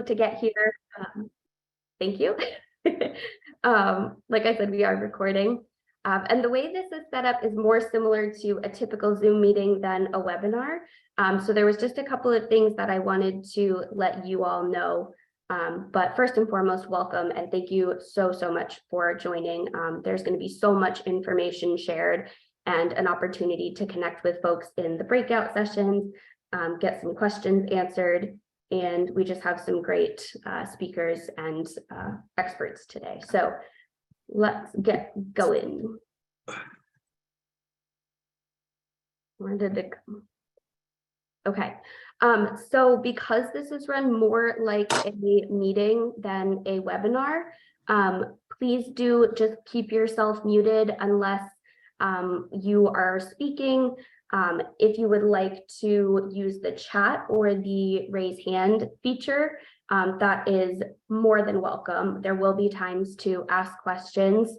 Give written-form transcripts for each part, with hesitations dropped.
to get here. Thank you. Like I said, we are recording. And the way this is set up is more similar to a typical Zoom meeting than a webinar. So there was just a couple of things that I wanted to let you all know. But first and foremost, welcome and thank you so much for joining. There's going to be so much information shared and an opportunity to connect with folks in the breakout sessions, get some questions answered. And we just have some great speakers and experts today. So let's get going. Where did it go? Okay. So because this is run more like a meeting than a webinar, please do just keep yourself muted unless you are speaking. If you would like to use the chat or the raise hand feature, that is more than welcome. There will be times to ask questions.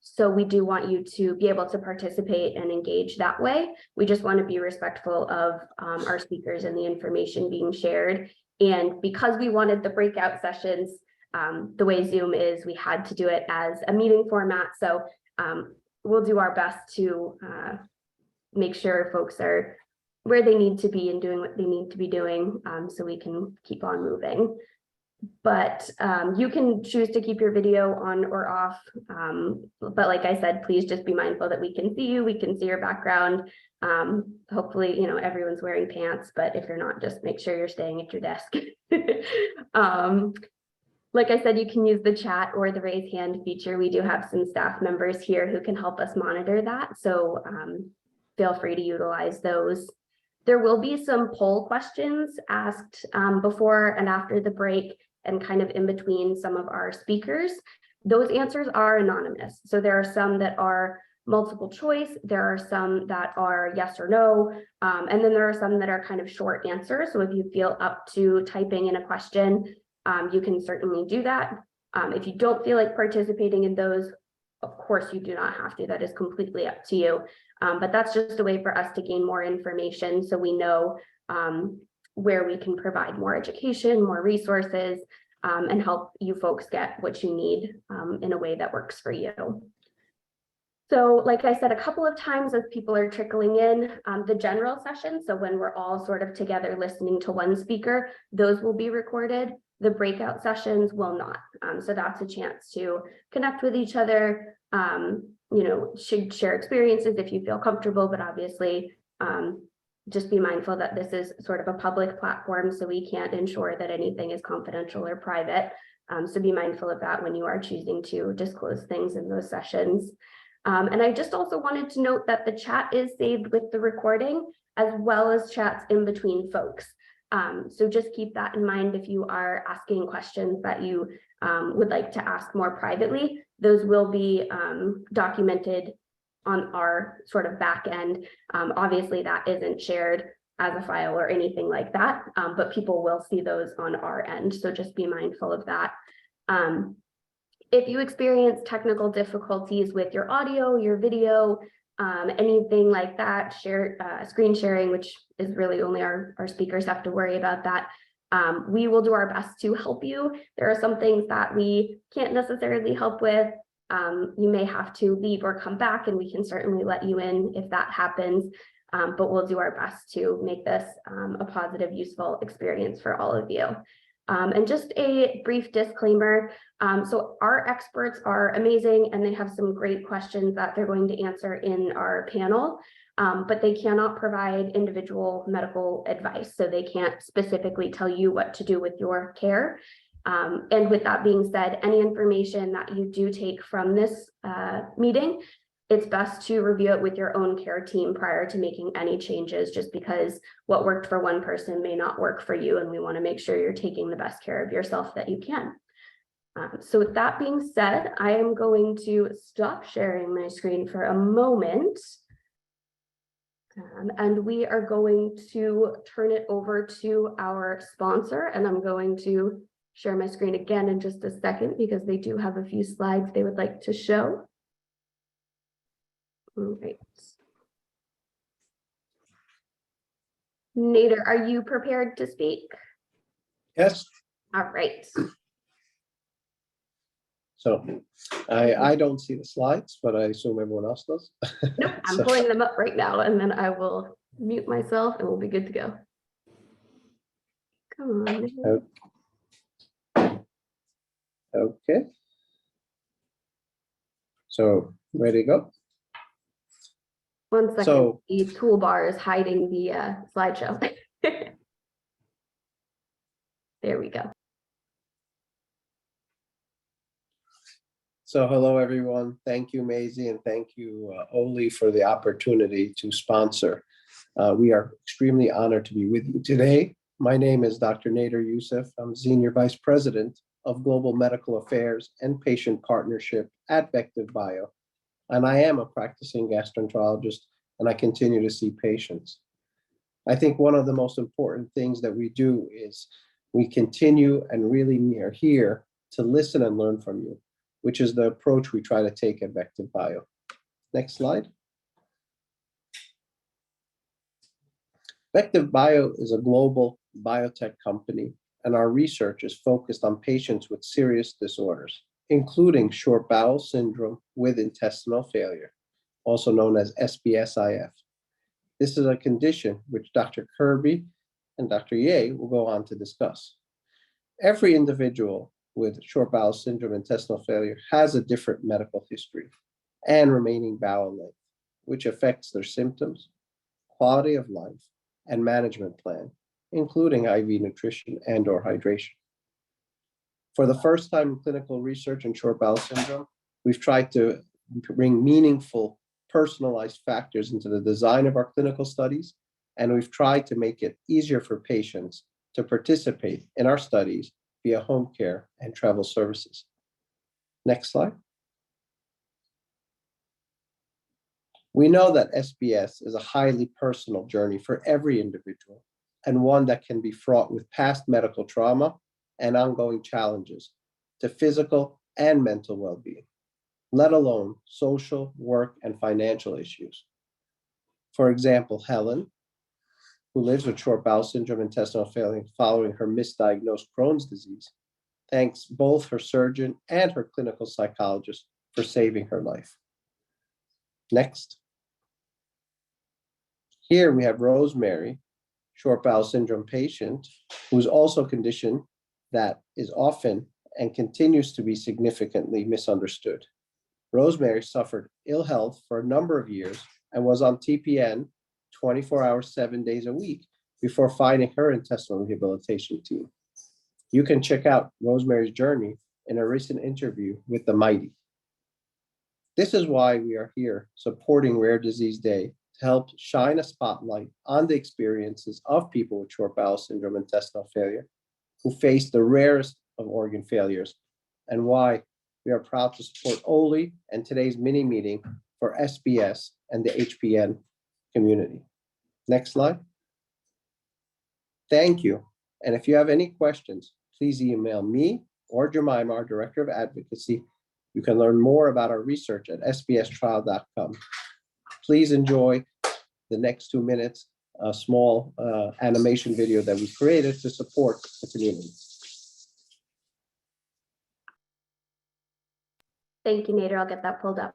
So we do want you to be able to participate and engage that way. We just want to be respectful of our speakers and the information being shared. And because we wanted the breakout sessions, the way Zoom is, we had to do it as a meeting format. So we'll do our best to make sure folks are where they need to be and doing what they need to be doing, so we can keep on moving. But you can choose to keep your video on or off. But like I said, please just be mindful that we can see you, we can see your background. Hopefully, you know, everyone's wearing pants, but if you're not, just make sure you're staying at your desk. Like I said, you can use the chat or the raise hand feature. We do have some staff members here who can help us monitor that. So feel free to utilize those. There will be some poll questions asked before and after the break and kind of in between some of our speakers. Those answers are anonymous. So there are some that are multiple choice. There are some that are yes or no. And then there are some that are kind of short answers. So if you feel up to typing in a question, you can certainly do that. If you don't feel like participating in those, of course, you do not have to. That is completely up to you. But that's just a way for us to gain more information so we know where we can provide more education, more resources, and help you folks get what you need in a way that works for you. So like I said, a couple of times as people are trickling in, the general session, so when we're all sort of together listening to one speaker, those will be recorded. The breakout sessions will not. So that's a chance to connect with each other, you know, should share experiences if you feel comfortable, but obviously just be mindful that this is sort of a public platform, so we can't ensure that anything is confidential or private. So be mindful of that when you are choosing to disclose things in those sessions. And I just also wanted to note that the chat is saved with the recording, as well as chats in between folks. So just keep that in mind if you are asking questions that you would like to ask more privately. Those will be documented on our sort of back end. Obviously, that isn't shared as a file or anything like that, but people will see those on our end. So just be mindful of that. If you experience technical difficulties with your audio, your video, anything like that, share screen sharing, which is really only our speakers have to worry about that. We will do our best to help you. There are some things that we can't necessarily help with. You may have to leave or come back, and we can certainly let you in if that happens. But we'll do our best to make this a positive, useful experience for all of you. And just a brief disclaimer. So our experts are amazing and they have some great questions that they're going to answer in our panel, but they cannot provide individual medical advice. So they can't specifically tell you what to do with your care. And with that being said, any information that you do take from this meeting, it's best to review it with your own care team prior to making any changes, just because what worked for one person may not work for you, and we want to make sure you're taking the best care of yourself that you can. So with that being said, I am going to stop sharing my screen for a moment. And we are going to turn it over to our sponsor, and I'm going to share my screen again in just a second because they do have a few slides they would like to show. All right. Nader, are you prepared to speak? Yes. All right. So I don't see the slides, but I assume everyone else does. Nope, I'm So- pulling them up right now, and then I will mute myself and we'll be good to go. Come on. Okay. So ready to go? 1 second, So- the toolbar is hiding the slideshow. There we go. So hello, everyone. Thank you, Maisy, and thank you, Oley, for the opportunity to sponsor. We are extremely honored to be with you today. My name is Dr. Nader Youssef. I'm Senior Vice President of Global Medical Affairs and Patient Partnership at Vectiv Bio. And I am a practicing gastroenterologist, and I continue to see patients. I think one of the most important things that we do is we continue and really are here to listen and learn from you, which is the approach we try to take at Vectiv Bio. Next slide. Vectiv Bio is a global biotech company, and our research is focused on patients with serious disorders, including short bowel syndrome with intestinal failure, also known as SBS-IF. This is a condition which Dr. Kirby and Dr. Ye will go on to discuss. Every individual with short bowel syndrome, intestinal failure, has a different medical history and remaining bowel length, which affects their symptoms, quality of life, and management plan, including IV nutrition and/or hydration. For the first time in clinical research in short bowel syndrome, we've tried to bring meaningful, personalized factors into the design of our clinical studies, and we've tried to make it easier for patients to participate in our studies via home care and travel services. Next slide. We know that SBS is a highly personal journey for every individual, and one that can be fraught with past medical trauma and ongoing challenges to physical and mental well-being, let alone social, work, and financial issues. For example, Helen, who lives with short bowel syndrome, intestinal failure following her misdiagnosed Crohn's disease, thanks both her surgeon and her clinical psychologist for saving her life. Next. Here we have Rosemary, short bowel syndrome patient, who's also a condition that is often and continues to be significantly misunderstood. Rosemary suffered ill health for a number of years and was on TPN 24 hours, 7 days a week before finding her intestinal rehabilitation team. You can check out Rosemary's journey in a recent interview with the Mighty. This is why we are here supporting Rare Disease Day to help shine a spotlight on the experiences of people with short bowel syndrome, intestinal failure, who face the rarest of organ failures, and why we are proud to support Oley and today's mini meeting for SBS and the HPEN community. Next slide. Thank you. And if you have any questions, please email me or Jemima, our Director of Advocacy. You can learn more about our research at sbstrial.com. Please enjoy the next 2 minutes, a small animation video that we created to support the community. Thank you, Nader. I'll get that pulled up.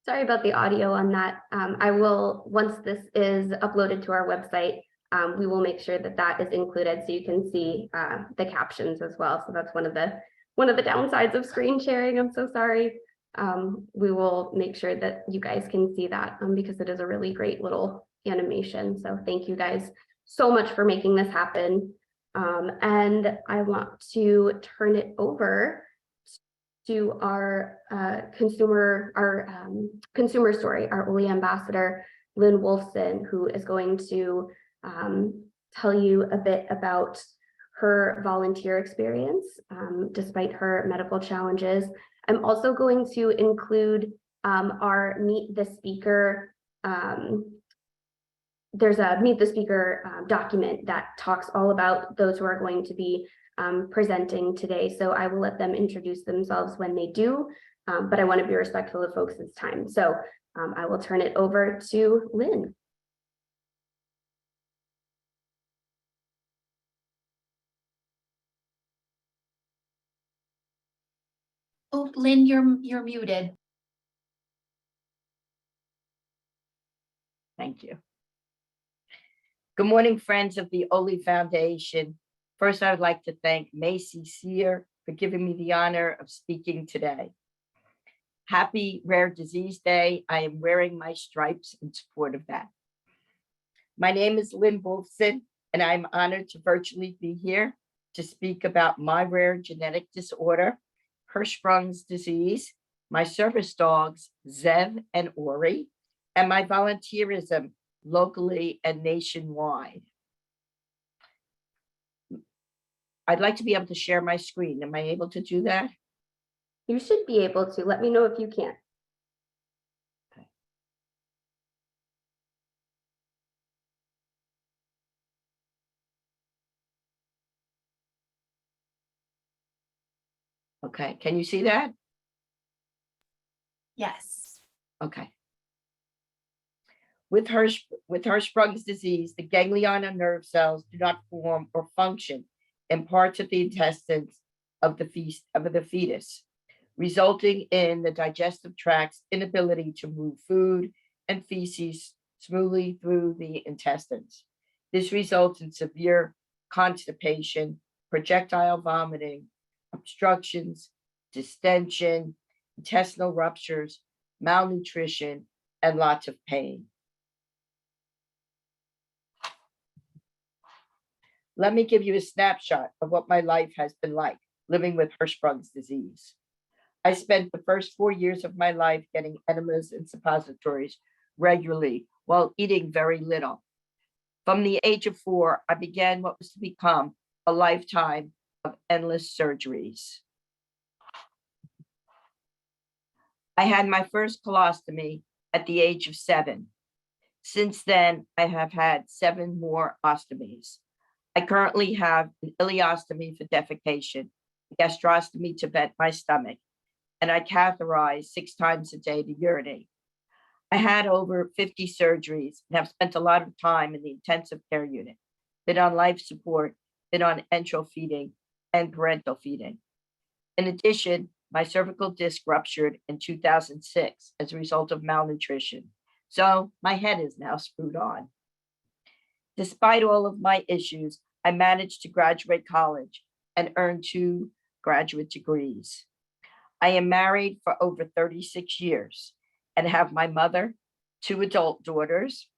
Sorry about the audio on that. I will, once this is uploaded to our website, we will make sure that that is included so you can see the captions as well. So that's one of the downsides of screen sharing. I'm so sorry. We will make sure that you guys can see that because it is a really great little animation. So thank you guys so much for making this happen. And I want to turn it over to our consumer story, our Oley ambassador, Lynn Wolfson, who is going to tell you a bit about her volunteer experience despite her medical challenges. I'm also going to include our Meet the Speaker. There's a Meet the Speaker document that talks all about those who are going to be presenting today. So I will let them introduce themselves when they do, but I want to be respectful of folks' time. So I will turn it over to Lynn. Oh, Lynn, you're muted. Thank you. Good morning, friends of the Oley Foundation. First, I would like to thank Maisy for giving me the honor of speaking today. Happy Rare Disease Day. I am wearing my stripes in support of that. My name is Lynn Bolson, and I'm honored to virtually be here to speak about my rare genetic disorder, Hirschsprung's disease, my service dogs, Zev and Ori, and my volunteerism locally and nationwide. I'd like to be able to share my screen. Am I able to do that? You should be able to. Let me know if you can't. Okay, can you see that? Yes. Okay. With Hirschsprung's disease, the ganglion nerve cells do not form or function in parts of the intestines of the fetus, resulting in the digestive tract's inability to move food and feces smoothly through the intestines. This results in severe constipation, projectile vomiting, obstructions, distension, intestinal ruptures, malnutrition, and lots of pain. Let me give you a snapshot of what my life has been like living with Hirschsprung's disease. I spent the first 4 years of my life getting enemas and suppositories regularly while eating very little. From the age of 4, I began what was to become a lifetime of endless surgeries. I had my first colostomy at the age of 7. Since then, I have had 7 more ostomies. I currently have an ileostomy for defecation, a gastrostomy to vent my stomach, and I catheterize 6 times a day to urinate. I had over 50 surgeries and have spent a lot of time in the intensive care unit, been on life support, been on enteral feeding and parental feeding. In addition, my cervical disc ruptured in 2006 as a result of malnutrition. So my head is now screwed on. Despite all of my issues, I managed to graduate college and earn 2 graduate degrees. I am married for over 36 years and have my mother, 2 adult daughters,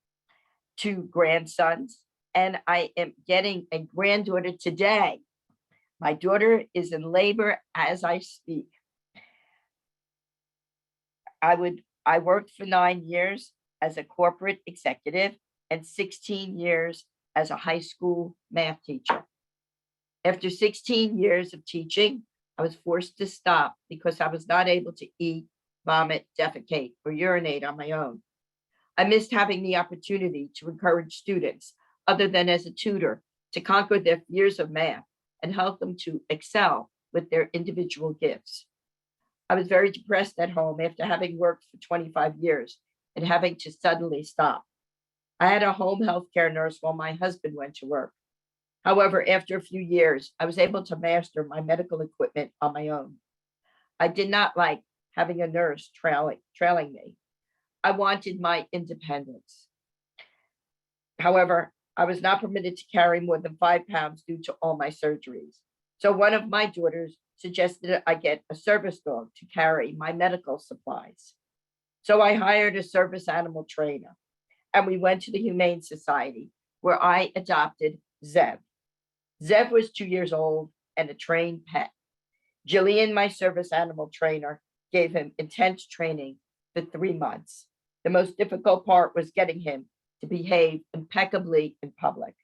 2 grandsons, and I am getting a granddaughter today. My daughter is in labor as I speak. I worked for 9 years as a corporate executive and 16 years as a high school math teacher. After 16 years of teaching, I was forced to stop because I was not able to eat, vomit, defecate, or urinate on my own. I missed having the opportunity to encourage students, other than as a tutor, to conquer their fears of math and help them to excel with their individual gifts. I was very depressed at home after having worked for 25 years and having to suddenly stop. I had a home health care nurse while my husband went to work. However, after a few years, I was able to master my medical equipment on my own. I did not like having a nurse trailing me. I wanted my independence. However, I was not permitted to carry more than 5 pounds due to all my surgeries. So one of my daughters suggested I get a service dog to carry my medical supplies. So I hired a service animal trainer, and we went to the Humane Society, where I adopted Zev. Zev was 2 years old and a trained pet. Jillian, my service animal trainer, gave him intense training for 3 months. The most difficult part was getting him to behave impeccably in public,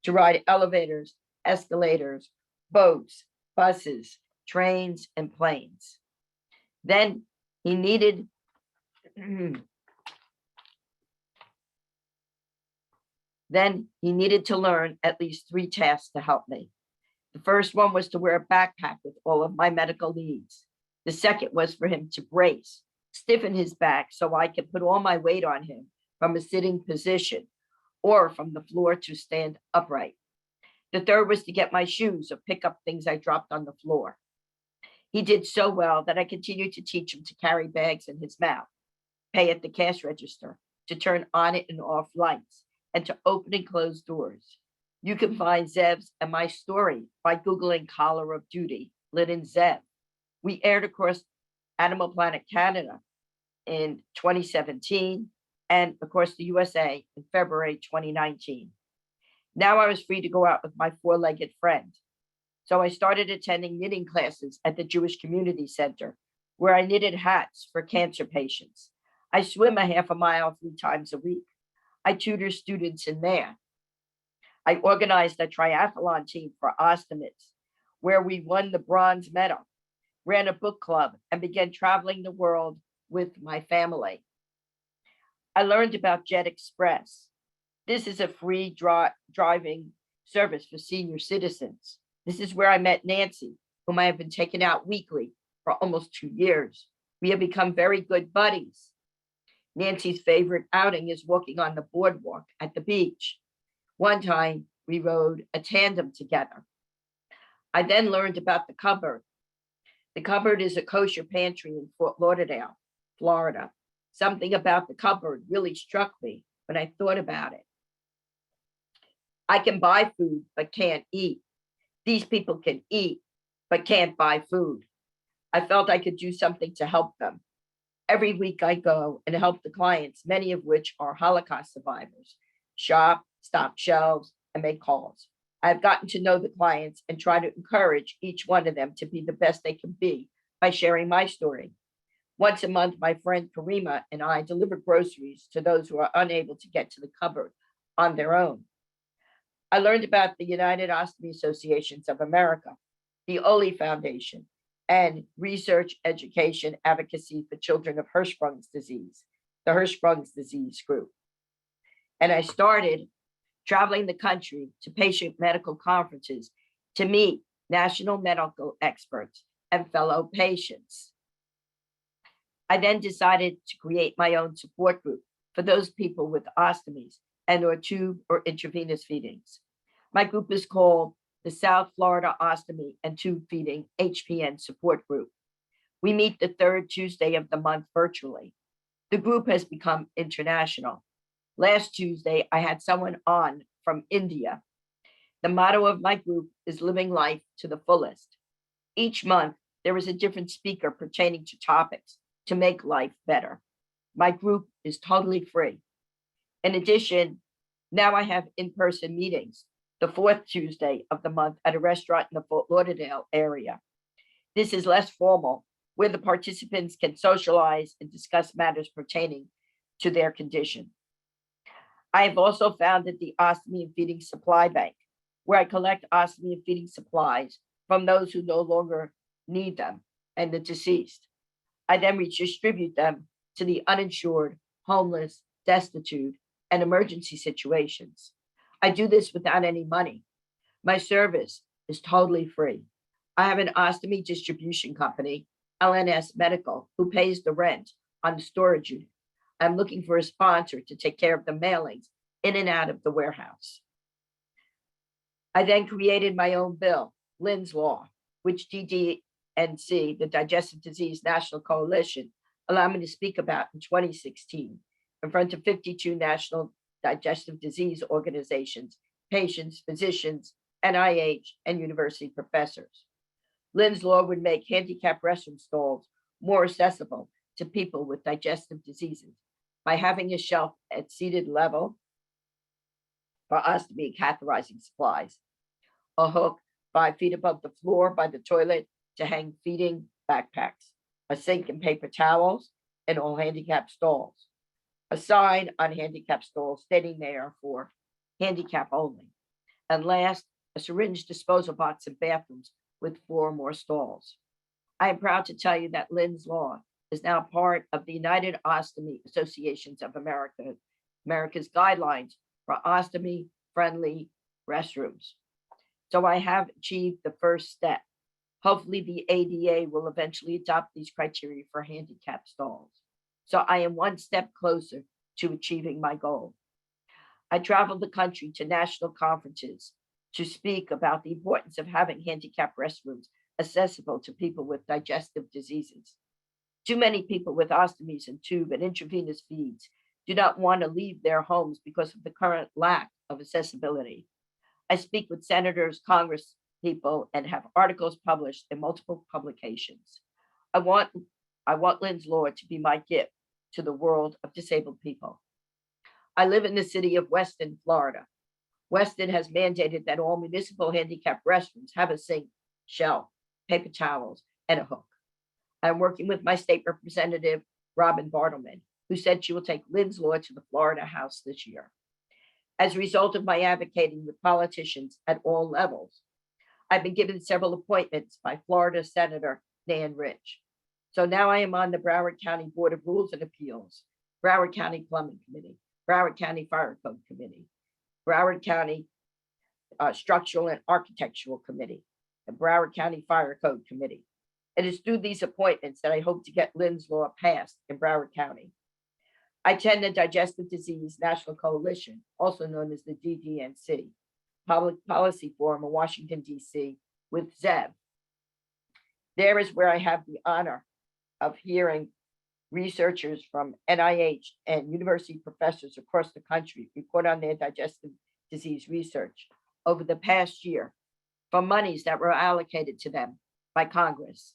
to ride elevators, escalators, boats, buses, trains, and planes. Then he needed to learn at least 3 tasks to help me. The first one was to wear a backpack with all of my medical needs. The second was for him to brace, stiffen his back so I could put all my weight on him from a sitting position or from the floor to stand upright. The third was to get my shoes or pick up things I dropped on the floor. He did so well that I continued to teach him to carry bags in his mouth, pay at the cash register, to turn on and off lights, and to open and close doors. You can find Zev's and my story by Googling Collar of Duty, Lynn and Zev. We aired across Animal Planet Canada in 2017 and across the USA in February 2019. Now I was free to go out with my 4-legged friend. So I started attending knitting classes at the Jewish Community Center, where I knitted hats for cancer patients. I swim a half a mile 3 times a week. I tutor students in math. I organized a triathlon team for ostomates, where we won the bronze medal, ran a book club, and began traveling the world with my family. I learned about Jet Express. This is a free driving service for senior citizens. This is where I met Nancy, whom I have been taking out weekly for almost 2 years. We have become very good buddies. Nancy's favorite outing is walking on the boardwalk at the beach. One time, we rode a tandem together. I then learned about the Cupboard. The Cupboard is a kosher pantry in Fort Lauderdale, Florida. Something about the Cupboard really struck me when I thought about it. I can buy food, but can't eat. These people can eat, but can't buy food. I felt I could do something to help them. Every week I go and help the clients, many of which are Holocaust survivors, shop, stock shelves, and make calls. I've gotten to know the clients and try to encourage each one of them to be the best they can be by sharing my story. Once a month, my friend Karima and I deliver groceries to those who are unable to get to the cupboard on their own. I learned about the United Ostomy Associations of America, the Oley Foundation, and Research, Education, Advocacy for Children of Hirschsprung's Disease, the Hirschsprung's Disease Group. And I started traveling the country to patient medical conferences to meet national medical experts and fellow patients. I then decided to create my own support group for those people with ostomies and or tube or intravenous feedings. My group is called the South Florida Ostomy and Tube Feeding HPEN Support Group. We meet the 3rd Tuesday of the month virtually. The group has become international. Last Tuesday, I had someone on from India. The motto of my group is living life to the fullest. Each month, there is a different speaker pertaining to topics to make life better. My group is totally free. In addition, now I have in-person meetings the fourth Tuesday of the month at a restaurant in the Fort Lauderdale area. This is less formal, where the participants can socialize and discuss matters pertaining to their condition. I have also founded the Ostomy and Feeding Supply Bank, where I collect ostomy and feeding supplies from those who no longer need them and the deceased. I then redistribute them to the uninsured, homeless, destitute, and emergency situations. I do this without any money. My service is totally free. I have an ostomy distribution company, LNS Medical, who pays the rent on the storage unit. I'm looking for a sponsor to take care of the mailings in and out of the warehouse. I then created my own bill, Lynn's Law, which DDNC, the Digestive Disease National Coalition, allowed me to speak about in 2016 in front of 52 national digestive disease organizations, patients, physicians, NIH, and university professors. Lynn's Law would make handicapped restroom stalls more accessible to people with digestive diseases by having a shelf at seated level for ostomy and catheterizing supplies, a hook 5 feet above the floor by the toilet to hang feeding backpacks, a sink and paper towels in all handicap stalls, a sign on handicap stalls stating they are for handicap only, and last, a syringe disposal box in bathrooms with 4 more stalls. I am proud to tell you that Lynn's Law is now part of the United Ostomy Associations of America's guidelines for ostomy-friendly restrooms. So I have achieved the first step. Hopefully the ADA will eventually adopt these criteria for handicap stalls. So I am one step closer to achieving my goal. I traveled the country to national conferences to speak about the importance of having handicapped restrooms accessible to people with digestive diseases. Too many people with ostomies and tube and intravenous feeds do not want to leave their homes because of the current lack of accessibility. I speak with senators, Congress people, and have articles published in multiple publications. I want Lynn's Law to be my gift to the world of disabled people. I live in the city of Weston, Florida. Weston has mandated that all municipal handicapped restrooms have a sink, shelf, paper towels, and a hook. I'm working with my state representative, Robin Bartleman, who said she will take Lynn's Law to the Florida House this year. As a result of my advocating with politicians at all levels, I've been given several appointments by Florida Senator Nan Rich. So now I am on the Broward County Board of Rules and Appeals, Broward County Plumbing Committee, Broward County Fire Code Committee, Broward County Structural and Architectural Committee, and Broward County Fire Code Committee. It is through these appointments that I hope to get Lynn's Law passed in Broward County. I attend the Digestive Disease National Coalition, also known as the DDNC, Public Policy Forum in Washington, D.C. with Zev. There is where I have the honor of hearing researchers from NIH and university professors across the country report on their digestive disease research over the past year from monies that were allocated to them by Congress.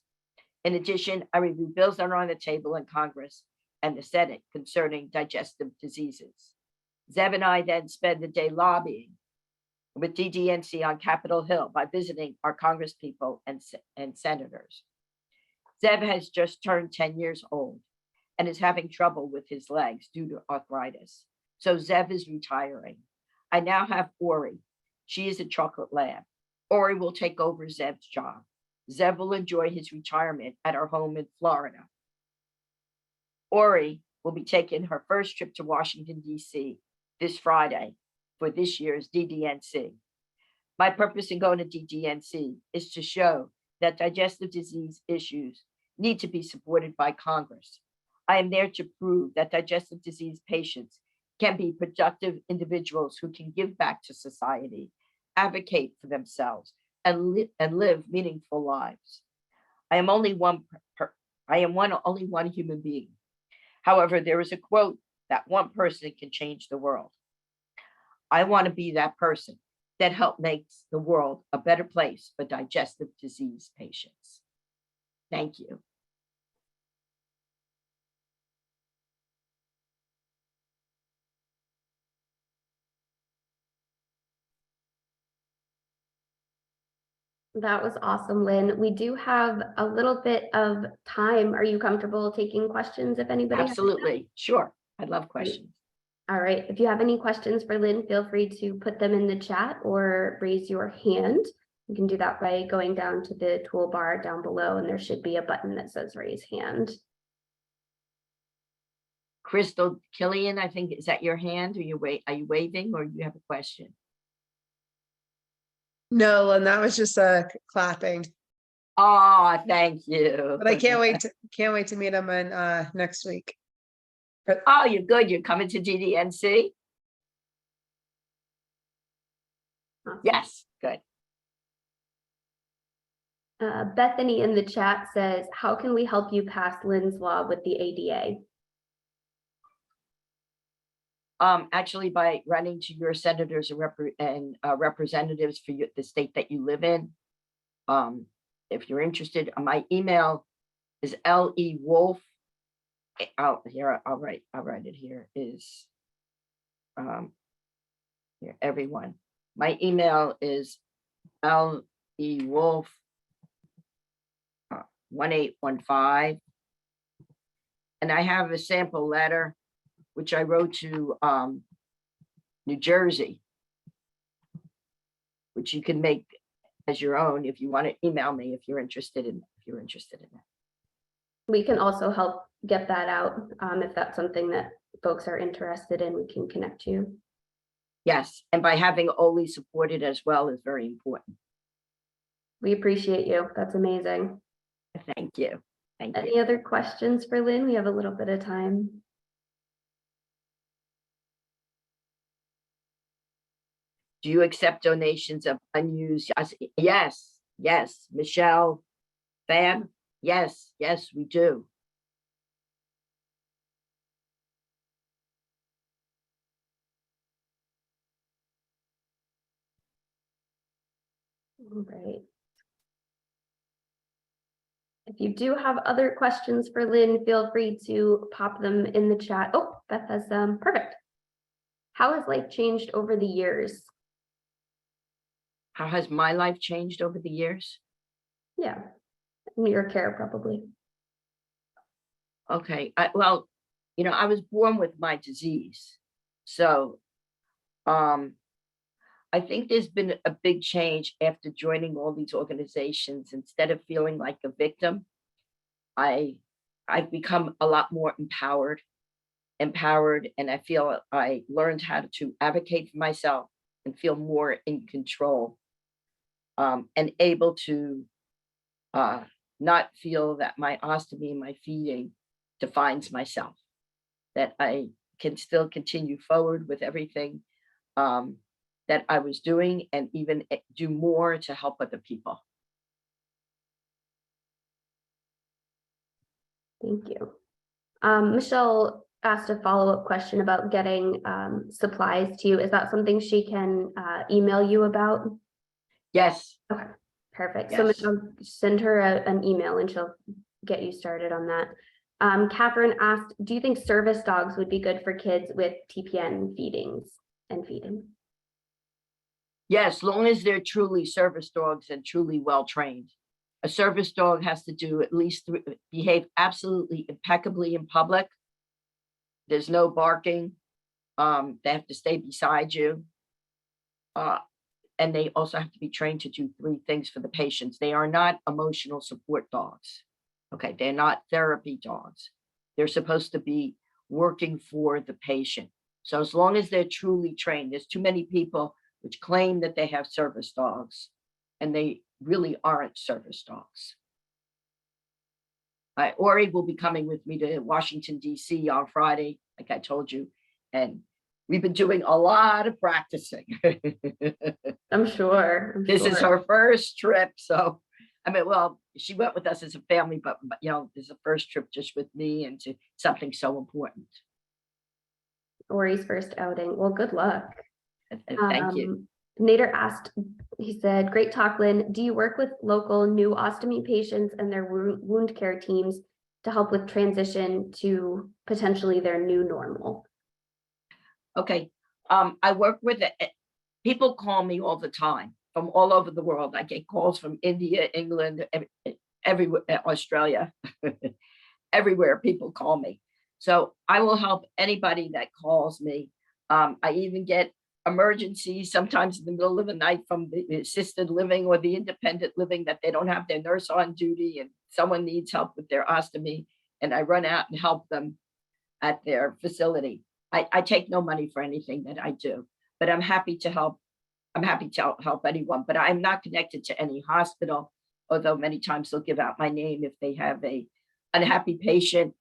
In addition, I review bills that are on the table in Congress and the Senate concerning digestive diseases. Zev and I then spend the day lobbying with DDNC on Capitol Hill by visiting our congresspeople and senators. Zev has just turned 10 years old and is having trouble with his legs due to arthritis. So Zev is retiring. I now have Ori. She is a chocolate lab. Ori will take over Zev's job. Zev will enjoy his retirement at our home in Florida. Ori will be taking her first trip to Washington, D.C. this Friday for this year's DDNC. My purpose in going to DDNC is to show that digestive disease issues need to be supported by Congress. I am there to prove that digestive disease patients can be productive individuals who can give back to society, advocate for themselves, and live meaningful lives. I am only one human being. However, there is a quote that one person can change the world. I want to be that person that helps make the world a better place for digestive disease patients. Thank you. That was awesome, Lynn. We do have a little bit of time. Are you comfortable taking questions if anybody has them? Absolutely. Sure. I love questions. All right. If you have any questions for Lynn, feel free to put them in the chat or raise your hand. You can do that by going down to the toolbar down below, and there should be a button that says raise hand. Crystal Killian, I think, is that your hand? Are you waving or you have a question? No, and that was just clapping. Oh, thank you. But I can't wait to meet him in next week. Oh, you're good. You're coming to GDNC? Awesome. Yes, good. Bethany in the chat says, how can we help you pass Lynn's law with the ADA? Actually, by running to your senators and representatives for the state that you live in. If you're interested, my email is LEWolf. Here, I'll write it here. Is here, everyone. My email is LEWolf 1815, and I have a sample letter which I wrote to New Jersey, which you can make as your own if you want to email me if you're interested in that. We can also help get that out. If that's something that folks are interested in, we can connect you. Yes, and by having Oley supported as well is very important. We appreciate you. That's amazing. Thank you. Thank you. Any other questions for Lynn? We have a little bit of time. Do you accept donations of unused? Yes, yes. Michelle, Fab, yes, yes, we do. All right. If you do have other questions for Lynn, feel free to pop them in the chat. Oh, Beth has them. Perfect. How has life changed over the years? How has my life changed over the years? Yeah, your care probably. Okay, well, you know, I was born with my disease. So I think there's been a big change after joining all these organizations. Instead of feeling like a victim, I've become a lot more empowered, and I feel I learned how to advocate for myself and feel more in control, and able to not feel that my ostomy and my feeding defines myself, that I can still continue forward with everything that I was doing, and even do more to help other people. Thank you. Michelle asked a follow-up question about getting supplies to you. Is that something she can email you about? Yes. Okay, perfect. Yes. So Michelle, send her an email and she'll get you started on that. Catherine asked, do you think service dogs would be good for kids with TPN feeding? Yes, as long as they're truly service dogs and truly well-trained. A service dog has to do at least behave absolutely impeccably in public. There's no barking. They have to stay beside you. And they also have to be trained to do 3 things for the patients. They are not emotional support dogs. Okay, they're not therapy dogs. They're supposed to be working for the patient. So as long as they're truly trained, there's too many people which claim that they have service dogs, and they really aren't service dogs. Ori will be coming with me to Washington, D.C. on Friday, like I told you, and we've been doing a lot of practicing. I'm sure. This is her first trip, so I mean, well, she went with us as a family, but you know, this is the first trip just with me and to something so important. Ori's first outing. Well, good luck. Thank you. Nader asked, he said, great talk, Lynn. Do you work with local new ostomy patients and their wound care teams to help with transition to potentially their new normal? Okay, I work with people call me all the time from all over the world. I get calls from India, England, everywhere, Australia, everywhere people call me. So I will help anybody that calls me. I even get emergencies sometimes in the middle of the night from the assisted living or the independent living that they don't have their nurse on duty and someone needs help with their ostomy, and I run out and help them at their facility. I take no money for anything that I do, but I'm happy to help. I'm happy to help anyone, but I'm not connected to any hospital, although many times they'll give out my name if they have a unhappy patient.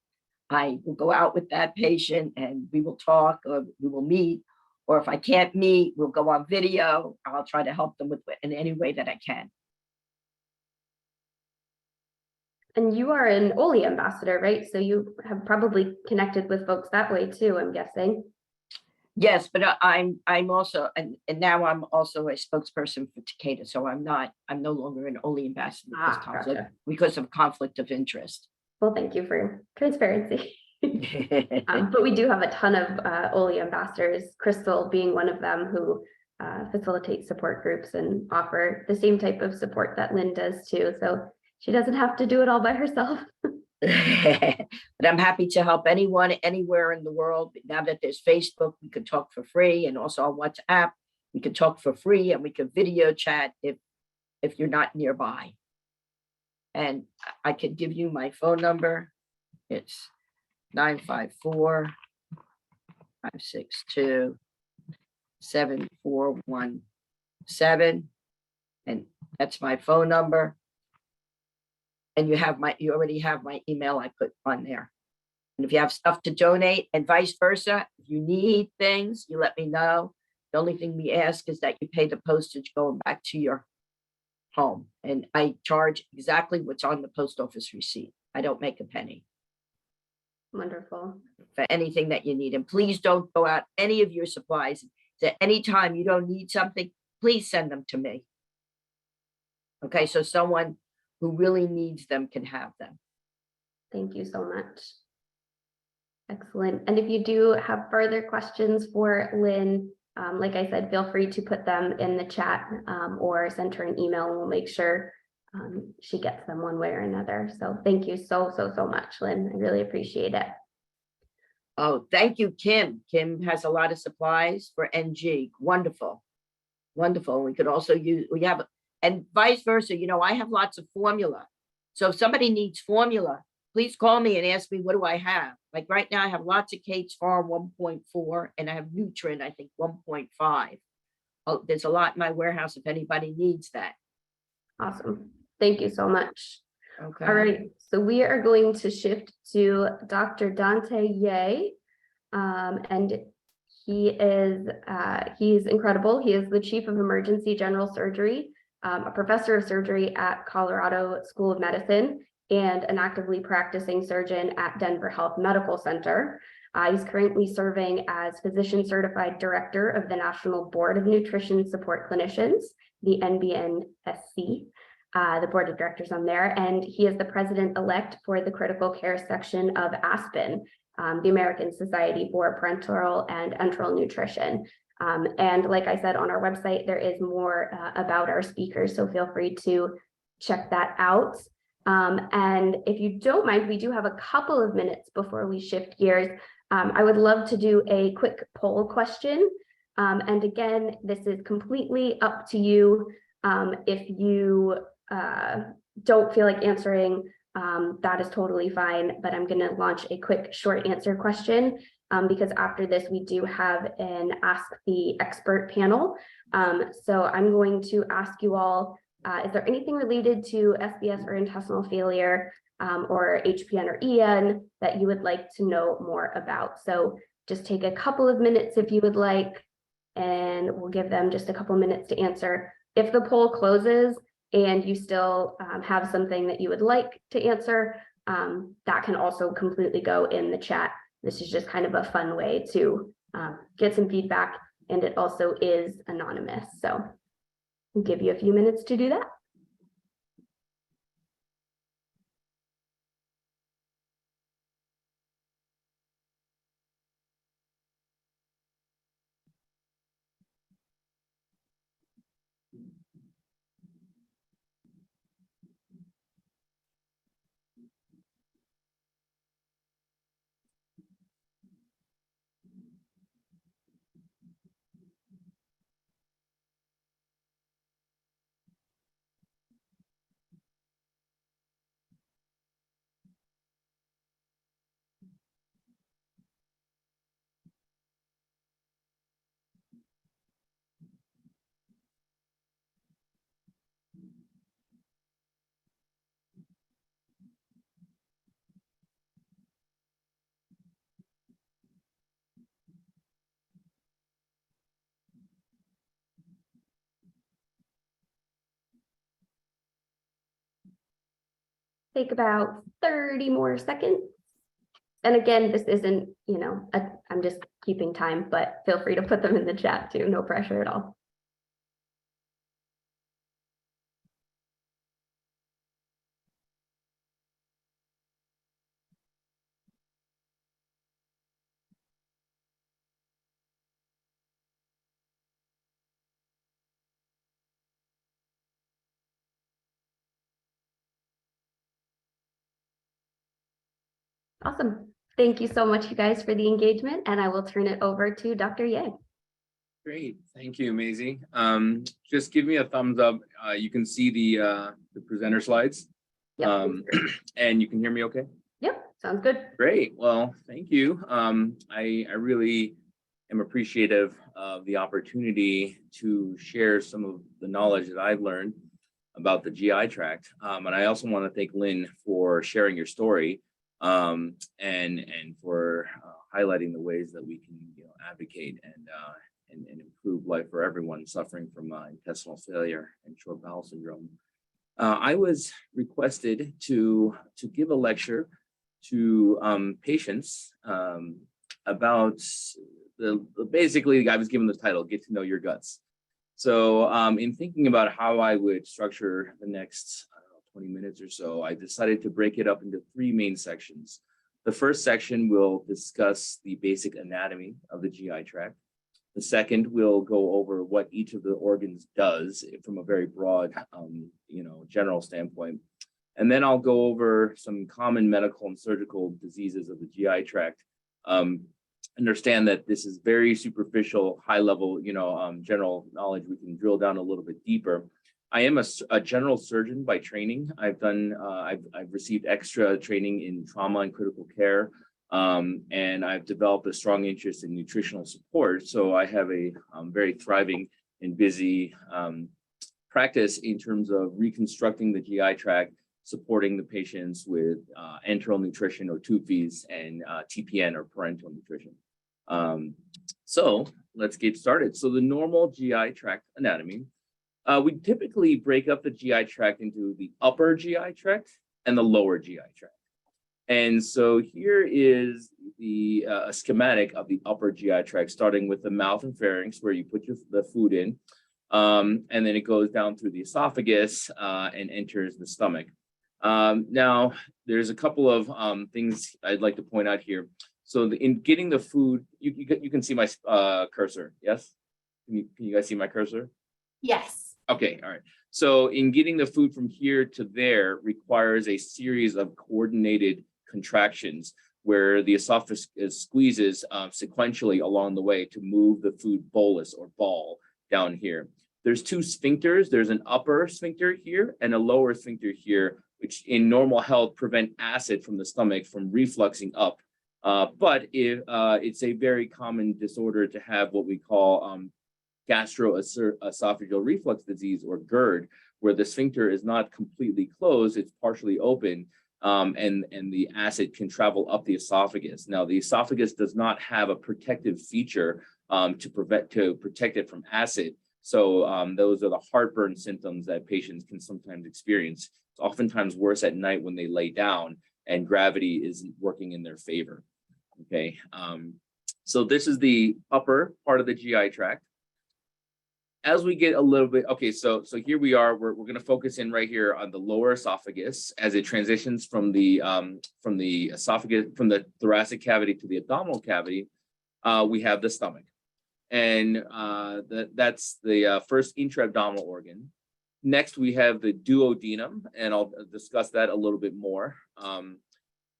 I will go out with that patient and we will talk, or we will meet, or if I can't meet, we'll go on video. I'll try to help them with in any way that I can. And you are an Oley ambassador, right? So you have probably connected with folks that way too, I'm guessing. Yes, but I'm also, and now I'm also a spokesperson for Takeda. So I'm no longer an Oley ambassador Gotcha. because of conflict of interest. Well, thank you for transparency. But we do have a ton of Oley ambassadors, Crystal being one of them, who facilitate support groups and offer the same type of support that Lynn does too. So she doesn't have to do it all by herself. But I'm happy to help anyone anywhere in the world. Now that there's Facebook, we could talk for free, and also on WhatsApp, we could talk for free, and we could video chat if you're not nearby. And I could give you my phone number. It's 954-562-7417, and that's my phone number. And you already have my email I put on there. And if you have stuff to donate and vice versa, if you need things, you let me know. The only thing we ask is that you pay the postage going back to your home. And I charge exactly what's on the post office receipt. I don't make a penny Wonderful. for anything that you need. And please don't go out any of your supplies. At any time you don't need something, please send them to me. Okay, so someone who really needs them can have them. Thank you so much. Excellent. And if you do have further questions for Lynn, like I said, feel free to put them in the chat or send her an email, and we'll make sure she gets them one way or another. So thank you so much, Lynn. I really appreciate it. Oh, thank you, Kim. Kim has a lot of supplies for NG. Wonderful. Wonderful. We could also use, and vice versa. You know, I have lots of formula. So if somebody needs formula, please call me and ask me, what do I have? Like right now, I have lots of Kate's Farm 1.4, and I have Nutrin, I think 1.5. Oh, there's a lot in my warehouse if anybody needs that. Awesome. Thank you so much. Okay. All right. So we are going to shift to Dr. Dante Ye. And he's incredible. He is the Chief of Emergency General Surgery, a professor of surgery at Colorado School of Medicine, and an actively practicing surgeon at Denver Health Medical Center. He's currently serving as Physician Certified Director of the National Board of Nutrition Support Clinicians, the NBNSC, the board of directors on there, and he is the president-elect for the critical care section of ASPEN, the American Society for Parenteral and Enteral Nutrition. And like I said, on our website, there is more about our speakers, so feel free to check that out. And if you don't mind, we do have a couple of minutes before we shift gears. I would love to do a quick poll question. And again, this is completely up to you. If you don't feel like answering, that is totally fine, but I'm going to launch a quick short answer question because after this, we do have an Ask the Expert panel. So I'm going to ask you all, is there anything related to SBS or intestinal failure or HPN or EN that you would like to know more about? So just take a couple of minutes if you would like, and we'll give them just a couple minutes to answer. If the poll closes and you still have something that you would like to answer, that can also completely go in the chat. This is just kind of a fun way to get some feedback and it also is anonymous. So I'll give you a few minutes to do that. Take about 30 more seconds. And again, this isn't, I'm just keeping time, but feel free to put them in the chat too. No pressure at all. Awesome. Thank you so much, you guys, for the engagement, and I will turn it over to Dr. Yang. Great, thank you, Maisy. Just give me a thumbs up. You can see the presenter slides. Yep. And you can hear me okay? Yep, sounds good. Great, well, thank you. I really am appreciative of the opportunity to share some of the knowledge that I've learned about the GI tract. And I also want to thank Lynn for sharing your story and for highlighting the ways that we can advocate and improve life for everyone suffering from intestinal failure and short bowel syndrome. I was requested to give a lecture to patients about basically I was given the title, Get to Know Your Guts. So in thinking about how I would structure the next 20 minutes or so, I decided to break it up into 3 main sections. The first section will discuss the basic anatomy of the GI tract. The second will go over what each of the organs does from a very broad, general standpoint. And then I'll go over some common medical and surgical diseases of the GI tract. Understand that this is very superficial, high level, general knowledge. We can drill down a little bit deeper. I am a general surgeon by training. I've received extra training in trauma and critical care. And I've developed a strong interest in nutritional support. So I have a very thriving and busy practice in terms of reconstructing the GI tract, supporting the patients with enteral nutrition or tube feeds and TPN or parenteral nutrition. So let's get started. So the normal GI tract anatomy, we typically break up the GI tract into the upper GI tract and the lower GI tract. And so here is the schematic of the upper GI tract, starting with the mouth and pharynx, where you put the food in, and then it goes down through the esophagus and enters the stomach. Now, there's a couple of things I'd like to point out here. So in getting the food, you can see my cursor, yes? Can you guys see my cursor? Yes. Okay, all right. So in getting the food from here to there requires a series of coordinated contractions where the esophagus squeezes sequentially along the way to move the food bolus or ball down here. There's 2 sphincters. There's an upper sphincter here and a lower sphincter here, which in normal health prevent acid from the stomach from refluxing up. But it's a very common disorder to have what we call gastroesophageal reflux disease, or GERD, where the sphincter is not completely closed, it's partially open, and the acid can travel up the esophagus. Now, the esophagus does not have a protective feature to protect it from acid. So those are the heartburn symptoms that patients can sometimes experience. It's oftentimes worse at night when they lay down and gravity isn't working in their favor. Okay. So this is the upper part of the GI tract. As we get a little bit, okay, so here we are, we're going to focus in right here on the lower esophagus as it transitions from the esophagus, from the thoracic cavity to the abdominal cavity. We have the stomach, and that's the first intra-abdominal organ. Next, we have the duodenum, and I'll discuss that a little bit more.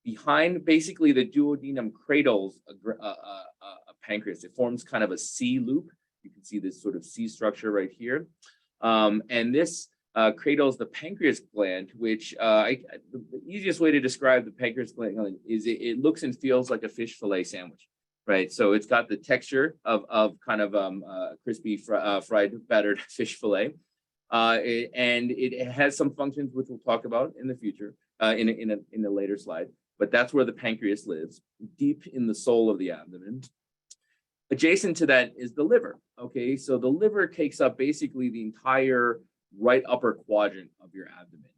Behind, basically, the duodenum cradles a pancreas. It forms kind of a C loop. You can see this sort of C structure right here. And this cradles the pancreas gland, which the easiest way to describe the pancreas gland is it looks and feels like a fish fillet sandwich, right? So it's got the texture of kind of crispy fried battered fish fillet. And it has some functions which we'll talk about in the future, in a later slide. But that's where the pancreas lives, deep in the soul of the abdomen. Adjacent to that is the liver. Okay, so the liver takes up basically the entire right upper quadrant of your abdomen.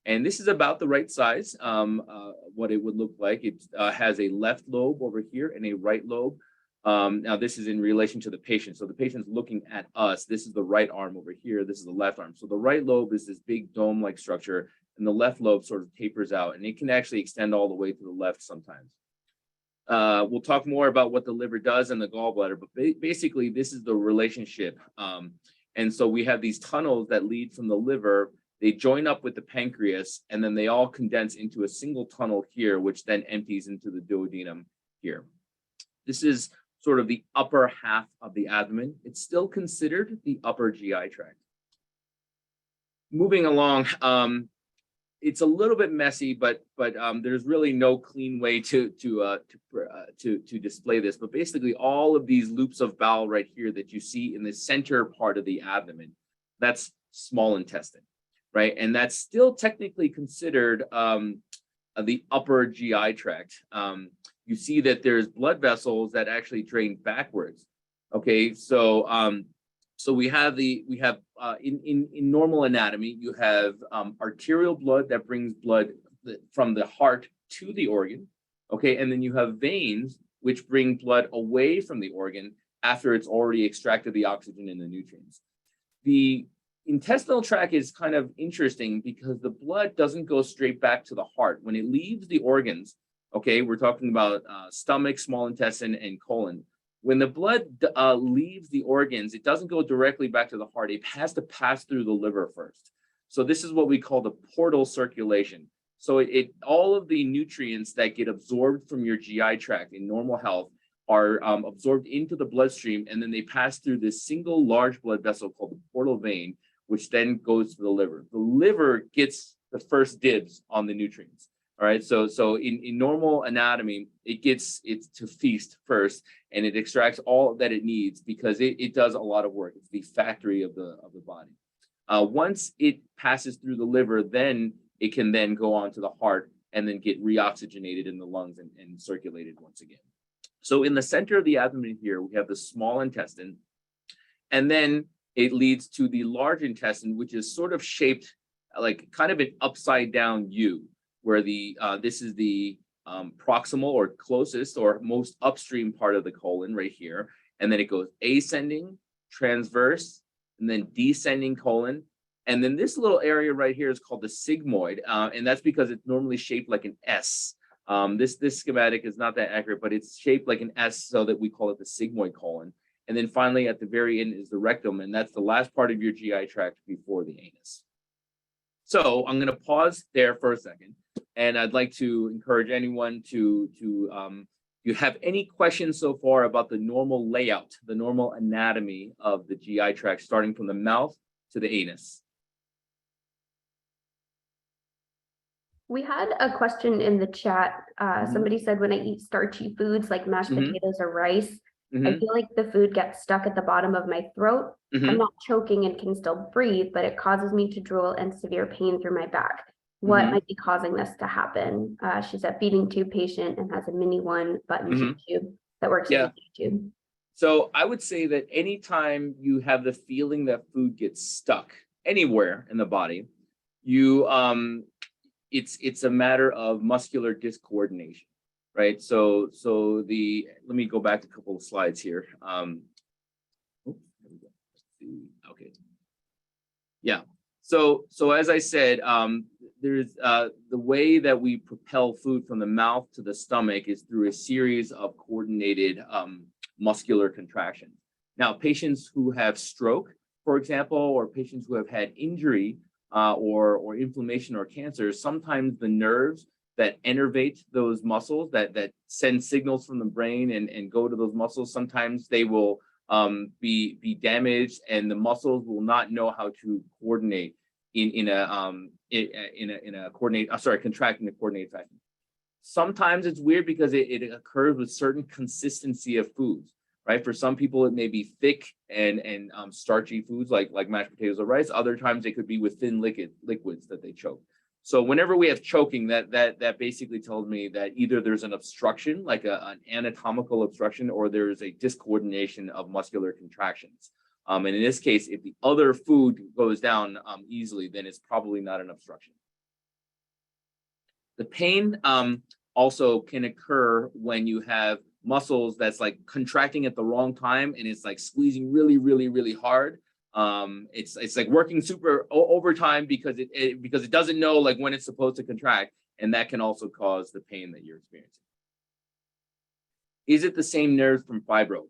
And this is about the right size, what it would look like. It has a left lobe over here and a right lobe. Now this is in relation to the patient. So the patient's looking at us. This is the right arm over here. This is the left arm. So the right lobe is this big dome-like structure, and the left lobe sort of tapers out, and it can actually extend all the way to the left sometimes. We'll talk more about what the liver does and the gallbladder, but basically this is the relationship. And so we have these tunnels that lead from the liver, they join up with the pancreas, and then they all condense into a single tunnel here, which then empties into the duodenum here. This is sort of the upper half of the abdomen. It's still considered the upper GI tract. Moving along, it's a little bit messy, but there's really no clean way to display this. But basically, all of these loops of bowel right here that you see in the center part of the abdomen, that's small intestine, right? And that's still technically considered the upper GI tract. You see that there's blood vessels that actually drain backwards. Okay, so we have in normal anatomy, you have arterial blood that brings blood from the heart to the organ, okay, and then you have veins which bring blood away from the organ after it's already extracted the oxygen and the nutrients. The intestinal tract is kind of interesting because the blood doesn't go straight back to the heart. When it leaves the organs, okay, we're talking about stomach, small intestine, and colon. When the blood leaves the organs, it doesn't go directly back to the heart. It has to pass through the liver first. So this is what we call the portal circulation. So all of the nutrients that get absorbed from your GI tract in normal health are absorbed into the bloodstream, and then they pass through this single large blood vessel called the portal vein, which then goes to the liver. The liver gets the first dibs on the nutrients. All right, so in normal anatomy, it gets it to feast first, and it extracts all that it needs because it does a lot of work. It's the factory of the body. Once it passes through the liver, then it can then go on to the heart and then get reoxygenated in the lungs and circulated once again. So in the center of the abdomen here, we have the small intestine, and then it leads to the large intestine, which is sort of shaped like kind of an upside down U, where this is the proximal or closest or most upstream part of the colon right here. And then it goes ascending, transverse, and then descending colon. And then this little area right here is called the sigmoid. And that's because it's normally shaped like an S. This schematic is not that accurate, but it's shaped like an S so that we call it the sigmoid colon. And then finally at the very end is the rectum, and that's the last part of your GI tract before the anus. So I'm going to pause there for a second, and I'd like to encourage anyone to you have any questions so far about the normal layout, the normal anatomy of the GI tract, starting from the mouth to the anus. We had a question in the chat. Somebody said, when I eat starchy foods like mashed potatoes or rice, I feel like the food gets stuck at the bottom of my throat. I'm not choking and can still breathe, but it causes me to drool and severe pain through my back. What might be causing this to happen? She's a feeding tube patient and has a mini button tube that works in the tube. So I would say that anytime you have the feeling that food gets stuck anywhere in the body, it's a matter of muscular discoordination, right? So let me go back a couple of slides here. Oh, there we go. Let's see. Okay. Yeah. So as I said, there's the way that we propel food from the mouth to the stomach is through a series of coordinated muscular contractions. Now, patients who have stroke, for example, or patients who have had injury or inflammation or cancer, sometimes the nerves that innervate those muscles that send signals from the brain and go to those muscles, sometimes they will be damaged, and the muscles will not know how to coordinate contract in a coordinated fashion. Sometimes it's weird because it occurs with certain consistency of foods, right? For some people, it may be thick and starchy foods like mashed potatoes or rice. Other times it could be with thin liquids that they choke. So whenever we have choking, that basically tells me that either there's an obstruction, like an anatomical obstruction, or there is a discoordination of muscular contractions. And in this case, if the other food goes down easily, then it's probably not an obstruction. The pain also can occur when you have muscles that's like contracting at the wrong time, and it's like squeezing really, really, really hard. It's like working super overtime because it doesn't know like when it's supposed to contract, and that can also cause the pain that you're experiencing. Is it the same nerves from fibro?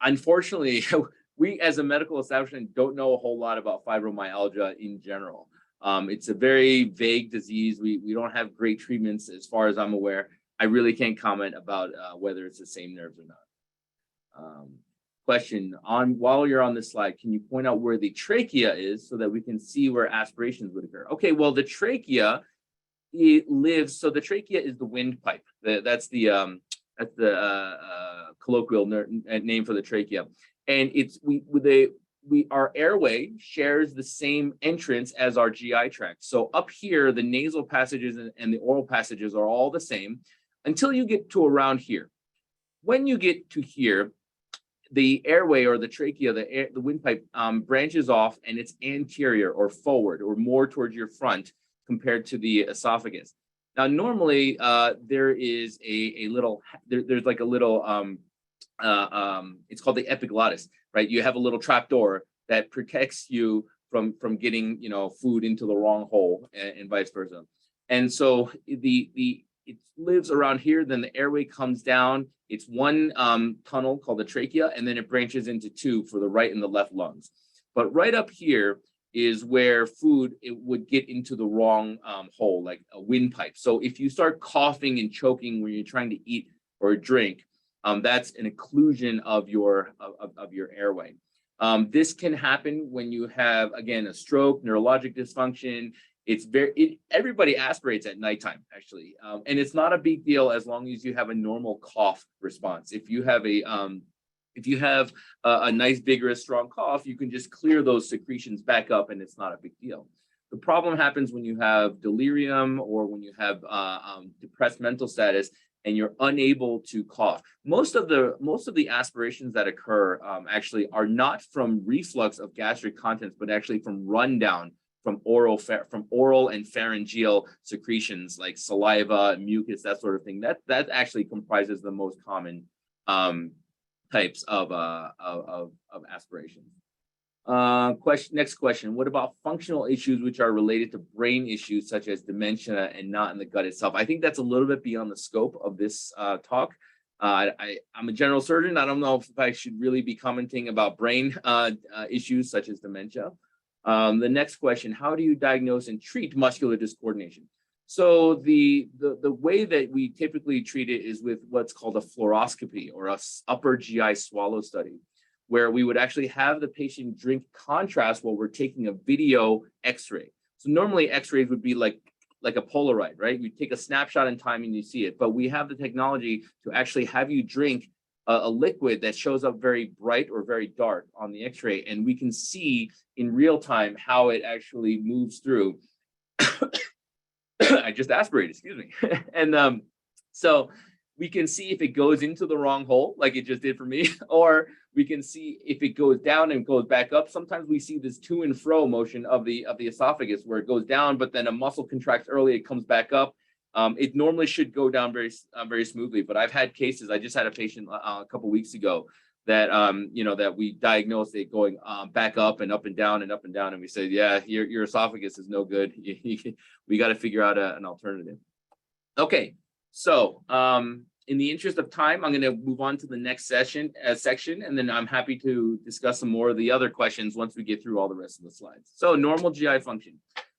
Unfortunately, we as a medical establishment don't know a whole lot about fibromyalgia in general. It's a very vague disease. We don't have great treatments as far as I'm aware. I really can't comment about whether it's the same nerves or not. Question while you're on this slide, can you point out where the trachea is so that we can see where aspirations would occur? Okay, well, the trachea, it lives, so the trachea is the windpipe. That's the colloquial name for the trachea. And our airway shares the same entrance as our GI tract. So up here, the nasal passages and the oral passages are all the same until you get to around here. When you get to here, the airway or the trachea, the windpipe branches off, and it's anterior or forward or more towards your front compared to the esophagus. Now, normally there is there's like a little, it's called the epiglottis, right? You have a little trapdoor that protects you from getting, food into the wrong hole and vice versa. And so it lives around here, then the airway comes down. It's one tunnel called the trachea, and then it branches into two for the right and the left lungs. But right up here is where it would get into the wrong hole, like a windpipe. So if you start coughing and choking when you're trying to eat or drink, that's an occlusion of your airway. This can happen when you have, again, a stroke, neurologic dysfunction. Everybody aspirates at nighttime, actually, and it's not a big deal as long as you have a normal cough response. If you have a nice, vigorous, strong cough, you can just clear those secretions back up, and it's not a big deal. The problem happens when you have delirium or when you have depressed mental status and you're unable to cough. Most of the aspirations that occur actually are not from reflux of gastric contents, but actually from rundown from oral and pharyngeal secretions like saliva, mucus, that sort of thing. That actually comprises the most common types of aspirations. Next question. What about functional issues which are related to brain issues such as dementia and not in the gut itself? I think that's a little bit beyond the scope of this talk. I'm a general surgeon. I don't know if I should really be commenting about brain issues such as dementia. The next question, how do you diagnose and treat muscular discoordination? So the way that we typically treat it is with what's called a fluoroscopy or a upper GI swallow study, where we would actually have the patient drink contrast while we're taking a video x-ray. So normally x-rays would be like a Polaroid, right? You take a snapshot in time and you see it, but we have the technology to actually have you drink a liquid that shows up very bright or very dark on the x-ray, and we can see in real time how it actually moves through. I just aspirated, excuse me. And so we can see if it goes into the wrong hole, like it just did for me, or we can see if it goes down and goes back up. Sometimes we see this to and fro motion of the esophagus where it goes down, but then a muscle contracts early, it comes back up. It normally should go down very smoothly, but I've had cases. I just had a patient a couple weeks ago that that we diagnosed it going back up and up and down and up and down, and we said, yeah, your esophagus is no good. We got to figure out an alternative. Okay, so in the interest of time, I'm going to move on to the next section, and then I'm happy to discuss some more of the other questions once we get through all the rest of the slides. So normal GI function,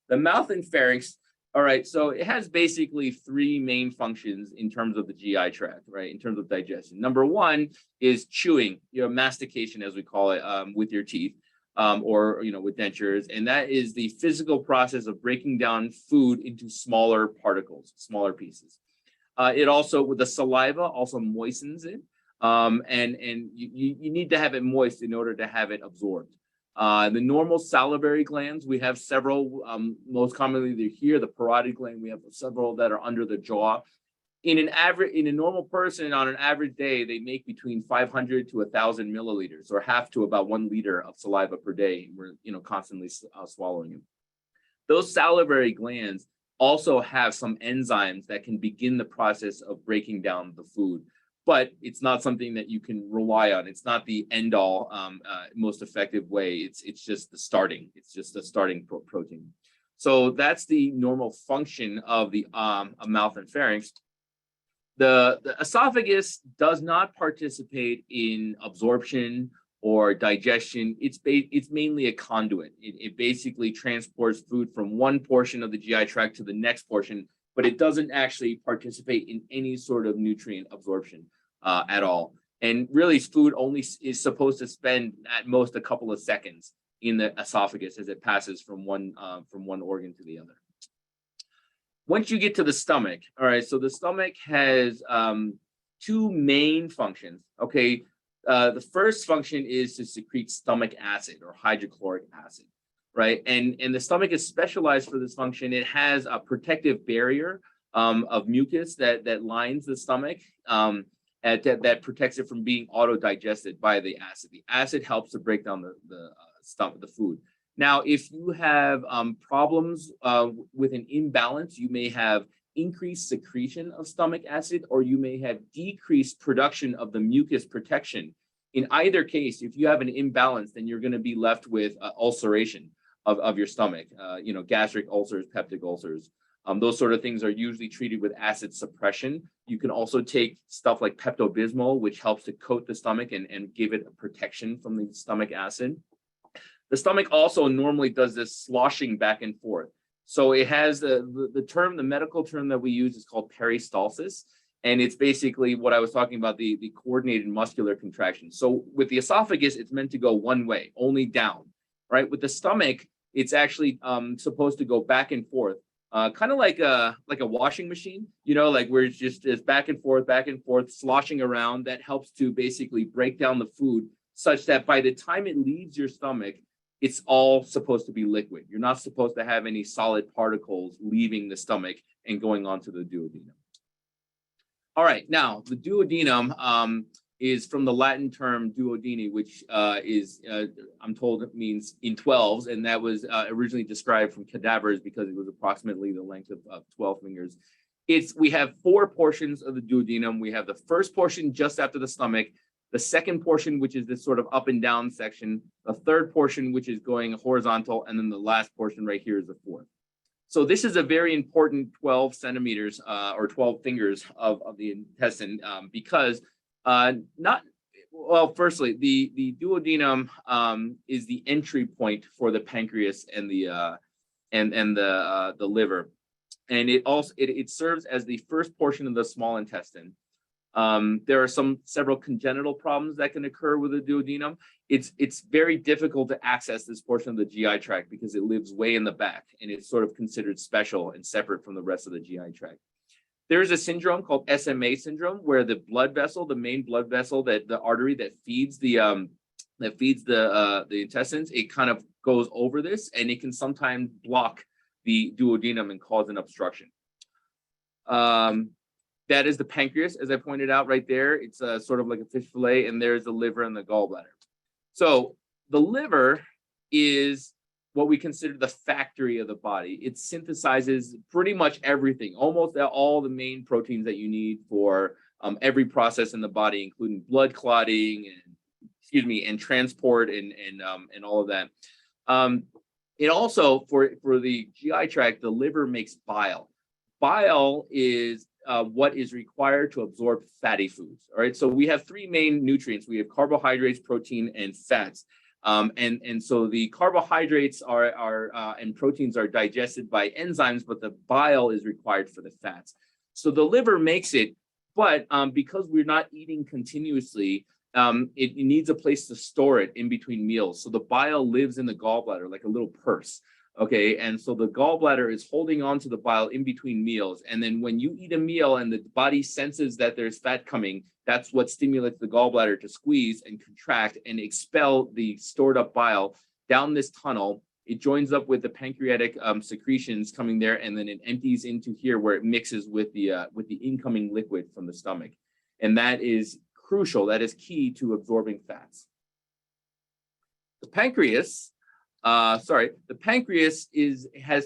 the mouth and pharynx. All right, so it has basically three main functions in terms of the GI tract, right? In terms of digestion. Number one is chewing, mastication, as we call it, with your teeth, or with dentures, and that is the physical process of breaking down food into smaller particles, smaller pieces. It also, with the saliva, also moistens it, and you need to have it moist in order to have it absorbed. The normal salivary glands, we have several, most commonly they're here, the parotid gland, we have several that are under the jaw. In a normal person, on an average day, they make between 500 to 1,000 milliliters, or half to about 1 liter of saliva per day. We're, constantly swallowing it. Those salivary glands also have some enzymes that can begin the process of breaking down the food. But it's not something that you can rely on. It's not the end all, most effective way. It's just the starting. It's just the starting protein. So that's the normal function of the mouth and pharynx. The esophagus does not participate in absorption or digestion. It's mainly a conduit. It basically transports food from one portion of the GI tract to the next portion, but it doesn't actually participate in any sort of nutrient absorption at all. And really, food only is supposed to spend at most a couple of seconds in the esophagus as it passes from one organ to the other. Once you get to the stomach, all right, so the stomach has two main functions, okay? The first function is to secrete stomach acid or hydrochloric acid, right? And the stomach is specialized for this function. It has a protective barrier of mucus that lines the stomach, that protects it from being auto-digested by the acid. The acid helps to break down the food. Now, if you have problems with an imbalance, you may have increased secretion of stomach acid, or you may have decreased production of the mucus protection. In either case, if you have an imbalance, then you're going to be left with ulceration of your stomach, gastric ulcers, peptic ulcers. Those sort of things are usually treated with acid suppression. You can also take stuff like Pepto-Bismol, which helps to coat the stomach and give it a protection from the stomach acid. The stomach also normally does this sloshing back and forth. So it has the medical term that we use is called peristalsis. And it's basically what I was talking about, the coordinated muscular contraction. So with the esophagus, it's meant to go one way, only down, right? With the stomach, it's actually supposed to go back and forth, kind of like a washing machine, like where it's just back and forth, sloshing around. That helps to basically break down the food such that by the time it leaves your stomach, it's all supposed to be liquid. You're not supposed to have any solid particles leaving the stomach and going on to the duodenum. All right, now the duodenum is from the Latin term duodeni, which I'm told it means in 12s, and that was originally described from cadavers because it was approximately the length of 12 fingers. We have 4 portions of the duodenum. We have the first portion just after the stomach, the second portion, which is this sort of up and down section, the third portion, which is going horizontal, and then the last portion right here is the fourth. So this is a very important 12 centimeters or 12 fingers of the intestine because firstly, the duodenum is the entry point for the pancreas and the liver, and it serves as the first portion of the small intestine. There are several congenital problems that can occur with the duodenum. It's very difficult to access this portion of the GI tract because it lives way in the back, and it's sort of considered special and separate from the rest of the GI tract. There's a syndrome called SMA syndrome where the blood vessel, the main blood vessel, that the artery that feeds the intestines, it kind of goes over this, and it can sometimes block the duodenum and cause an obstruction. That is the pancreas, as I pointed out right there. It's sort of like a fish fillet, and there's the liver and the gallbladder. So the liver is what we consider the factory of the body. It synthesizes pretty much everything, almost all the main proteins that you need for every process in the body, including blood clotting and transport and all of that. It also, for the GI tract, the liver makes bile. Bile is what is required to absorb fatty foods. All right, so we have three main nutrients. We have carbohydrates, protein, and fats. And so the carbohydrates and proteins are digested by enzymes, but the bile is required for the fats. So the liver makes it, but because we're not eating continuously, it needs a place to store it in between meals. So the bile lives in the gallbladder like a little purse. Okay, and so the gallbladder is holding on to the bile in between meals. And then when you eat a meal and the body senses that there's fat coming, that's what stimulates the gallbladder to squeeze and contract and expel the stored up bile down this tunnel. It joins up with the pancreatic secretions coming there, and then it empties into here where it mixes with the incoming liquid from the stomach. And that is crucial. That is key to absorbing fats. The pancreas has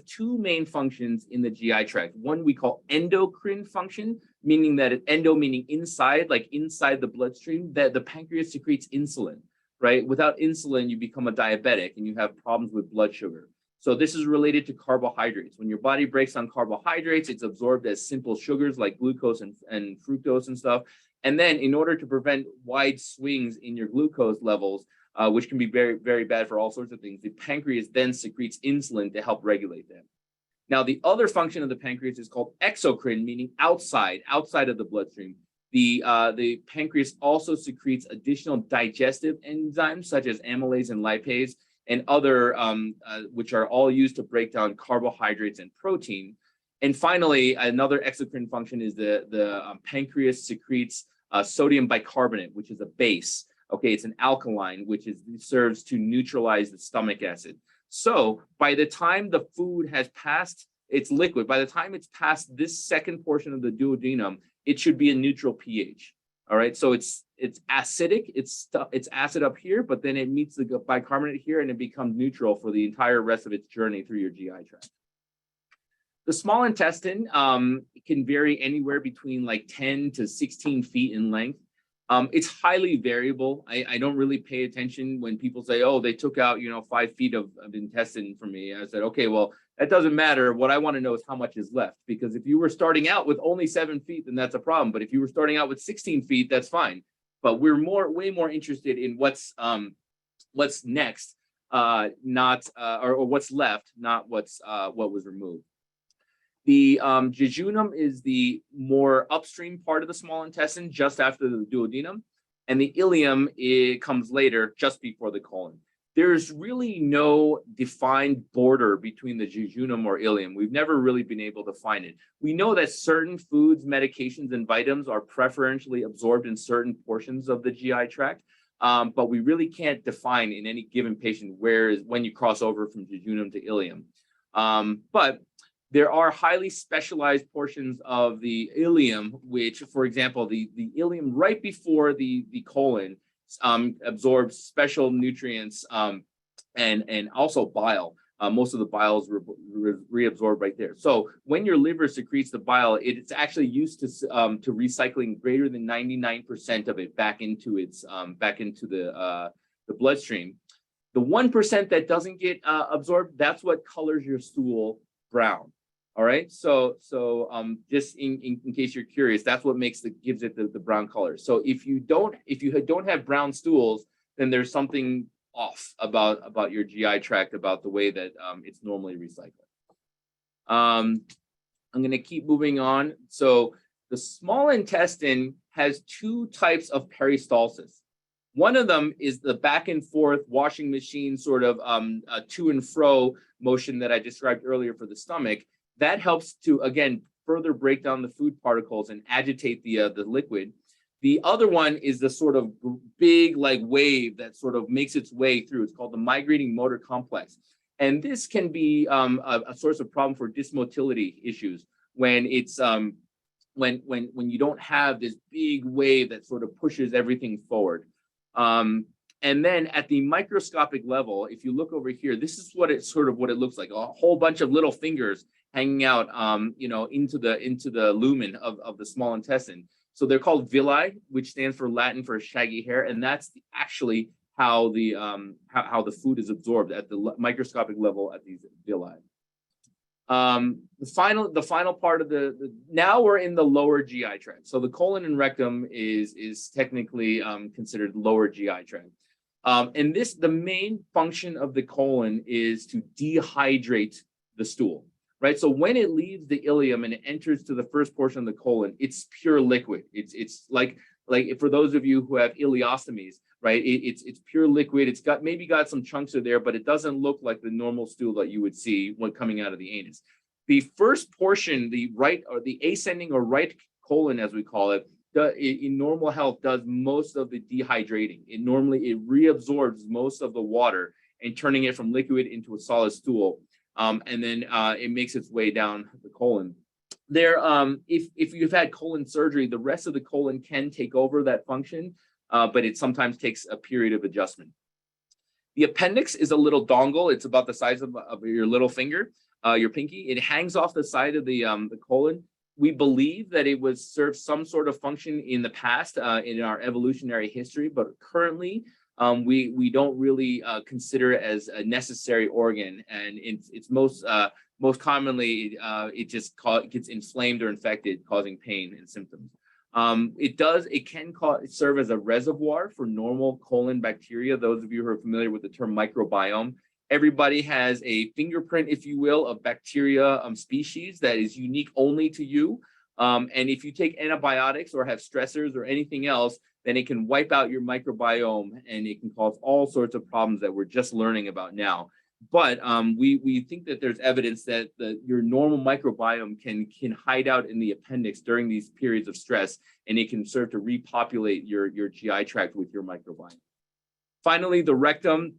two main functions in the GI tract. One we call endocrine function, meaning that endo meaning inside, like inside the bloodstream, that the pancreas secretes insulin, right? Without insulin, you become a diabetic and you have problems with blood sugar. So this is related to carbohydrates. When your body breaks down carbohydrates, it's absorbed as simple sugars like glucose and fructose and stuff. And then in order to prevent wide swings in your glucose levels, which can be very, very bad for all sorts of things, the pancreas then secretes insulin to help regulate that. Now, the other function of the pancreas is called exocrine, meaning outside of the bloodstream. The pancreas also secretes additional digestive enzymes such as amylase and lipase and other, which are all used to break down carbohydrates and protein. And finally, another exocrine function is the pancreas secretes sodium bicarbonate, which is a base. Okay, it's an alkaline, which serves to neutralize the stomach acid. So by the time the food has passed, it's liquid. By the time it's past this second portion of the duodenum, it should be a neutral pH. All right, so it's acidic, it's acid up here, but then it meets the bicarbonate here and it becomes neutral for the entire rest of its journey through your GI tract. The small intestine can vary anywhere between like 10 to 16 feet in length. It's highly variable. I don't really pay attention when people say, oh, they took out, 5 feet of intestine from me. I said, okay, well, that doesn't matter. What I want to know is how much is left. Because if you were starting out with only 7 feet, then that's a problem. But if you were starting out with 16 feet, that's fine. But we're way more interested in what's next, or what's left, not what was removed. The jejunum is the more upstream part of the small intestine, just after the duodenum, and the ileum comes later, just before the colon. There's really no defined border between the jejunum or ileum. We've never really been able to find it. We know that certain foods, medications, and vitamins are preferentially absorbed in certain portions of the GI tract, but we really can't define in any given patient when you cross over from jejunum to ileum. But there are highly specialized portions of the ileum, which, for example, the ileum right before the colon absorbs special nutrients and also bile. Most of the bile is reabsorbed right there. So when your liver secretes the bile, it's actually used to recycling greater than 99% of it back into the bloodstream. The 1% that doesn't get absorbed, that's what colors your stool brown. All right, so just in case you're curious, that's what gives it the brown color. So if you don't have brown stools, then there's something off about your GI tract, about the way that it's normally recycled. I'm going to keep moving on. So the small intestine has two types of peristalsis. One of them is the back and forth washing machine sort of to and fro motion that I described earlier for the stomach. That helps to, again, further break down the food particles and agitate the liquid. The other one is the sort of big wave that sort of makes its way through. It's called the migrating motor complex. And this can be a source of problem for dysmotility issues when it's when you don't have this big wave that sort of pushes everything forward. And then at the microscopic level, if you look over here, this is what it looks like, a whole bunch of little fingers hanging out, into the lumen of the small intestine. So they're called villi, which stands for Latin for shaggy hair, and that's actually how the food is absorbed at the microscopic level at these villi. The final part of now we're in the lower GI tract. So the colon and rectum is technically considered lower GI tract. And the main function of the colon is to dehydrate the stool, right? So when it leaves the ileum and it enters to the first portion of the colon, it's pure liquid. It's like for those of you who have ileostomies, right? It's pure liquid. It's maybe got some chunks of there, but it doesn't look like the normal stool that you would see when coming out of the anus. The first portion, the right or the ascending or right colon, as we call it, in normal health does most of the dehydrating. It reabsorbs most of the water and turning it from liquid into a solid stool. And then it makes its way down the colon. If you've had colon surgery, the rest of the colon can take over that function, but it sometimes takes a period of adjustment. The appendix is a little dongle. It's about the size of your little finger, your pinky. It hangs off the side of the colon. We believe that it was served some sort of function in the past in our evolutionary history, but currently we don't really consider it as a necessary organ, and it's most commonly it just gets inflamed or infected, causing pain and symptoms. It can serve as a reservoir for normal colon bacteria. Those of you who are familiar with the term microbiome, everybody has a fingerprint, if you will, of bacteria species that is unique only to you. And if you take antibiotics or have stressors or anything else, then it can wipe out your microbiome and it can cause all sorts of problems that we're just learning about now. But we think that there's evidence that your normal microbiome can hide out in the appendix during these periods of stress, and it can serve to repopulate your GI tract with your microbiome. Finally, the rectum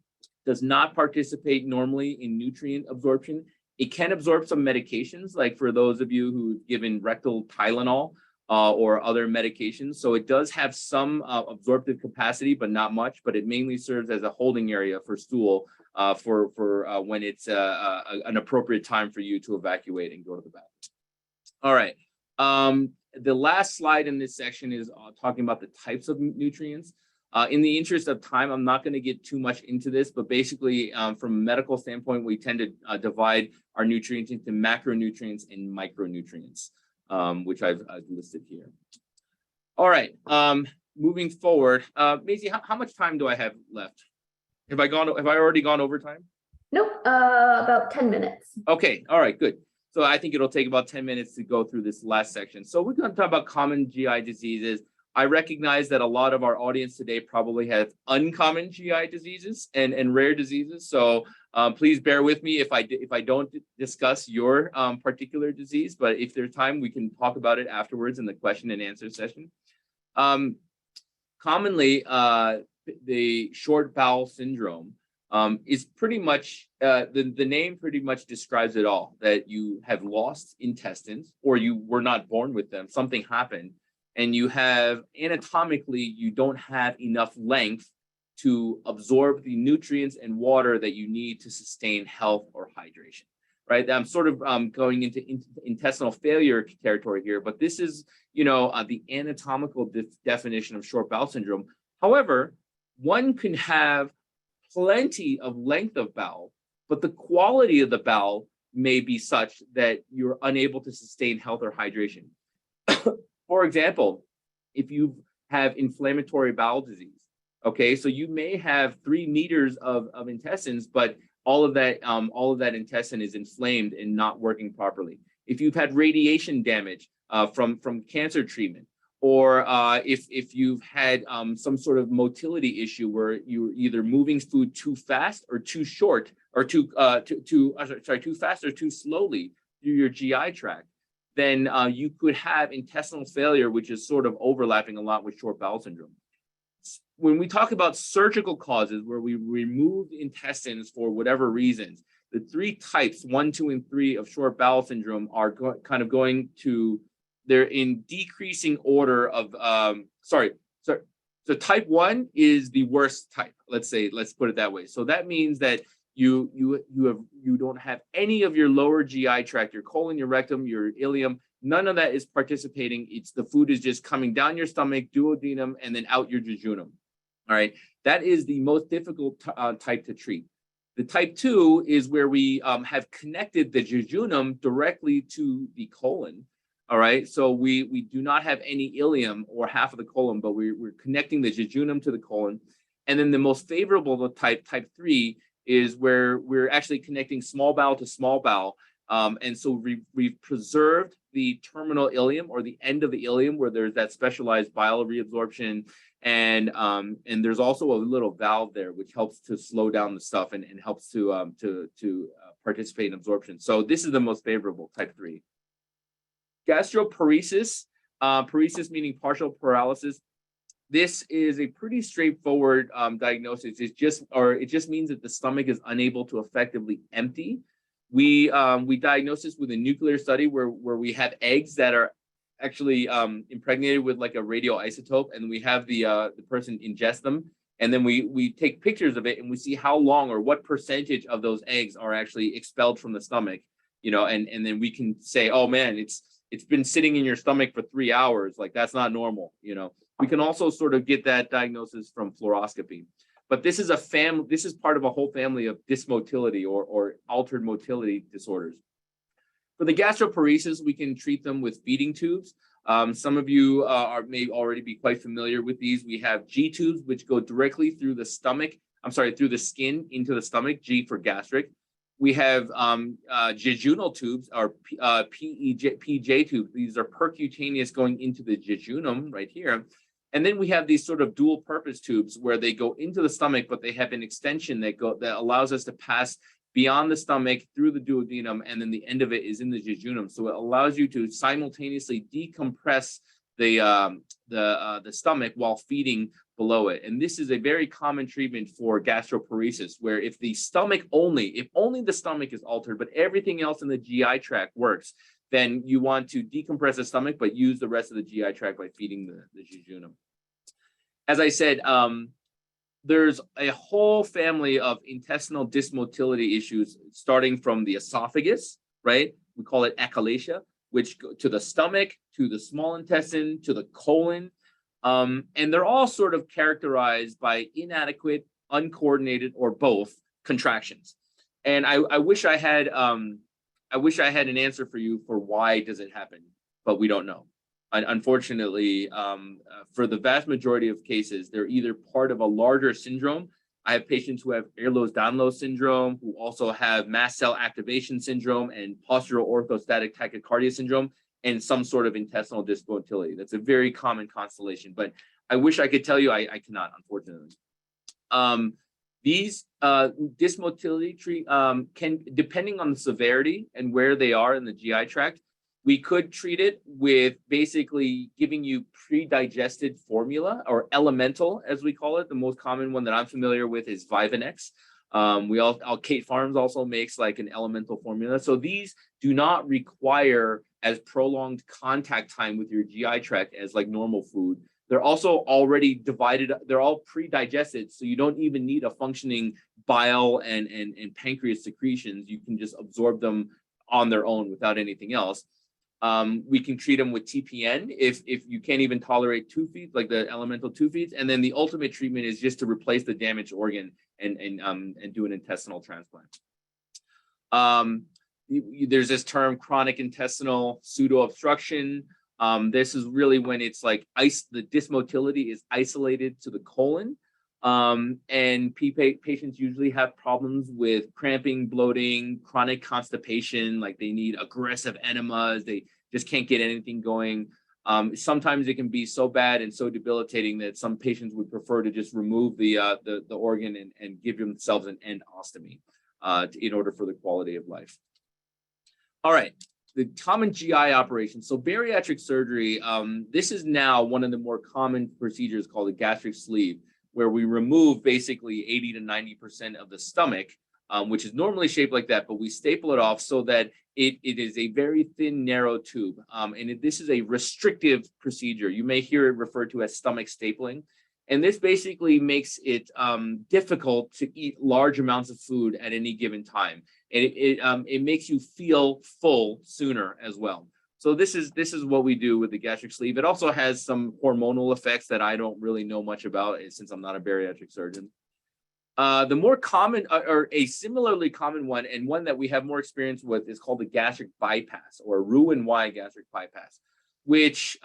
does not participate normally in nutrient absorption. It can absorb some medications, like for those of you who've given rectal Tylenol or other medications. So it does have some absorptive capacity, but not much, but it mainly serves as a holding area for stool for when it's an appropriate time for you to evacuate and go to the bathroom. All right. The last slide in this section is talking about the types of nutrients. In the interest of time, I'm not going to get too much into this, but basically from a medical standpoint, we tend to divide our nutrients into macronutrients and micronutrients, which I've listed here. All right, moving forward, Maisy, how much time do I have left? Have I already gone over time? Nope, about 10 minutes. Okay, all right, good. So I think it'll take about 10 minutes to go through this last section. So we're going to talk about common GI diseases. I recognize that a lot of our audience today probably have uncommon GI diseases and rare diseases. So please bear with me if I don't discuss your particular disease, but if there's time, we can talk about it afterwards in the question and answer session. Commonly, the short bowel syndrome is pretty much, the name pretty much describes it all, that you have lost intestines or you were not born with them, something happened. And you have anatomically, you don't have enough length to absorb the nutrients and water that you need to sustain health or hydration, right? I'm sort of going into intestinal failure territory here, but this is, the anatomical definition of short bowel syndrome. However, one can have plenty of length of bowel, but the quality of the bowel may be such that you're unable to sustain health or hydration. For example, if you have inflammatory bowel disease, okay, so you may have 3 meters of intestines, but all of that intestine is inflamed and not working properly. If you've had radiation damage from cancer treatment, or if you've had some sort of motility issue where you're either moving food too fast or too short, or too fast or too slowly through your GI tract, then you could have intestinal failure, which is sort of overlapping a lot with short bowel syndrome. When we talk about surgical causes where we remove intestines for whatever reasons, the 3 types, 1, 2, and 3 of short bowel syndrome are they're in decreasing order of, So type 1 is the worst type. Let's put it that way. So that means that you don't have any of your lower GI tract, your colon, your rectum, your ileum, none of that is participating. The food is just coming down your stomach, duodenum, and then out your jejunum. All right, that is the most difficult type to treat. The type 2 is where we have connected the jejunum directly to the colon. All right, so we do not have any ileum or half of the colon, but we're connecting the jejunum to the colon. And then the most favorable type 3, is where we're actually connecting small bowel to small bowel. And so we've preserved the terminal ileum, or the end of the ileum, where there's that specialized bile reabsorption. And there's also a little valve there, which helps to slow down the stuff and helps to participate in absorption. So this is the most favorable type 3. Gastroparesis, paresis meaning partial paralysis. This is a pretty straightforward diagnosis. It just means that the stomach is unable to effectively empty. We diagnose this with a nuclear study where we have eggs that are actually impregnated with like a radioisotope, and we have the person ingest them, and then we take pictures of it, and we see how long or what percentage of those eggs are actually expelled from the stomach, and then we can say, oh man, it's been sitting in your stomach for 3 hours, like that's not normal. We can also sort of get that diagnosis from fluoroscopy. But this is part of a whole family of dysmotility or altered motility disorders. For the gastroparesis, we can treat them with feeding tubes. Some of you may already be quite familiar with these. We have G tubes, which go directly through the through the skin into the stomach, G for gastric. We have jejunal tubes, or PJ tubes. These are percutaneous, going into the jejunum right here. And then we have these sort of dual purpose tubes where they go into the stomach, but they have an extension that allows us to pass beyond the stomach through the duodenum, and then the end of it is in the jejunum. So it allows you to simultaneously decompress the stomach while feeding below it. And this is a very common treatment for gastroparesis, where if the stomach if only the stomach is altered, but everything else in the GI tract works, then you want to decompress the stomach, but use the rest of the GI tract by feeding the jejunum. As I said, there's a whole family of intestinal dysmotility issues, starting from the esophagus, right? We call it achalasia, which go to the stomach, to the small intestine, to the colon. And they're all sort of characterized by inadequate, uncoordinated, or both contractions. And I wish I had an answer for you for why does it happen, but we don't know. Unfortunately, for the vast majority of cases, they're either part of a larger syndrome. I have patients who have Ehlers-Danlos syndrome, who also have mast cell activation syndrome and postural orthostatic tachycardia syndrome, and some sort of intestinal dysmotility. That's a very common constellation, but I wish I could tell you, I cannot, unfortunately. These dysmotility can, depending on the severity and where they are in the GI tract, we could treat it with basically giving you pre-digested formula, or elemental, as we call it. The most common one that I'm familiar with is Vivanex. Kate Farms also makes like an elemental formula. So these do not require as prolonged contact time with your GI tract as like normal food. They're also already divided. They're all pre-digested, so you don't even need a functioning bile and pancreas secretions. You can just absorb them on their own without anything else. We can treat them with TPN if you can't even tolerate 2 feeds, like the elemental 2 feeds. And then the ultimate treatment is just to replace the damaged organ and do an intestinal transplant. There's this term, chronic intestinal pseudo-obstruction. This is really when it's like the dysmotility is isolated to the colon. And patients usually have problems with cramping, bloating, chronic constipation, like they need aggressive enemas, they just can't get anything going. Sometimes it can be so bad and so debilitating that some patients would prefer to just remove the organ and give themselves an endostomy in order for the quality of life. All right. The common GI operations. So bariatric surgery, this is now one of the more common procedures called a gastric sleeve, where we remove basically 80 to 90% of the stomach, which is normally shaped like that, but we staple it off so that it is a very thin, narrow tube. This is a restrictive procedure. You may hear it referred to as stomach stapling. And this basically makes it difficult to eat large amounts of food at any given time. And it makes you feel full sooner as well. So this is what we do with the gastric sleeve. It also has some hormonal effects that I don't really know much about since I'm not a bariatric surgeon. The more common or a similarly common one, and one that we have more experience with, is called the gastric bypass, or Roux-en-Y gastric bypass, which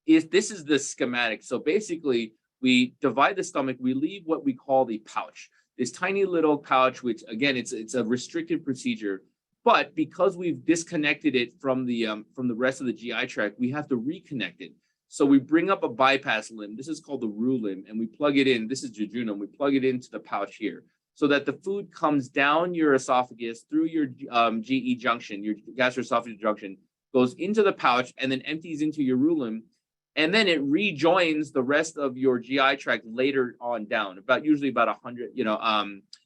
this is the schematic. So basically, we divide the stomach, we leave what we call the pouch, this tiny little pouch, which again, it's a restricted procedure. But because we've disconnected it from the rest of the GI tract, we have to reconnect it. So we bring up a bypass limb. This is called the Roux limb, and we plug it in. This is jejunum. We plug it into the pouch here, so that the food comes down your esophagus through your GE junction, your gastroesophageal junction, goes into the pouch, and then empties into your Roux limb, and then it rejoins the rest of your GI tract later on down. Usually about 100.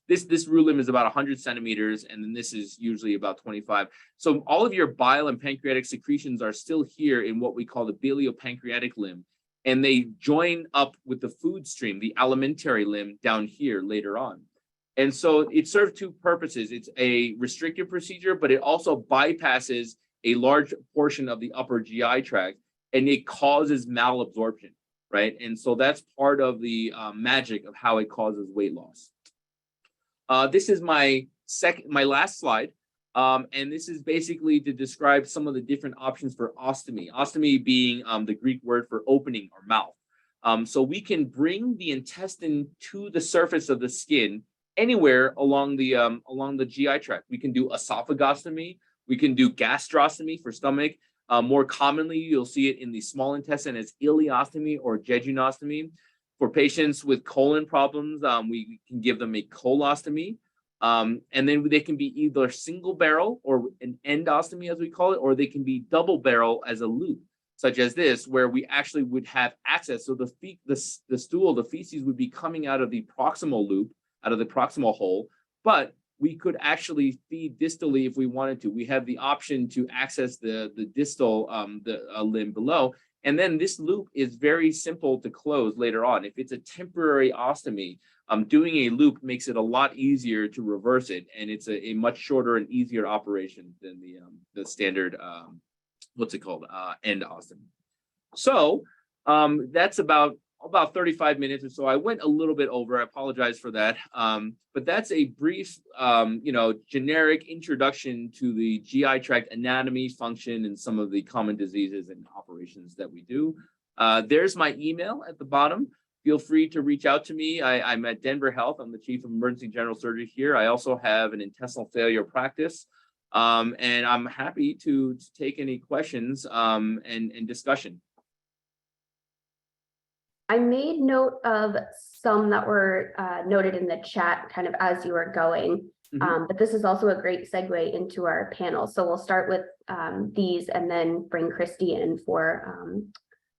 This Roux limb is about 100 centimeters, and then this is usually about 25. So all of your bile and pancreatic secretions are still here in what we call the biliopancreatic limb, and they join up with the food stream, the alimentary limb, down here later on. And so it serves two purposes. It's a restrictive procedure, but it also bypasses a large portion of the upper GI tract, and it causes malabsorption, right? And so that's part of the magic of how it causes weight loss. This is my last slide, and this is basically to describe some of the different options for ostomy. Ostomy being the Greek word for opening or mouth. So we can bring the intestine to the surface of the skin anywhere along the GI tract. We can do esophagostomy. We can do gastrostomy for stomach. More commonly, you'll see it in the small intestine as ileostomy or jejunostomy. For patients with colon problems, we can give them a colostomy. And then they can be either single barrel or an endostomy, as we call it, or they can be double barrel as a loop, such as this, where we actually would have access. So the stool, the feces would be coming out of the proximal loop, out of the proximal hole, but we could actually feed distally if we wanted to. We have the option to access the distal limb below. And then this loop is very simple to close later on. If it's a temporary ostomy, doing a loop makes it a lot easier to reverse it, and it's a much shorter and easier operation than the standard endostomy. So that's about 35 minutes or so. I went a little bit over. I apologize for that. But that's a brief, generic introduction to the GI tract anatomy, function, and some of the common diseases and operations that we do. There's my email at the bottom. Feel free to reach out to me. I'm at Denver Health. I'm the Chief of Emergency General Surgery here. I also have an intestinal failure practice. And I'm happy to take any questions and discussion. I made note of some that were noted in the chat kind of as you were going, but this is also a great segue into our panel. So we'll start with these and then bring Kristie in for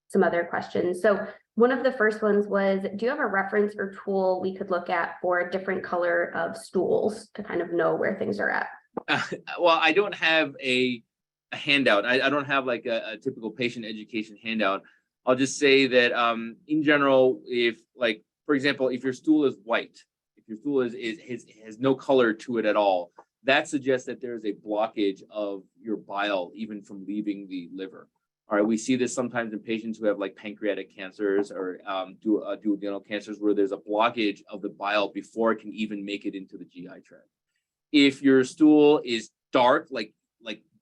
some other questions. So one of the first ones was, do you have a reference or tool we could look at for a different color of stools to kind of know where things are at? Well, I don't have a handout. I don't have like a typical patient education handout. I'll just say that in general, if like, for example, if your stool is white, if your stool has no color to it at all, that suggests that there's a blockage of your bile even from leaving the liver. All right, we see this sometimes in patients who have like pancreatic cancers or duodenal cancers where there's a blockage of the bile before it can even make it into the GI tract. If your stool is dark, like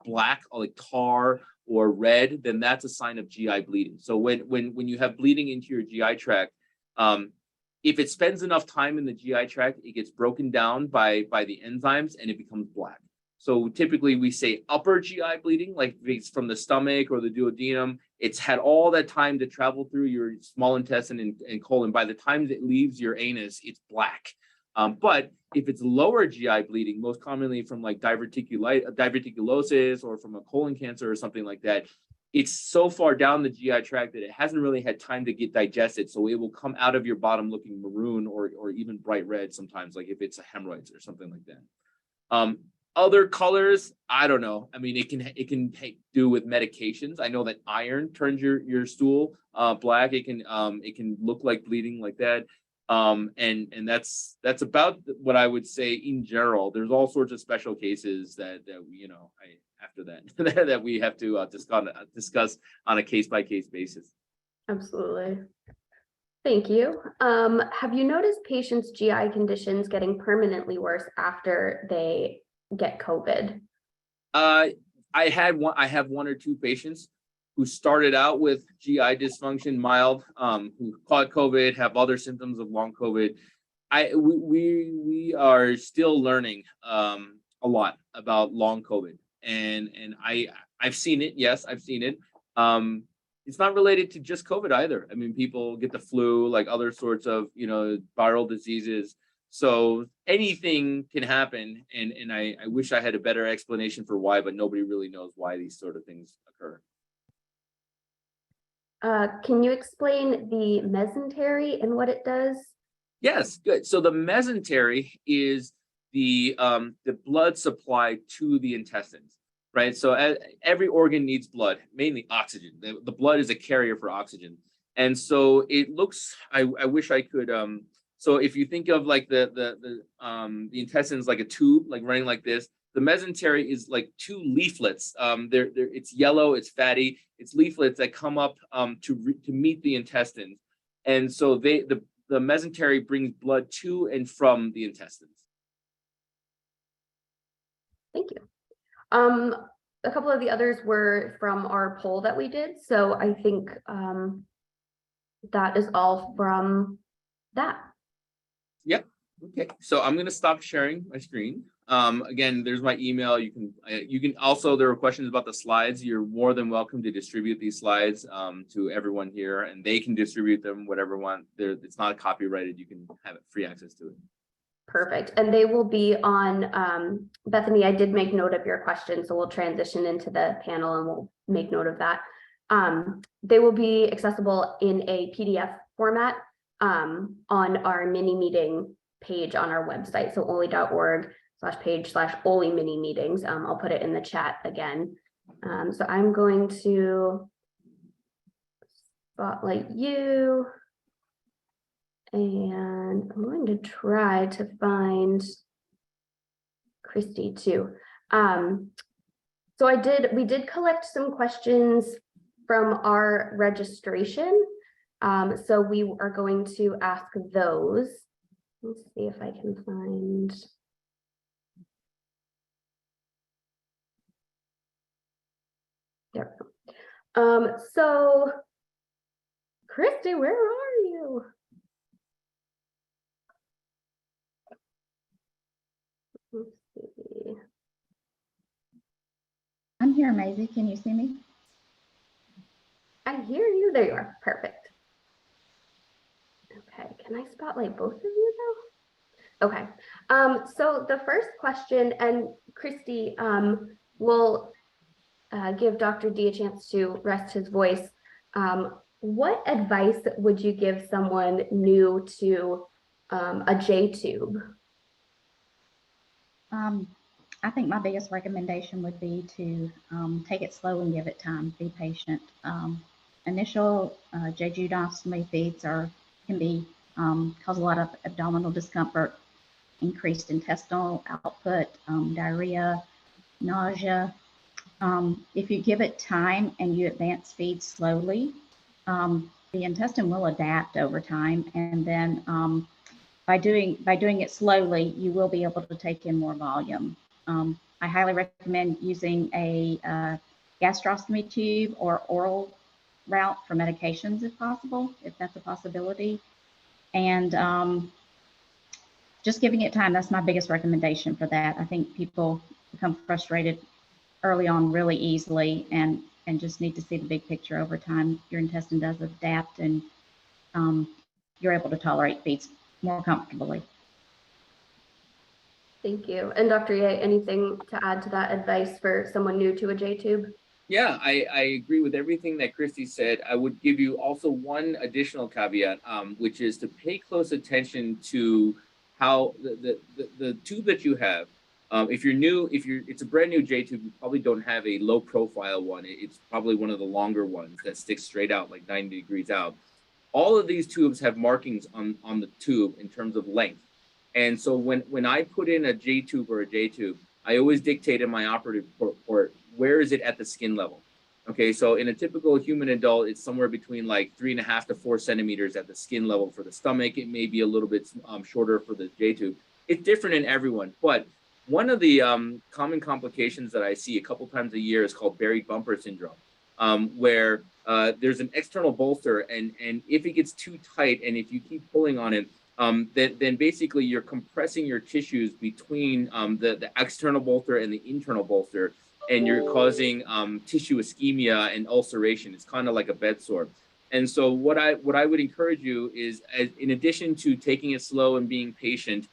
black or like tar or red, then that's a sign of GI bleeding. So when you have bleeding into your GI tract, if it spends enough time in the GI tract, it gets broken down by the enzymes and it becomes black. So typically we say upper GI bleeding, like if it's from the stomach or the duodenum, it's had all that time to travel through your small intestine and colon. By the time it leaves your anus, it's black. But if it's lower GI bleeding, most commonly from like diverticulosis or from a colon cancer or something like that, it's so far down the GI tract that it hasn't really had time to get digested. So it will come out of your bottom looking maroon or even bright red sometimes, like if it's a hemorrhoids or something like that. Other colors, I don't know. I mean, it can do with medications. I know that iron turns your stool black. It can look like bleeding like that. And that's about what I would say in general. There's all sorts of special cases that after that that we have to discuss on a case-by-case basis. Absolutely. Thank you. Have you noticed patients' GI conditions getting permanently worse after they get COVID? I have one or two patients who started out with GI dysfunction, mild, who caught COVID, have other symptoms of long COVID. We are still learning a lot about long COVID, and I've seen it. Yes, I've seen it. It's not related to just COVID either. I mean, people get the flu, like other sorts of, viral diseases. So anything can happen. And I wish I had a better explanation for why, but nobody really knows why these sort of things occur. Can you explain the mesentery and what it does? Yes, good. So the mesentery is the blood supply to the intestines. Right. So every organ needs blood, mainly oxygen. The blood is a carrier for oxygen. And so it looks, I wish I could. So if you think of like the intestines like a tube, like running like this, the mesentery is like two leaflets. It's yellow, it's fatty, it's leaflets that come up to meet the intestines. And so the mesentery brings blood to and from the intestines. Thank you. A couple of the others were from our poll that we did. So I think that is all from that. Yep. Okay. So I'm going to stop sharing my screen. Again, there's my email. You can also, there were questions about the slides. You're more than welcome to distribute these slides to everyone here, and they can distribute them, whatever one. It's not copyrighted. You can have free access to it. Perfect. And they will be on, Bethany, I did make note of your question, so we'll transition into the panel and we'll make note of that. They will be accessible in a PDF format on our mini meeting page on our website. So oley.org/page/Oley mini meetings. I'll put it in the chat again. So I'm going to spotlight you. And I'm going to try to find Kristie too. So we did collect some questions from our registration. So we are going to ask those. Let's see if I can find. There we go. So Kristie, where are you? Let's see. I'm here, Maisy. Can you see me? I hear you. There you are. Perfect. Okay. Can I spotlight both of you though? Okay. So the first question, and Kristie will give Dr. D a chance to rest his voice. What advice would you give someone new to a J tube? I think my biggest recommendation would be to take it slow and give it time, be patient. Initial jejudostomy feeds can cause a lot of abdominal discomfort, increased intestinal output, diarrhea, nausea. If you give it time and you advance feeds slowly, the intestine will adapt over time, and then by doing it slowly, you will be able to take in more volume. I highly recommend using a gastrostomy tube or oral route for medications if possible, if that's a possibility. And just giving it time, that's my biggest recommendation for that. I think people become frustrated early on really easily and just need to see the big picture over time. Your intestine does adapt, and you're able to tolerate feeds more comfortably. Thank you. And Dr. Ye, anything to add to that advice for someone new to a J tube? Yeah, I agree with everything that Kristie said. I would give you also one additional caveat, which is to pay close attention to how the tube that you have, If you're new, it's a brand new J tube, you probably don't have a low profile one. It's probably one of the longer ones that sticks straight out, like 90 degrees out. All of these tubes have markings on the tube in terms of length. And so when I put in a J tube or a J tube, I always dictate in my operative report, where is it at the skin level? Okay, so in a typical human adult, it's somewhere between like 3.5 to 4 centimeters at the skin level for the stomach. It may be a little bit shorter for the J tube. It's different in everyone, but one of the common complications that I see a couple times a year is called buried bumper syndrome, where there's an external bolster, and if it gets too tight, and if you keep pulling on it, then basically you're compressing your tissues between the external bolster and the internal bolster, and you're causing tissue ischemia and ulceration. It's kind of like a bed sore. And so what I would encourage you is, in addition to taking it slow and being patient,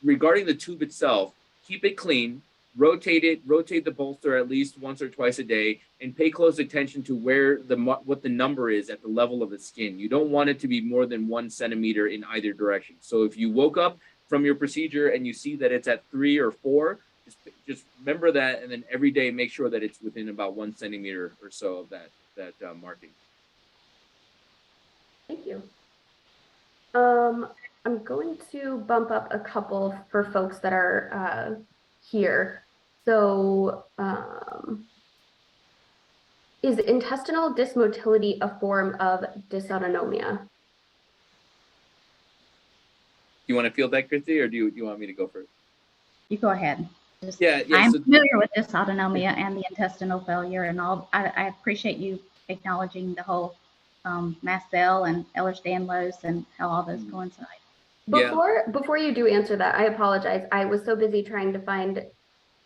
regarding the tube itself, keep it clean, rotate the bolster at least once or twice a day, and pay close attention to what the number is at the level of the skin. You don't want it to be more than 1 centimeter in either direction. So if you woke up from your procedure and you see that it's at 3 or 4, just remember that, and then every day make sure that it's within about 1 centimeter or so of that marking. Thank you. I'm going to bump up a couple for folks that are here. So is intestinal dysmotility a form of dysautonomia? You want to field that, Kristie, or do you want me to go first? You go ahead. Yeah. I'm So, familiar with dysautonomia and the intestinal failure and all. I appreciate you acknowledging the whole mast cell and Ehlers-Danlos and how all those coincide. Before you do answer that, I apologize. I was so busy trying to find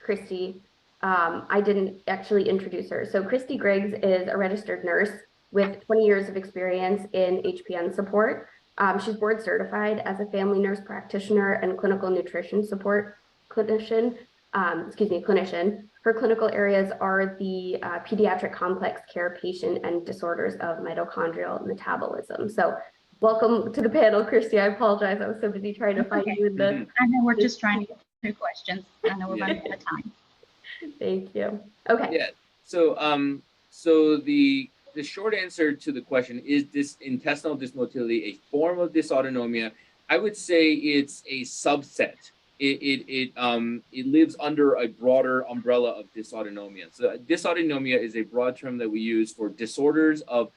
Kristie. I didn't actually introduce her. So Kristie Griggs is a registered nurse with 20 years of experience in HPN support. She's board certified as a family nurse practitioner and clinical nutrition support clinician. Her clinical areas are the pediatric complex care patient and disorders of mitochondrial metabolism. So welcome to the panel, Kristie. I apologize. I was so busy trying to find you in the. I know we're just trying to get through questions. I know we're running out of time. Thank you. Okay. Yeah. So the short answer to the question, is this intestinal dysmotility a form of dysautonomia? I would say it's a subset. It lives under a broader umbrella of dysautonomia. So dysautonomia is a broad term that we use for disorders of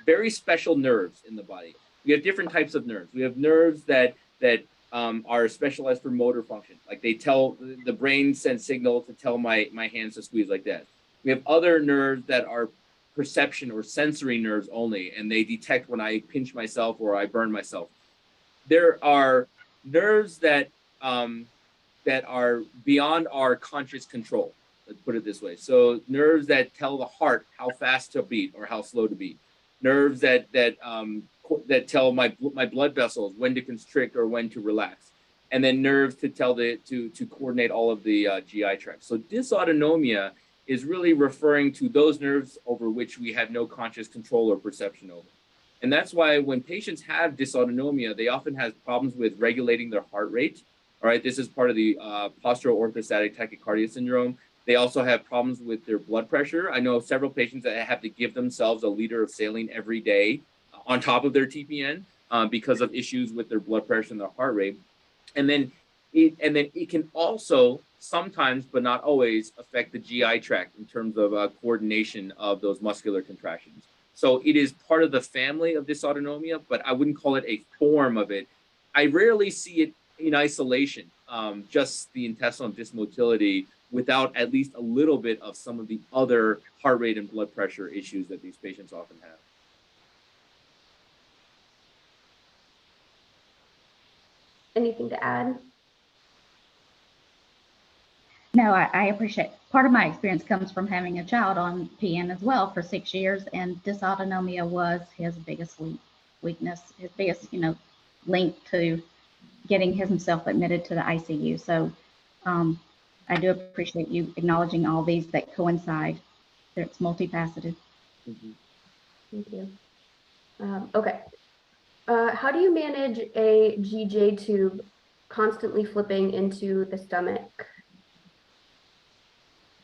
very special nerves in the body. We have different types of nerves. We have nerves that are specialized for motor function, like the brain sends signal to tell my hands to squeeze like that. We have other nerves that are perception or sensory nerves only, and they detect when I pinch myself or I burn myself. There are nerves that are beyond our conscious control. Let's put it this way. So nerves that tell the heart how fast to beat or how slow to beat. Nerves that tell my blood vessels when to constrict or when to relax. And then nerves to tell to coordinate all of the GI tracts. So dysautonomia is really referring to those nerves over which we have no conscious control or perception over. And that's why when patients have dysautonomia, they often have problems with regulating their heart rate. All right, this is part of the postural orthostatic tachycardia syndrome. They also have problems with their blood pressure. I know several patients that have to give themselves a liter of saline every day on top of their TPN because of issues with their blood pressure and their heart rate. And then it can also sometimes, but not always, affect the GI tract in terms of coordination of those muscular contractions. So it is part of the family of dysautonomia, but I wouldn't call it a form of it. I rarely see it in isolation, just the intestinal dysmotility, without at least a little bit of some of the other heart rate and blood pressure issues that these patients often have. Anything to add? No, I appreciate. Part of my experience comes from having a child on PN as well for 6 years, and dysautonomia was his biggest weakness, his biggest, link to getting himself admitted to the ICU. So I do appreciate you acknowledging all these that coincide. It's multifaceted. Mm-hmm. Thank you. Okay. How do you manage a GJ tube constantly flipping into the stomach.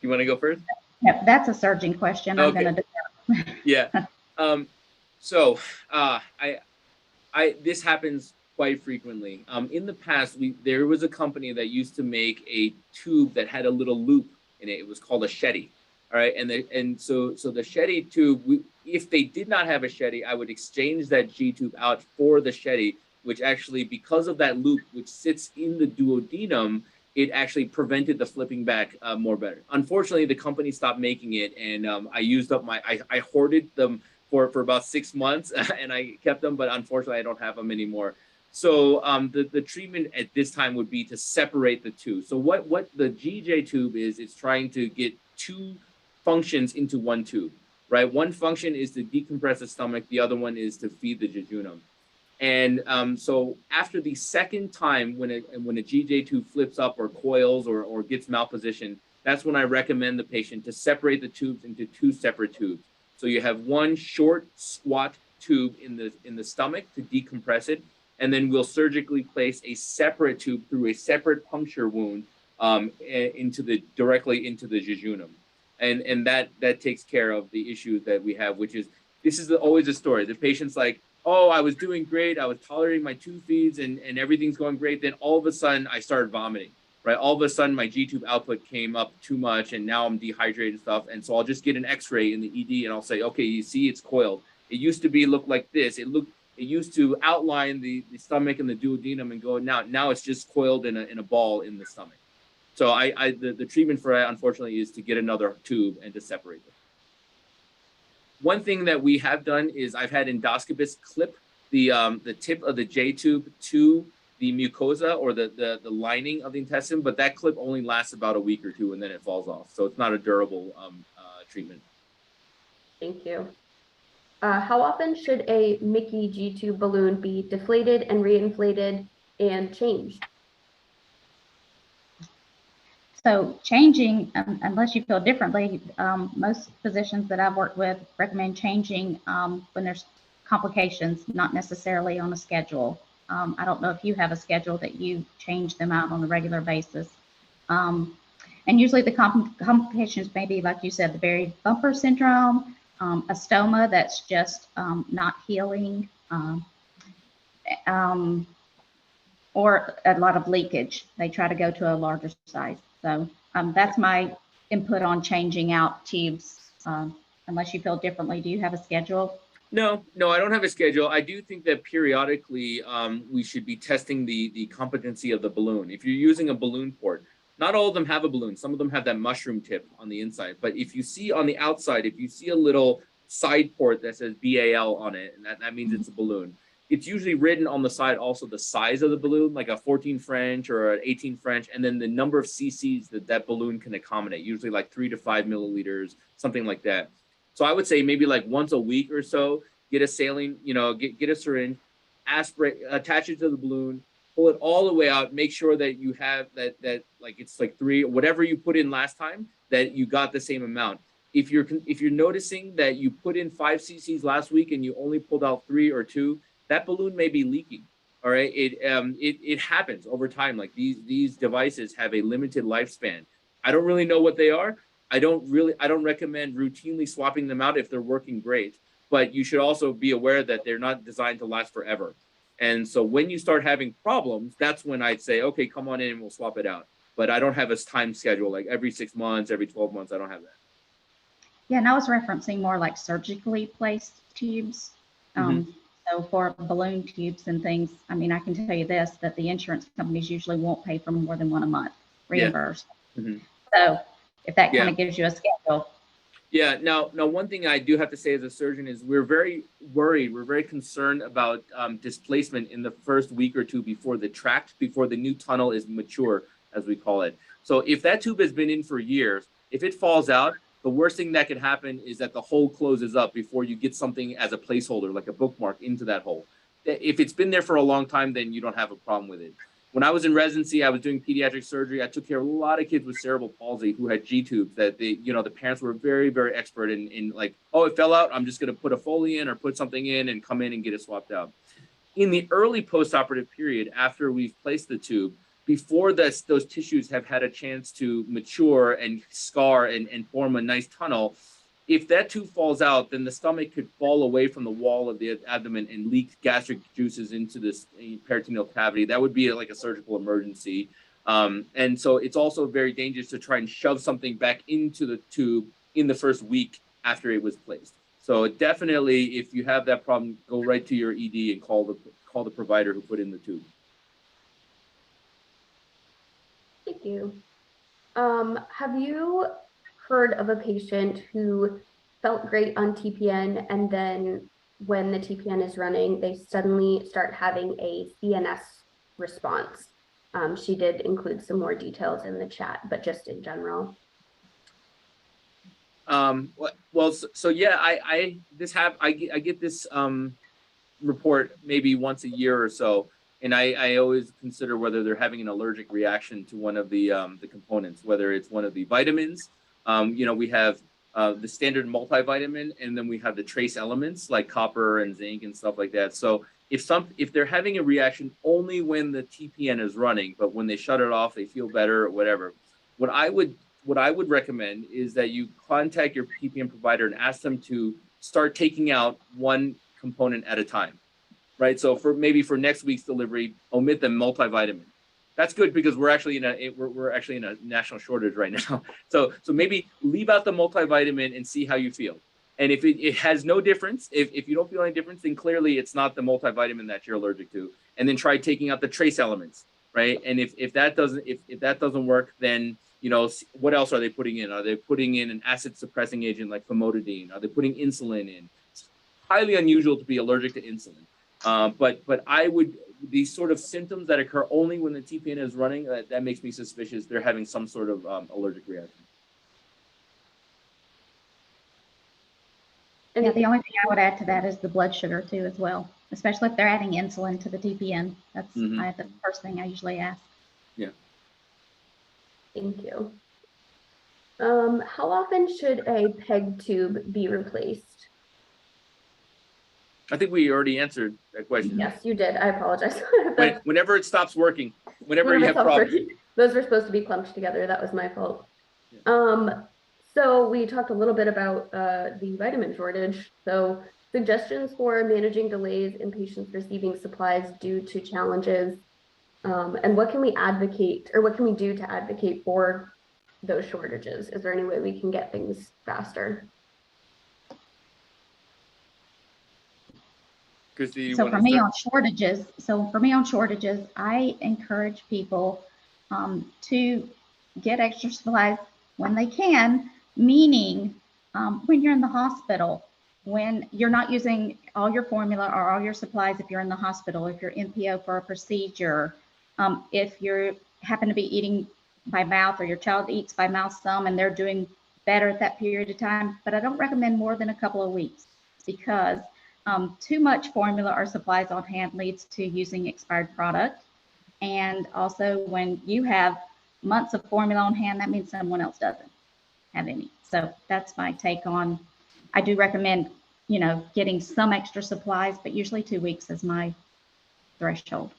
You want to go first? Yep, that's a surgeon question. I'm Okay. gonna defer. Yeah. So this happens quite frequently. In the past, there was a company that used to make a tube that had a little loop in it. It was called a Shetty. All right, so the Shetty tube, if they did not have a Shetty, I would exchange that G tube out for the Shetty, which actually, because of that loop, which sits in the duodenum, it actually prevented the flipping back more better. Unfortunately, the company stopped making it, and I used up I hoarded them for about 6 months, and I kept them, but unfortunately, I don't have them anymore. So the treatment at this time would be to separate the two. So what the GJ tube is, it's trying to get two functions into one tube, right? One function is to decompress the stomach. The other one is to feed the jejunum. And so after the second time, when a GJ tube flips up or coils or gets malpositioned, that's when I recommend the patient to separate the tubes into two separate tubes. So you have one short, squat tube in the stomach to decompress it, and then we'll surgically place a separate tube through a separate puncture wound directly into the jejunum. And that takes care of the issue that we have, which is, this is always a story. The patient's like, oh, I was doing great. I was tolerating my tube feeds and everything's going great. Then all of a sudden I started vomiting, right? All of a sudden my G tube output came up too much and now I'm dehydrated and stuff. And so I'll just get an x-ray in the ED and I'll say, okay, you see it's coiled. It used to look like this. It used to outline the stomach and the duodenum and go, now it's just coiled in a ball in the stomach. So the treatment for that, unfortunately, is to get another tube and to separate them. One thing that we have done is I've had endoscopists clip the tip of the J tube to the mucosa or the lining of the intestine, but that clip only lasts about a week or two and then it falls off. So it's not a durable treatment. Thank you. How often should a Mickey G tube balloon be deflated and reinflated and changed? So changing, unless you feel differently, most physicians that I've worked with recommend changing when there's complications, not necessarily on a schedule. I don't know if you have a schedule that you change them out on a regular basis. And usually the complications may be, like you said, the Berry bumper syndrome, a stoma that's just not healing, or a lot of leakage. They try to go to a larger size. So that's my input on changing out tubes. Unless you feel differently, do you have a schedule? No, I don't have a schedule. I do think that periodically we should be testing the competency of the balloon. If you're using a balloon port, not all of them have a balloon. Some of them have that mushroom tip on the inside. But if you see on the outside, if you see a little side port that says BAL on it, and that means it's a balloon. It's usually written on the side also the size of the balloon, like a 14 French or an 18 French, and then the number of cc's that balloon can accommodate, usually like 3 to 5 milliliters, something like that. So I would say maybe like once a week or so, get a saline, get a syringe, aspirate, attach it to the balloon, pull it all the way out, make sure that you have that like it's like 3, whatever you put in last time, that you got the same amount. If you're noticing that you put in 5 cc's last week and you only pulled out 3 or 2, that balloon may be leaking. All right, it happens over time. Like these devices have a limited lifespan. I don't really know what they are. I don't recommend routinely swapping them out if they're working great. But you should also be aware that they're not designed to last forever. And so when you start having problems, that's when I'd say, okay, come on in and we'll swap it out. But I don't have a time schedule, like every 6 months, every 12 months. I don't have that. Yeah, and I was referencing more like surgically placed tubes. So for balloon tubes and things, I mean, I can tell you this, that the insurance companies usually won't pay for more than one a month reimbursed. Yeah. So if that kind of gives you a schedule. Yeah. Now, one thing I do have to say as a surgeon is we're very worried. We're very concerned about displacement in the first week or two before the new tunnel is mature, as we call it. So if that tube has been in for years, if it falls out, the worst thing that could happen is that the hole closes up before you get something as a placeholder, like a bookmark, into that hole. If it's been there for a long time, then you don't have a problem with it. When I was in residency, I was doing pediatric surgery. I took care of a lot of kids with cerebral palsy who had G tubes that the parents were very, very expert in like, oh, it fell out, I'm just going to put a Foley in or put something in and come in and get it swapped out. in the early postoperative period, after we've placed the tube, before those tissues have had a chance to mature and scar and form a nice tunnel, if that tube falls out, then the stomach could fall away from the wall of the abdomen and leak gastric juices into this peritoneal cavity. That would be like a surgical emergency. And so it's also very dangerous to try and shove something back into the tube in the first week after it was placed. So definitely, if you have that problem, go right to your ED and call the provider who put in the tube. Thank you. Have you heard of a patient who felt great on TPN and then when the TPN is running, they suddenly start having a CNS response? She did include some more details in the chat, but just in general. Well, so yeah, I get this report maybe once a year or so, and I always consider whether they're having an allergic reaction to one of the components, whether it's one of the vitamins. We have the standard multivitamin, and then we have the trace elements like copper and zinc and stuff like that. So if they're having a reaction only when the TPN is running, but when they shut it off, they feel better or whatever, what I would recommend is that you contact your PPN provider and ask them to start taking out one component at a time, right? So for next week's delivery, omit the multivitamin. That's good because we're actually in a national shortage right now. So maybe leave out the multivitamin and see how you feel. And if it has no difference, if you don't feel any difference, then clearly it's not the multivitamin that you're allergic to. And then try taking out the trace elements, right? And if that doesn't work, then what else are they putting in? Are they putting in an acid suppressing agent like famotidine? Are they putting insulin in? It's highly unusual to be allergic to insulin. But these sort of symptoms that occur only when the TPN is running, that makes me suspicious they're having some sort of allergic reaction. Yeah, the only thing I would add to that is the blood sugar too as well, especially if they're adding insulin to the TPN. That's the first thing I usually ask. Yeah. Thank you. How often should a PEG tube be replaced? I think we already answered that question. Yes, you did. I apologize. Whenever it stops working, whenever you have problems. Those were supposed to be clumped together. That was my fault. Yeah. So we talked a little bit about the vitamin shortage. So suggestions for managing delays in patients receiving supplies due to challenges, and what can we advocate, or what can we do to advocate for those shortages? Is there any way we can get things faster? Kristie, so for me on shortages, I encourage people to get extra supplies when they can, meaning when you're in the hospital, when you're not using all your formula or all your supplies, if you're in the hospital, if you're NPO for a procedure, if you happen to be eating by mouth or your child eats by mouth some and they're doing better at that period of time, but I don't recommend more than a couple of weeks because too much formula or supplies on hand leads to using expired product. And also when you have months of formula on hand, that means someone else doesn't have any. So that's my take on, I do recommend, getting some extra supplies, but usually 2 weeks is my threshold.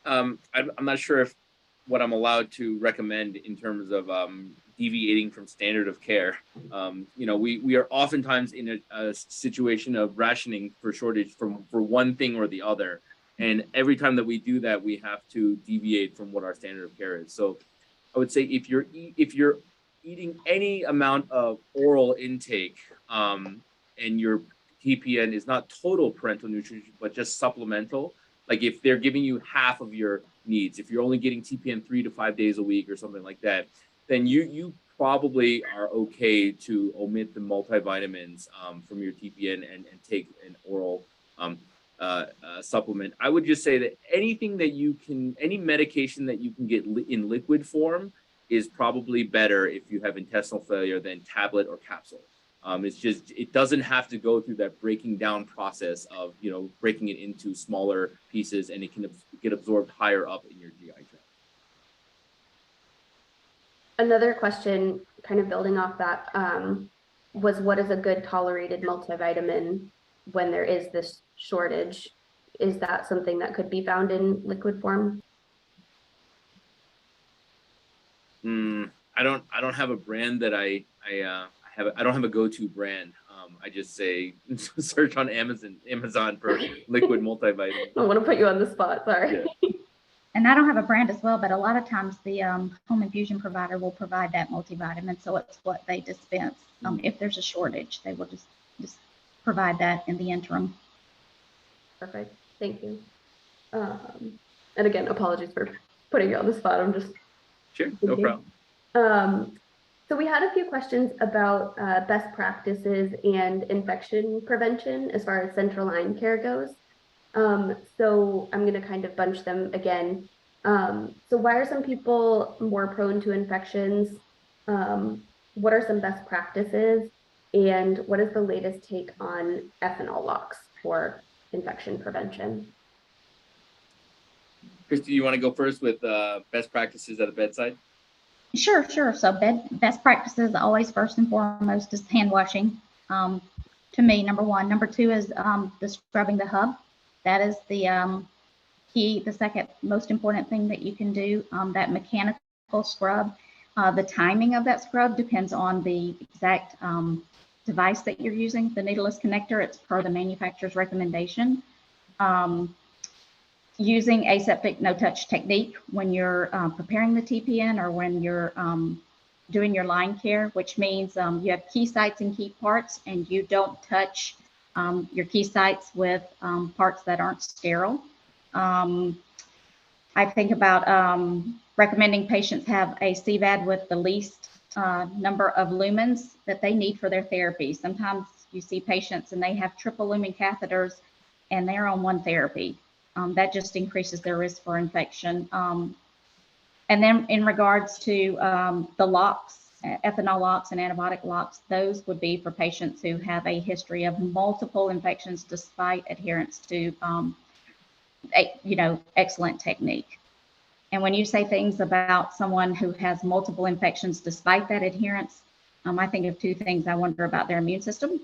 I'm not sure if what I'm allowed to recommend in terms of deviating from standard of care. We are oftentimes in a situation of rationing for shortage for one thing or the other. And every time that we do that, we have to deviate from what our standard of care is. So I would say if you're eating any amount of oral intake and your TPN is not total parental nutrition, but just supplemental, like if they're giving you half of your needs, if you're only getting TPN 3 to 5 days a week or something like that, then you probably are okay to omit the multivitamins from your TPN and take an oral supplement. I would just say that any medication that you can get in liquid form is probably better if you have intestinal failure than tablet or capsule. It doesn't have to go through that breaking down process of, breaking it into smaller pieces, and it can get absorbed higher up in your GI tract. Another question kind of building off that was what is a good tolerated multivitamin when there is this shortage, is that something that could be found in liquid form? I don't have a brand that I don't have a go-to brand. I just say search on Amazon for liquid multivitamin. I don't want to put you on the spot, sorry. Yeah. And I don't have a brand as well, but a lot of times the home infusion provider will provide that multivitamin, so it's what they dispense. If there's a shortage, they will just provide that in the interim. Perfect, thank you. And again, apologies for putting you on the spot. I'm just Sure, no problem. So we had a few questions about best practices and infection prevention as far as central line care goes. So I'm going to kind of bunch them again. So why are some people more prone to infections? What are some best practices? And what is the latest take on ethanol locks for infection prevention? Kristie, you want to go first with best practices at the bedside? Sure. So best practices always first and foremost is hand washing. To me, number one. Number two is the scrubbing the hub. That is the key, the second most important thing that you can do. That mechanical scrub, the timing of that scrub depends on the exact device that you're using. The needleless connector, it's per the manufacturer's recommendation. Using aseptic no-touch technique when you're preparing the TPN or when you're doing your line care, which means you have key sites and key parts, and you don't touch your key sites with parts that aren't sterile. I think about recommending patients have a CVAD with the least number of lumens that they need for their therapy. Sometimes you see patients and they have triple lumen catheters and they're on one therapy. That just increases their risk for infection. And then in regards to the locks, ethanol locks and antibiotic locks, those would be for patients who have a history of multiple infections despite adherence to, excellent technique. And when you say things about someone who has multiple infections despite that adherence, I think of two things. I wonder about their immune system,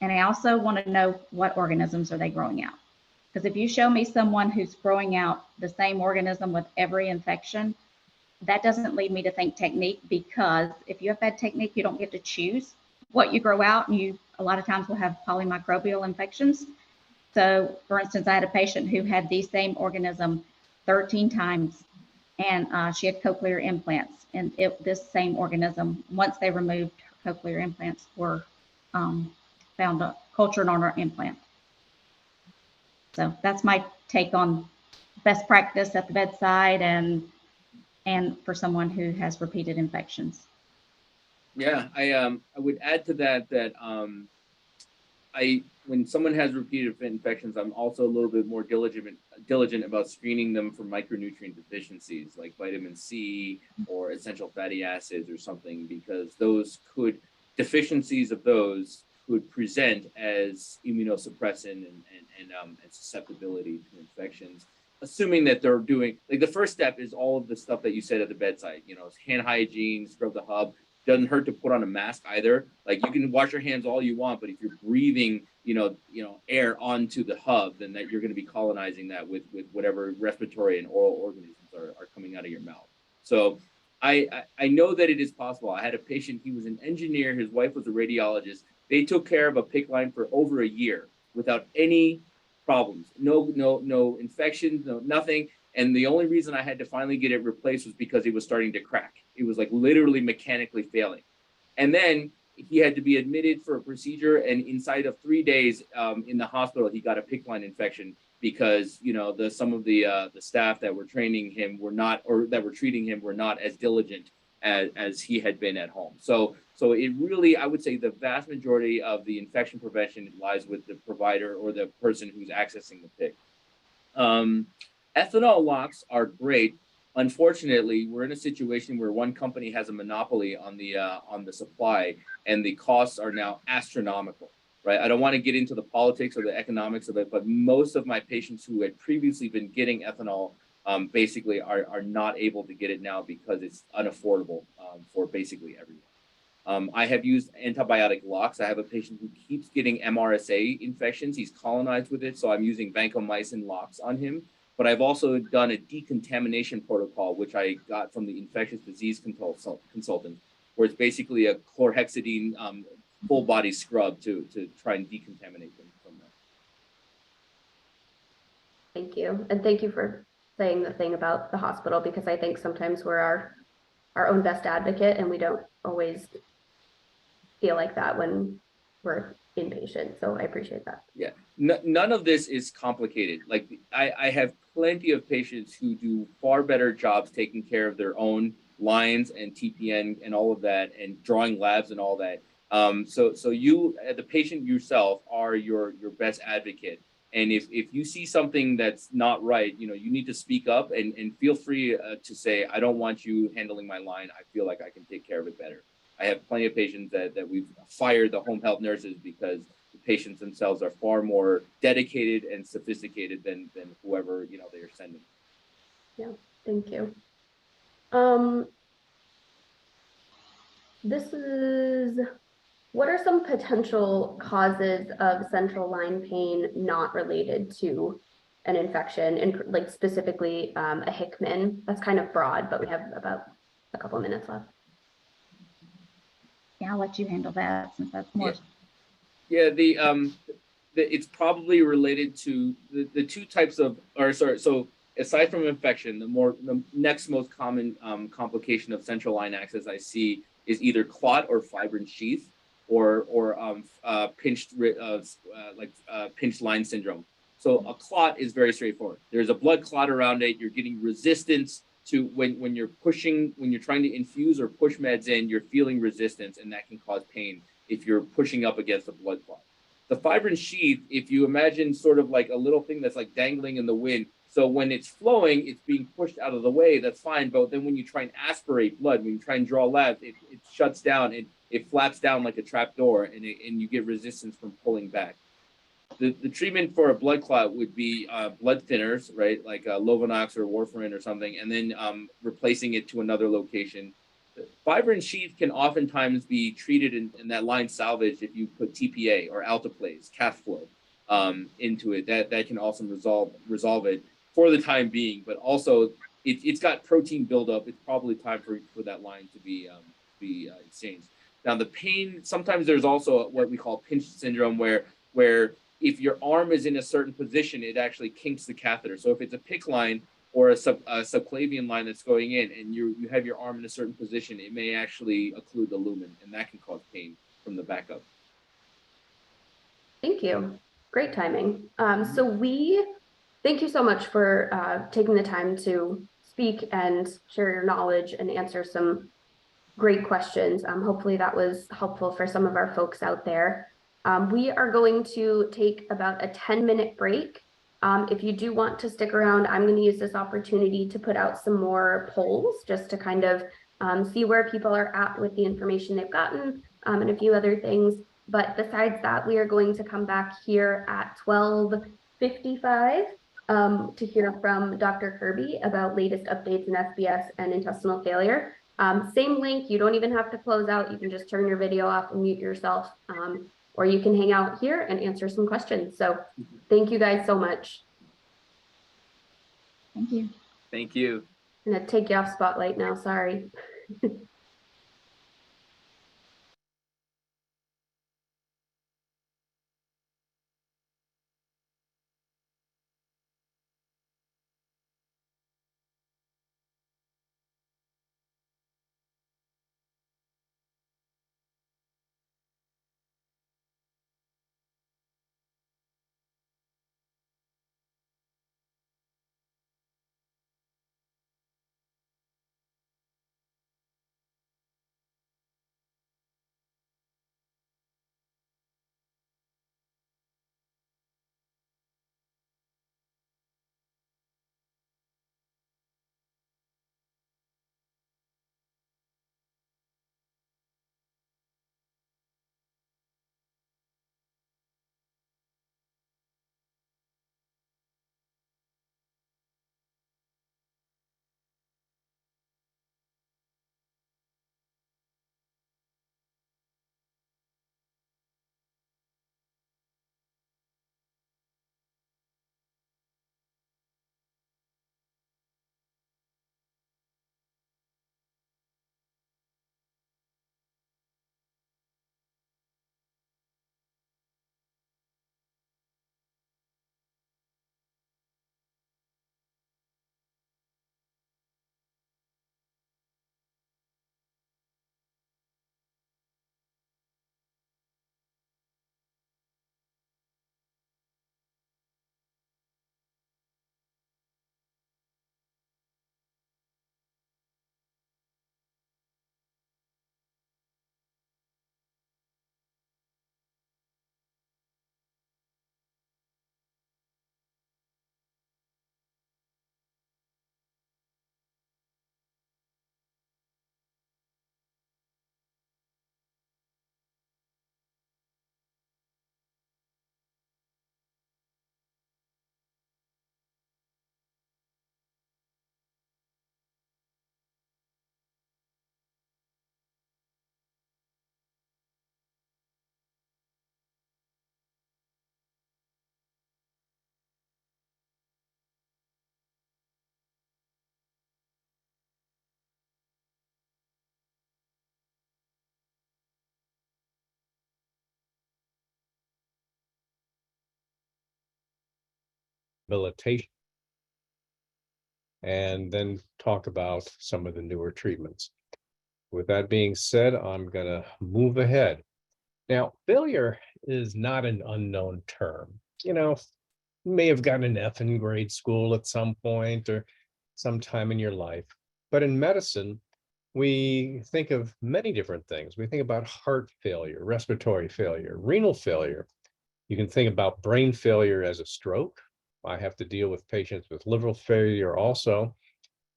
and I also want to know what organisms are they growing out. Because if you show me someone who's growing out the same organism with every infection, that doesn't lead me to think technique, because if you have bad technique, you don't get to choose what you grow out, and you a lot of times will have polymicrobial infections. So for instance, I had a patient who had the same organism 13 times, and she had cochlear implants, and this same organism, once they removed her cochlear implants, were found cultured on her implant. So that's my take on best practice at the bedside and for someone who has repeated infections. Yeah, I would add to that when someone has repeated infections, I'm also a little bit more diligent about screening them for micronutrient deficiencies like vitamin C or essential fatty acids or something, because deficiencies of those could present as immunosuppressant and susceptibility to infections, assuming that they're doing, like, the first step is all of the stuff that you said at the bedside, hand hygiene, scrub the hub. Doesn't hurt to put on a mask either. Like, you can wash your hands all you want, but if you're breathing, air onto the hub, then that you're going to be colonizing that with whatever respiratory and oral organisms are coming out of your mouth. So I know that it is possible. I had a patient, he was an engineer, his wife was a radiologist. They took care of a PICC line for over a year without any problems, no infections, nothing. And the only reason I had to finally get it replaced was because it was starting to crack. It was like literally mechanically failing. And then he had to be admitted for a procedure, and inside of 3 days in the hospital, he got a PICC line infection because some of the staff that were training him were not, or that were treating him were not as diligent as he had been at home. So it really, I would say the vast majority of the infection prevention lies with the provider or the person who's accessing the PICC. Ethanol locks are great. Unfortunately, we're in a situation where one company has a monopoly on the supply, and the costs are now astronomical, right? I don't want to get into the politics or the economics of it, but most of my patients who had previously been getting ethanol basically are not able to get it now because it's unaffordable for basically everyone. I have used antibiotic locks. I have a patient who keeps getting MRSA infections. He's colonized with it, so I'm using vancomycin locks on him. But I've also done a decontamination protocol, which I got from the infectious disease consultant, where it's basically a chlorhexidine full body scrub to try and decontaminate them from that. Thank you. And thank you for saying the thing about the hospital, because I think sometimes we're our own best advocate and we don't always feel like that when we're inpatient. So I appreciate that. Yeah, none of this is complicated. Like I have plenty of patients who do far better jobs taking care of their own lines and TPN and all of that, and drawing labs and all that. So you, the patient yourself, are your best advocate. And if you see something that's not right, you know, you need to speak up and feel free to say, I don't want you handling my line. I feel like I can take care of it better. I have plenty of patients that we've fired the home health nurses because the patients themselves are far more dedicated and sophisticated than whoever, you know, they are sending. Yeah, thank you. This is, what are some potential causes of central line pain not related to an infection, and like specifically a HPEN? That's kind of broad, but we have about a couple minutes left. Yeah, I'll let you handle that since that's more. Yeah, it's probably related to the two types of, or sorry, so aside from infection, the next most common complication of central line access I see is either clot or fibrin sheath, or pinched pinched line syndrome. So a clot is very straightforward. There's a blood clot around it. You're getting resistance to when you're trying to infuse or push meds in, you're feeling resistance, and that can cause pain if you're pushing up against a blood clot. The fibrin sheath, if you imagine sort of like a little thing that's like dangling in the wind, so when it's flowing, it's being pushed out of the way, that's fine. But then when you try and aspirate blood, when you try and draw labs, it shuts down, it flaps down like a trap door, and you get resistance from pulling back. The treatment for a blood clot would be blood thinners, right? Like Lovenox or warfarin or something, and then replacing it to another location. The fibrin sheath can oftentimes be treated in that line salvage if you put TPA or alteplase, cath flow into it. That can also resolve it for the time being, but also it's got protein buildup. It's probably time for that line to be exchanged. Now the pain, sometimes there's also what we call pinch syndrome, where if your arm is in a certain position, it actually kinks the catheter. So if it's a PICC line or a subclavian line that's going in, and you have your arm in a certain position, it may actually occlude the lumen, and that can cause pain from the backup. Thank you. Great timing. So we thank you so much for taking the time to speak and share your knowledge and answer some great questions. Hopefully that was helpful for some of our folks out there. We are going to take about a 10-minute break. If you do want to stick around, I'm going to use this opportunity to put out some more polls just to kind of see where people are at with the information they've gotten, and a few other things. But besides that, we are going to come back here at 12:55 to hear from Dr. Kirby about latest updates in SBS and intestinal failure. Same link, you don't even have to close out. You can just turn your video off and mute yourself, or you can hang out here and answer some questions. So thank you guys so much. Thank you. Thank you. I'm gonna take you off spotlight now, sorry. rehabilitation, and then talk about some of the newer treatments. With that being said, I'm going to move ahead. Now, failure is not an unknown term. You know, you may have gotten an F in grade school at some point or sometime in your life. But in medicine, we think of many different things. We think about heart failure, respiratory failure, renal failure. You can think about brain failure as a stroke. I have to deal with patients with liver failure also.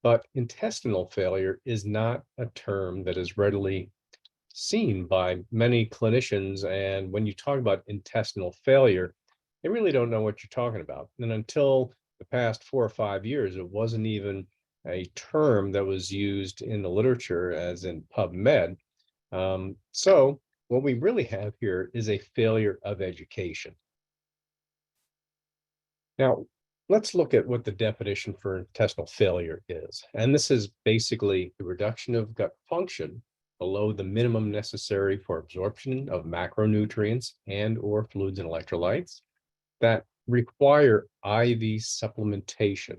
But intestinal failure is not a term that is readily seen by many clinicians. And when you talk about intestinal failure, they really don't know what you're talking about. And until the past 4 or 5 years, it wasn't even a term that was used in the literature as in PubMed. So what we really have here is a failure of education. Now, let's look at what the definition for intestinal failure is. And this is basically the reduction of gut function below the minimum necessary for absorption of macronutrients and or fluids and electrolytes that require IV supplementation.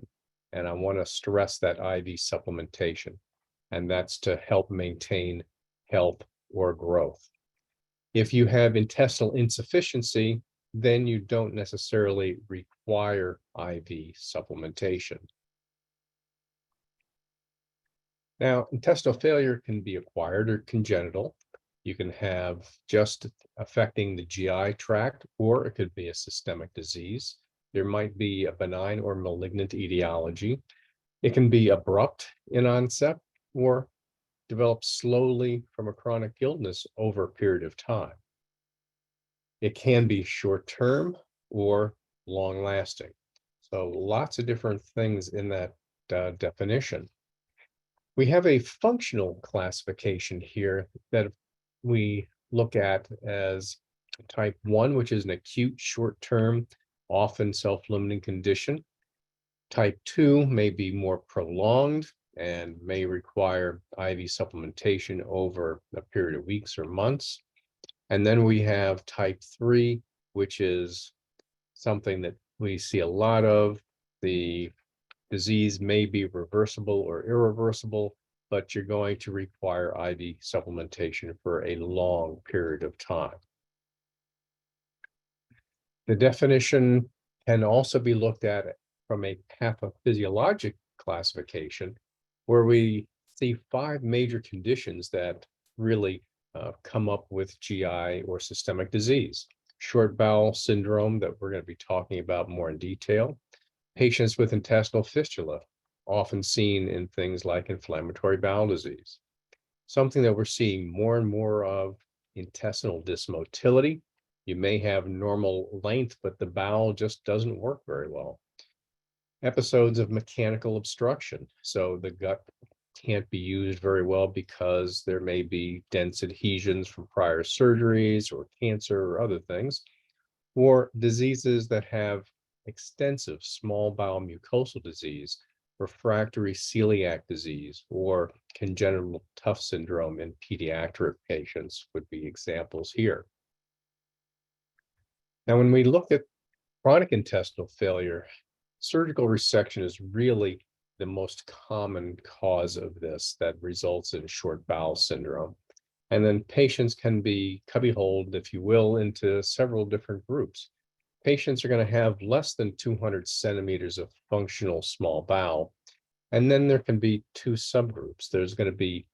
And I want to stress that IV supplementation, and that's to help maintain health or growth. If you have intestinal insufficiency, then you don't necessarily require IV supplementation. Now, intestinal failure can be acquired or congenital. You can have just affecting the GI tract, or it could be a systemic disease. There might be a benign or malignant etiology. It can be abrupt in onset or develop slowly from a chronic illness over a period of time. It can be short-term or long-lasting. So lots of different things in that definition. We have a functional classification here that we look at as type 1, which is an acute short-term, often self-limiting condition. Type 2 may be more prolonged and may require IV supplementation over a period of weeks or months. And then we have type 3, which is something that we see a lot of. The disease may be reversible or irreversible, but you're going to require IV supplementation for a long period of time. The definition can also be looked at from a pathophysiologic classification, where we see 5 major conditions that really come up with GI or systemic disease. Short bowel syndrome, that we're going to be talking about more in detail. Patients with intestinal fistula, often seen in things like inflammatory bowel disease. Something that we're seeing more and more of, intestinal dysmotility. You may have normal length, but the bowel just doesn't work very well. Episodes of mechanical obstruction. So the gut can't be used very well because there may be dense adhesions from prior surgeries or cancer or other things, or diseases that have extensive small bowel mucosal disease, refractory celiac disease, or congenital Tuft syndrome in pediatric patients would be examples here. Now, when we look at chronic intestinal failure, surgical resection is really the most common cause of this that results in short bowel syndrome. And then patients can be cubbyholed, if you will, into several different groups. Patients are going to have less than 200 centimeters of functional small bowel. And then there can be 2 subgroups. There's going to be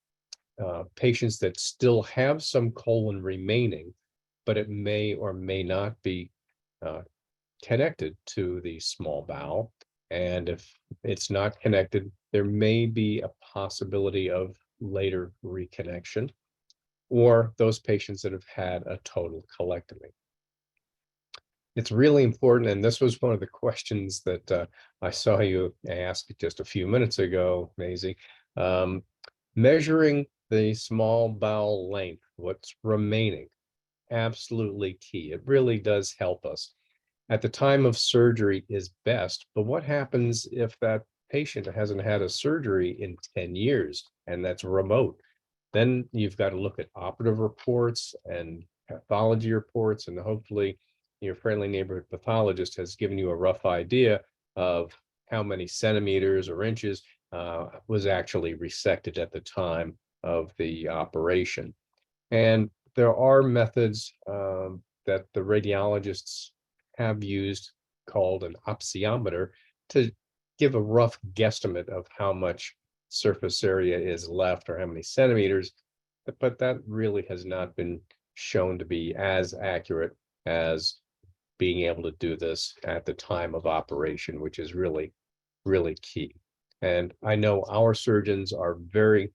patients that still have some colon remaining, but it may or may not be connected to the small bowel. And if it's not connected, there may be a possibility of later reconnection, or those patients that have had a total colectomy. It's really important, and this was one of the questions that I saw you ask just a few minutes ago, Maisy. Measuring the small bowel length, what's remaining, absolutely key. It really does help us. At the time of surgery is best, but what happens if that patient hasn't had a surgery in 10 years and that's remote? Then you've got to look at operative reports and pathology reports, and hopefully your friendly neighborhood pathologist has given you a rough idea of how many centimeters or inches was actually resected at the time of the operation. And there are methods that the radiologists have used called an opsiometer to give a rough guesstimate of how much surface area is left or how many centimeters, but that really has not been shown to be as accurate as being able to do this at the time of operation, which is really, really key. And I know our surgeons are very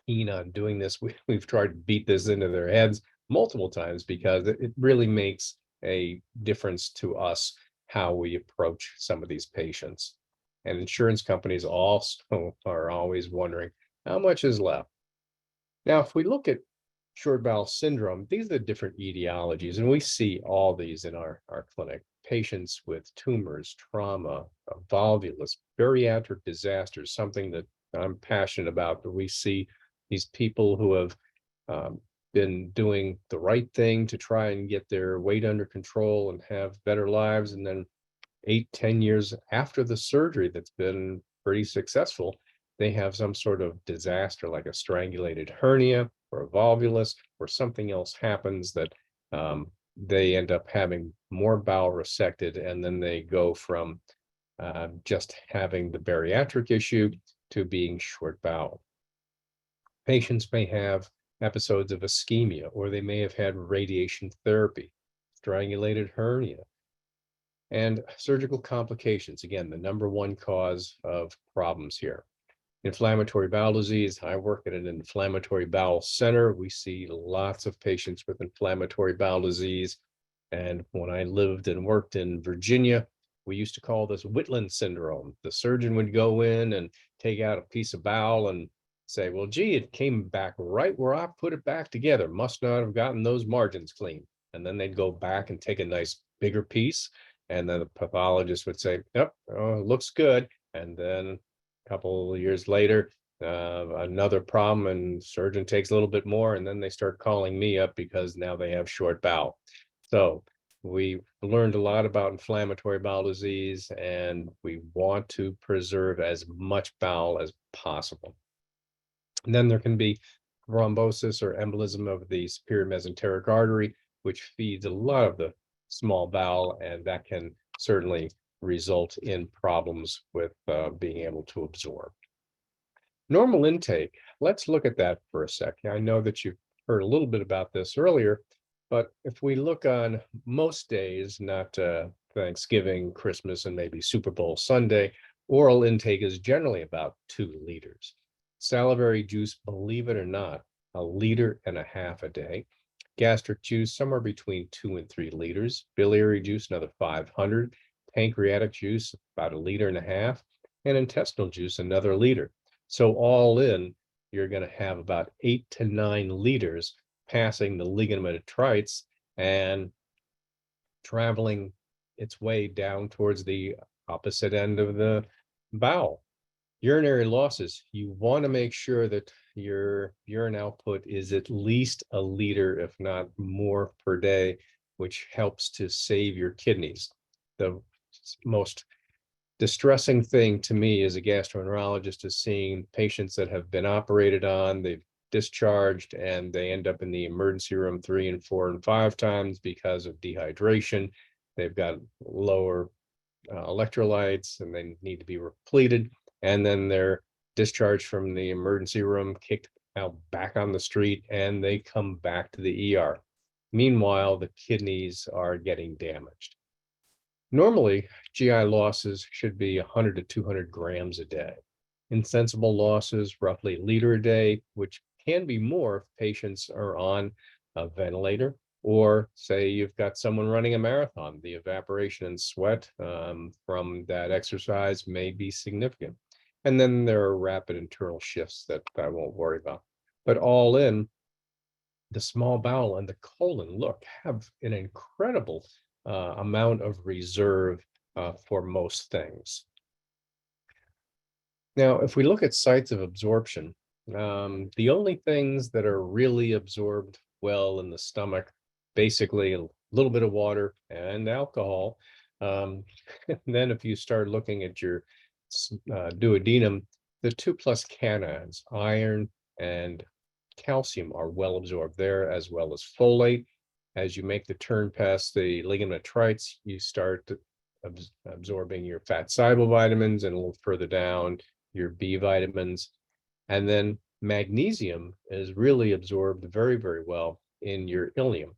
keen on doing this. We've tried to beat this into their heads multiple times because it really makes a difference to us how we approach some of these patients. And insurance companies also are always wondering how much is left. Now, if we look at short bowel syndrome, these are the different etiologies, and we see all these in our clinic. Patients with tumors, trauma, volvulus, bariatric disasters, something that I'm passionate about. But we see these people who have been doing the right thing to try and get their weight under control and have better lives, and then 8-10 years after the surgery that's been pretty successful, they have some sort of disaster like a strangulated hernia or a volvulus or something else happens that they end up having more bowel resected, and then they go from just having the bariatric issue to being short bowel. Patients may have episodes of ischemia, or they may have had radiation therapy, strangulated hernia, and surgical complications. Again, the #1 cause of problems here. Inflammatory bowel disease. I work at an inflammatory bowel center. We see lots of patients with inflammatory bowel disease. And when I lived and worked in Virginia, we used to call this Whitland syndrome. The surgeon would go in and take out a piece of bowel and say, well, gee, it came back right where I put it back together. Must not have gotten those margins clean. And then they'd go back and take a nice bigger piece. And then the pathologist would say, yep, oh, looks good. And then a couple of years later, another problem, and surgeon takes a little bit more, and then they start calling me up because now they have short bowel. So we learned a lot about inflammatory bowel disease, and we want to preserve as much bowel as possible. And then there can be thrombosis or embolism of the superior mesenteric artery, which feeds a lot of the small bowel, and that can certainly result in problems with being able to absorb. Normal intake, let's look at that for a second. I know that you've heard a little bit about this earlier, but if we look on most days, not Thanksgiving, Christmas, and maybe Super Bowl Sunday, oral intake is generally about 2 liters. Salivary juice, believe it or not, 1.5 liters a day. Gastric juice, somewhere between 2 and 3 liters. Biliary juice, another 500. Pancreatic juice, about 1.5 liters. And intestinal juice, another liter. So all in, you're going to have about 8 to 9 liters passing the ligament detritus and traveling its way down towards the opposite end of the bowel. Urinary losses, you want to make sure that your urine output is at least 1 liter, if not more, per day, which helps to save your kidneys. The most distressing thing to me as a gastroenterologist is seeing patients that have been operated on, they've discharged, and they end up in the emergency room 3 and 4 and 5 times because of dehydration. They've got lower electrolytes and they need to be repleted. And then they're discharged from the emergency room, kicked out back on the street, and they come back to the ER. Meanwhile, the kidneys are getting damaged. Normally, GI losses should be 100 to 200 grams a day. Insensible losses, roughly 1 liter a day, which can be more if patients are on a ventilator, or say you've got someone running a marathon. The evaporation and sweat from that exercise may be significant. And then there are rapid internal shifts that I won't worry about. But all in, the small bowel and the colon, look, have an incredible amount of reserve for most things. Now, if we look at sites of absorption, the only things that are really absorbed well in the stomach, basically a little bit of water and alcohol, And then if you start looking at your duodenum, the 2+ cations, iron and calcium, are well absorbed there, as well as folate. As you make the turn past the ligament trites, you start absorbing your fat soluble vitamins, and a little further down, your B vitamins. And then magnesium is really absorbed very, very well in your ileum.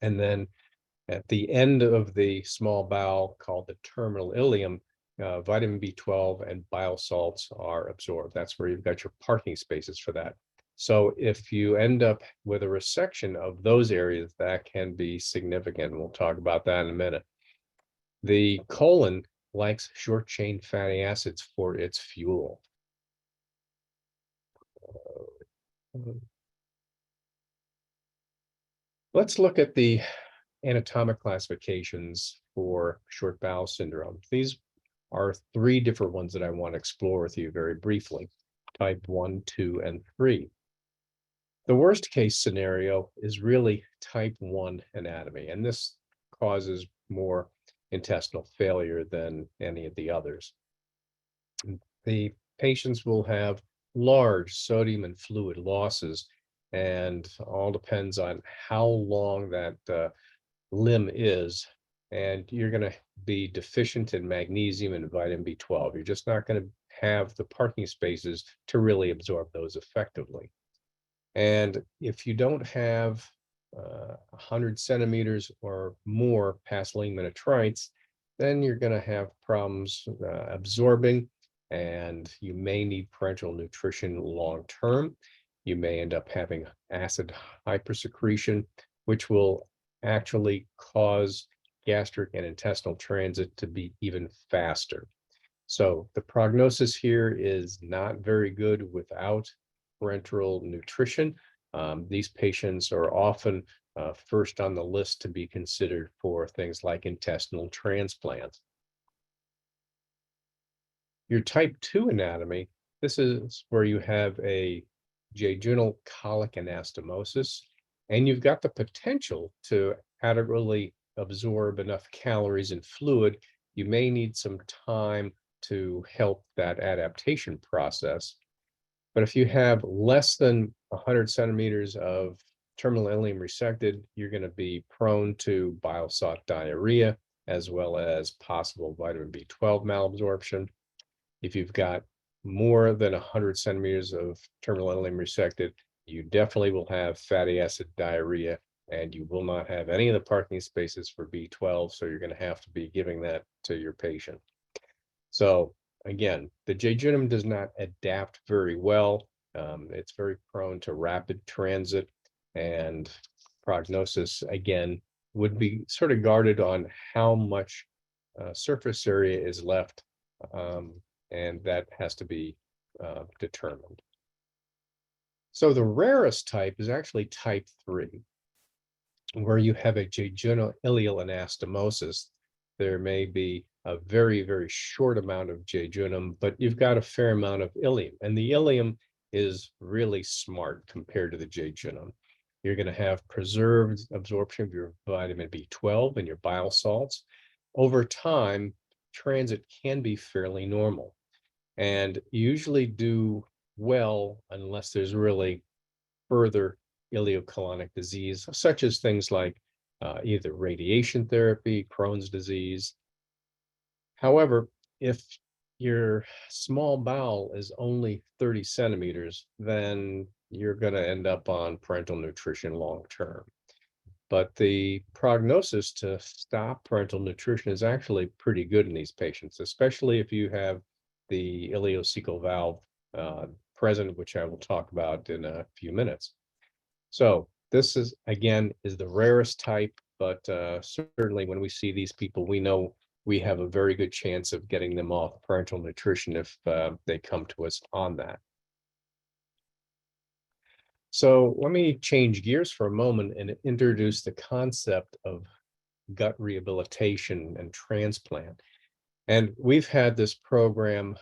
And then at the end of the small bowel, called the terminal ileum, vitamin B12 and bile salts are absorbed. That's where you've got your parking spaces for that. So if you end up with a resection of those areas, that can be significant. We'll talk about that in a minute. The colon likes short chain fatty acids for its fuel. Let's look at the anatomic classifications for short bowel syndrome. These are 3 different ones that I want to explore with you very briefly: type 1, 2, and 3. The worst case scenario is really type 1 anatomy, and this causes more intestinal failure than any of the others. The patients will have large sodium and fluid losses, and all depends on how long that limb is, and you're going to be deficient in magnesium and vitamin B12. You're just not going to have the parking spaces to really absorb those effectively. And if you don't have 100 centimeters or more past ligament trites, then you're going to have problems absorbing, and you may need parenteral nutrition long term. You may end up having acid hypersecretion, which will actually cause gastric and intestinal transit to be even faster. So the prognosis here is not very good without parenteral nutrition. These patients are often first on the list to be considered for things like intestinal transplants. Your type 2 anatomy, this is where you have a jejunal colic anastomosis, and you've got the potential to adequately absorb enough calories and fluid. You may need some time to help that adaptation process. But if you have less than 100 centimeters of terminal ileum resected, you're going to be prone to bile salt diarrhea, as well as possible vitamin B12 malabsorption. If you've got more than 100 centimeters of terminal ileum resected, you definitely will have fatty acid diarrhea, and you will not have any of the parking spaces for B12, so you're going to have to be giving that to your patient. So again, the jejunum does not adapt very well. It's very prone to rapid transit, and prognosis, again, would be sort of guarded on how much surface area is left, and that has to be determined. So the rarest type is actually type 3, where you have a jejunal ileal anastomosis. There may be a very, very short amount of jejunum, but you've got a fair amount of ileum, and the ileum is really smart compared to the jejunum. You're going to have preserved absorption of your vitamin B12 and your bile salts. Over time, transit can be fairly normal, and usually do well unless there's really further ileocolonic disease, such as things like either radiation therapy, Crohn's disease. However, if your small bowel is only 30 centimeters, then you're going to end up on parenteral nutrition long term. But the prognosis to stop parenteral nutrition is actually pretty good in these patients, especially if you have the ileocecal valve present, which I will talk about in a few minutes. So this is, again, is the rarest type, but certainly when we see these people, we know we have a very good chance of getting them off parenteral nutrition if they come to us on that. So let me change gears for a moment and introduce the concept of gut rehabilitation and transplant. And we've had this program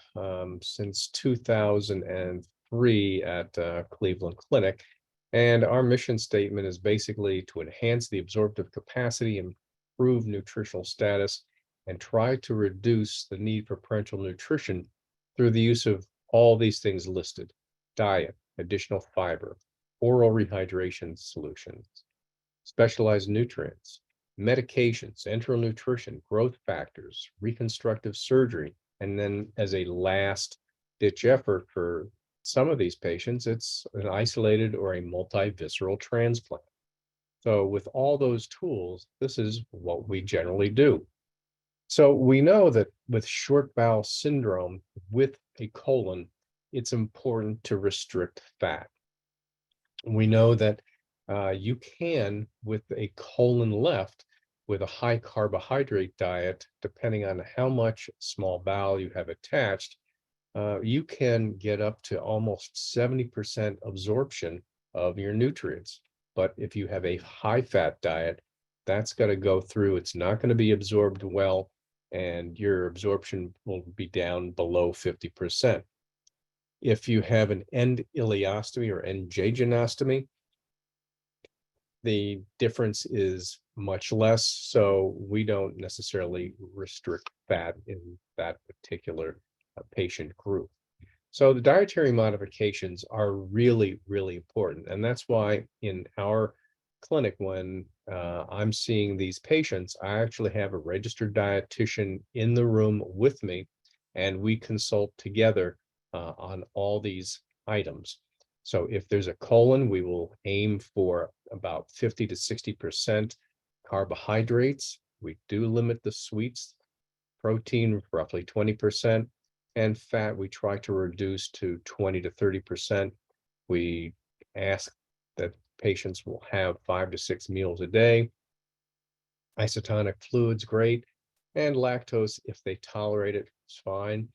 since 2003 at Cleveland Clinic. And our mission statement is basically to enhance the absorptive capacity and improve nutritional status and try to reduce the need for parenteral nutrition through the use of all these things listed: diet, additional fiber, oral rehydration solutions, specialized nutrients, medications, enteral nutrition, growth factors, reconstructive surgery, and then as a last ditch effort for some of these patients, it's an isolated or a multivisceral transplant. So with all those tools, this is what we generally do. So we know that with short bowel syndrome with a colon, it's important to restrict fat. We know that you can, with a colon left, with a high carbohydrate diet, depending on how much small bowel you have attached, you can get up to almost 70% absorption of your nutrients. But if you have a high fat diet, that's got to go through. It's not going to be absorbed well, and your absorption will be down below 50%. If you have an end ileostomy or end jejunostomy, the difference is much less. So we don't necessarily restrict fat in that particular patient group. So the dietary modifications are really, really important. And that's why in our clinic, when I'm seeing these patients, I actually have a registered dietitian in the room with me, and we consult together on all these items. So if there's a colon, we will aim for about 50 to 60% carbohydrates. We do limit the sweets, protein roughly 20%, and fat we try to reduce to 20 to 30%. We ask that patients will have 5 to 6 meals a day. Isotonic fluids, great. And lactose, if they tolerate it, it's fine.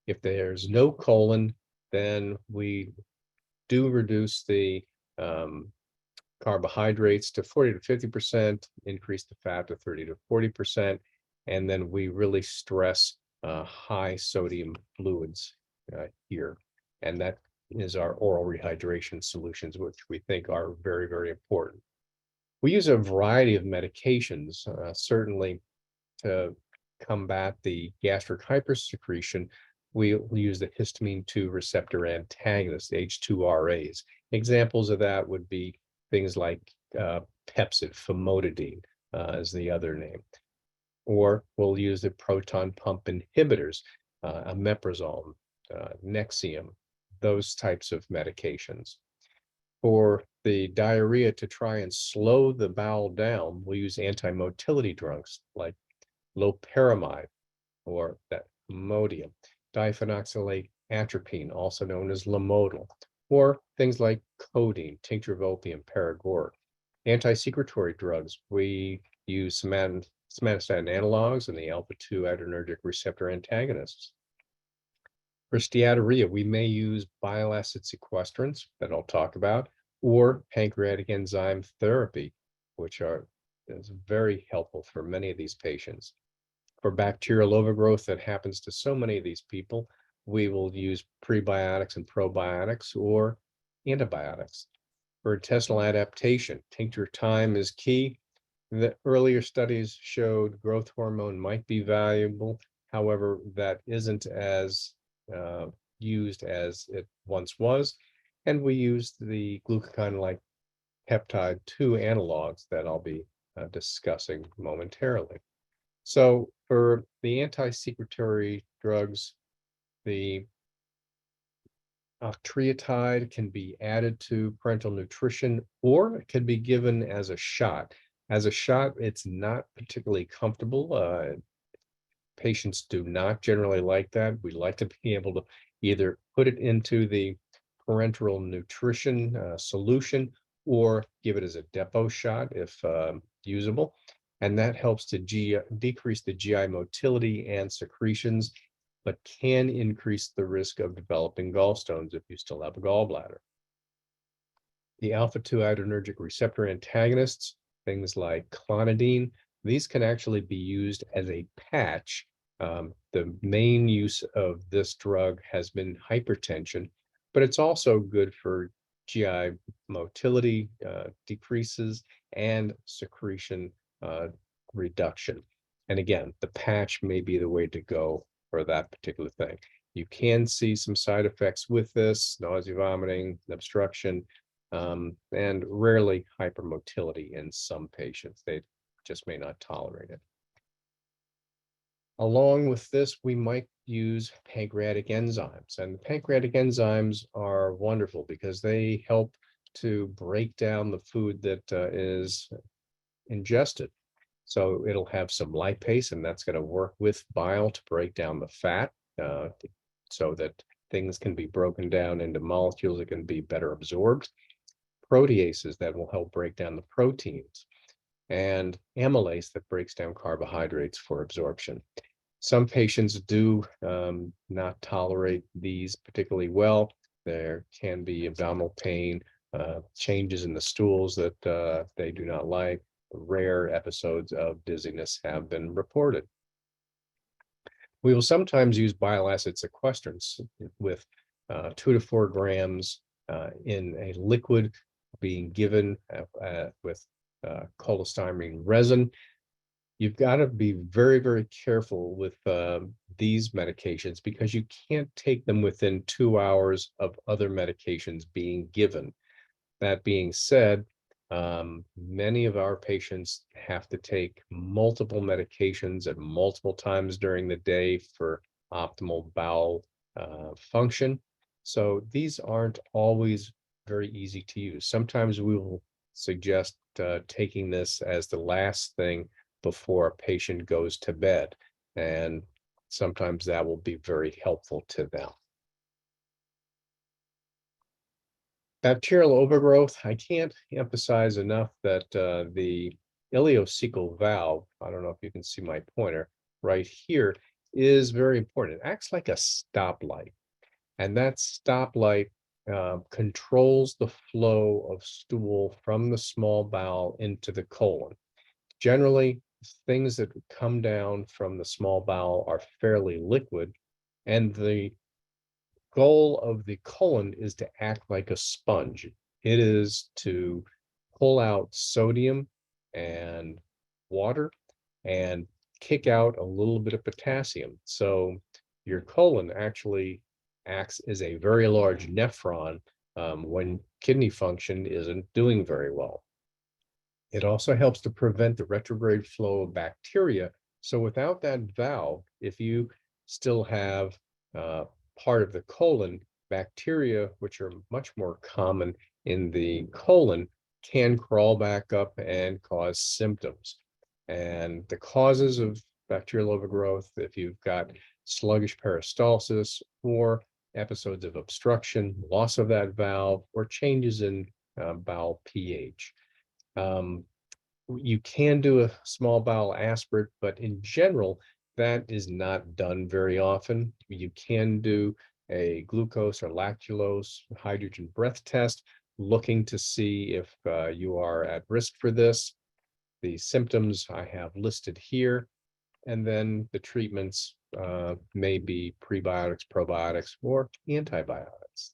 If there's no colon, then we do reduce the carbohydrates to 40 to 50%, increase the fat to 30 to 40%, and then we really stress high sodium fluids here. And that is our oral rehydration solutions, which we think are very, very important. We use a variety of medications, certainly to combat the gastric hypersecretion. We use the histamine 2 receptor antagonists, H2RAs. Examples of that would be things like Pepcid, famotidine is the other name. Or we'll use the proton pump inhibitors, omeprazole, Nexium, those types of medications. For the diarrhea, to try and slow the bowel down, we'll use anti-motility drugs like loperamide or that Imodium, diphenoxylate atropine, also known as Lamodal, or things like codeine, tincture of opium, paregoric. Anti-secretory drugs, we use somatostatin analogs and the alpha-2 adrenergic receptor antagonists. For steatorrhea, we may use bile acid sequestrants that I'll talk about, or pancreatic enzyme therapy, which is very helpful for many of these patients. For bacterial overgrowth that happens to so many of these people, we will use prebiotics and probiotics or antibiotics. For intestinal adaptation, tincture time is key. The earlier studies showed growth hormone might be valuable. However, that isn't as used as it once was. And we use the glucagon-like peptide 2 analogs that I'll be discussing momentarily. So for the anti-secretory drugs, the octreotide can be added to parenteral nutrition, or it can be given as a shot. As a shot, it's not particularly comfortable. Patients do not generally like that. We like to be able to either put it into the parenteral nutrition solution or give it as a depot shot if usable. And that helps to decrease the GI motility and secretions, but can increase the risk of developing gallstones if you still have a gallbladder. The alpha-2 adrenergic receptor antagonists, things like clonidine, these can actually be used as a patch. The main use of this drug has been hypertension, but it's also good for GI motility decreases and secretion reduction. And again, the patch may be the way to go for that particular thing. You can see some side effects with this: nausea, vomiting, obstruction, and rarely hypermotility in some patients. They just may not tolerate it. Along with this, we might use pancreatic enzymes, and pancreatic enzymes are wonderful because they help to break down the food that is ingested. So it'll have some lipase, and that's going to work with bile to break down the fat, so that things can be broken down into molecules that can be better absorbed. Proteases that will help break down the proteins, and amylase that breaks down carbohydrates for absorption. Some patients do not tolerate these particularly well. There can be abdominal pain, changes in the stools that they do not like. Rare episodes of dizziness have been reported. We will sometimes use bile acid sequestrants with 2 to 4 grams in a liquid being given with cholestyrene resin. You've got to be very, very careful with these medications because you can't take them within 2 hours of other medications being given. That being said, many of our patients have to take multiple medications at multiple times during the day for optimal bowel function. So these aren't always very easy to use. Sometimes we will suggest taking this as the last thing before a patient goes to bed, and sometimes that will be very helpful to them. Bacterial overgrowth, I can't emphasize enough that the ileocecal valve, I don't know if you can see my pointer right here, is very important. It acts like a stoplight, and that stoplight controls the flow of stool from the small bowel into the colon. Generally, things that come down from the small bowel are fairly liquid, and the goal of the colon is to act like a sponge. It is to pull out sodium and water and kick out a little bit of potassium. So your colon actually acts as a very large nephron when kidney function isn't doing very well. It also helps to prevent the retrograde flow of bacteria. So without that valve, if you still have part of the colon, bacteria, which are much more common in the colon, can crawl back up and cause symptoms. And the causes of bacterial overgrowth, if you've got sluggish peristalsis or episodes of obstruction, loss of that valve, or changes in bowel pH. You can do a small bowel aspirate, but in general, that is not done very often. You can do a glucose or lactulose hydrogen breath test, looking to see if you are at risk for this. The symptoms I have listed here, and then the treatments may be prebiotics, probiotics, or antibiotics.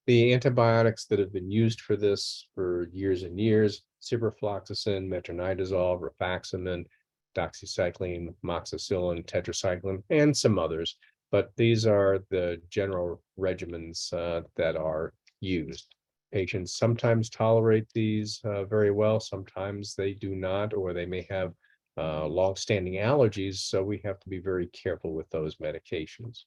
The antibiotics that have been used for this for years and years: ciprofloxacin, metronidazole, rifaximin, doxycycline, moxicillin, tetracycline, and some others. But these are the general regimens that are used. Patients sometimes tolerate these very well. Sometimes they do not, or they may have long-standing allergies. So we have to be very careful with those medications.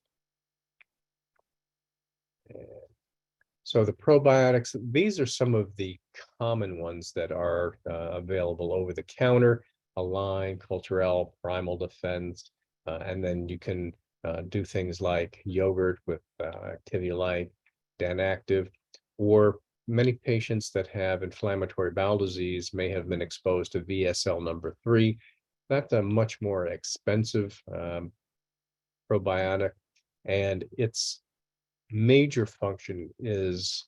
So the probiotics, these are some of the common ones that are available over the counter: Align, Culturelle, Primal Defense, and then you can do things like yogurt with Activia-Lite, Dan-Active, or many patients that have inflammatory bowel disease may have been exposed to VSL number 3. That's a much more expensive probiotic, and its major function is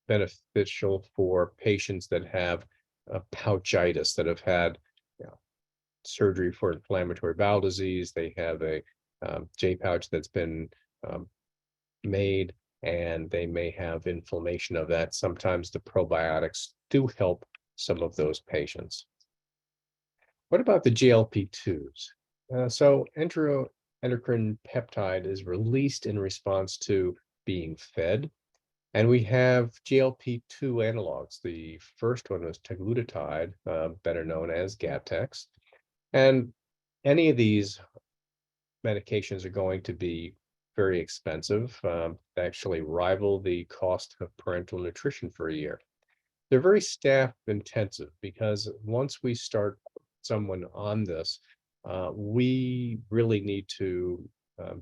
beneficial for patients that have pouchitis, that have had surgery for inflammatory bowel disease. They have a J-pouch that's been made, and they may have inflammation of that. Sometimes the probiotics do help some of those patients. What about the GLP-2s? So enteroendocrine peptide is released in response to being fed. And we have GLP-2 analogs. The first one was teglutide, better known as Gattex. And any of these medications are going to be very expensive, actually rival the cost of parental nutrition for a year. They're very staff intensive because once we start someone on this, we really need to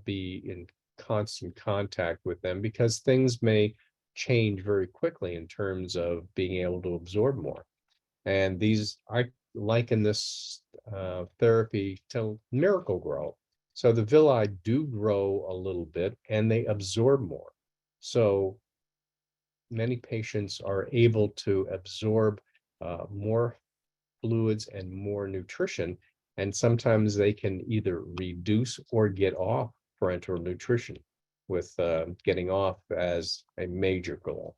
be in constant contact with them because things may change very quickly in terms of being able to absorb more. And I liken this therapy to miracle grow. So the villi do grow a little bit and they absorb more. So many patients are able to absorb more fluids and more nutrition. And sometimes they can either reduce or get off parenteral nutrition, with getting off as a major goal.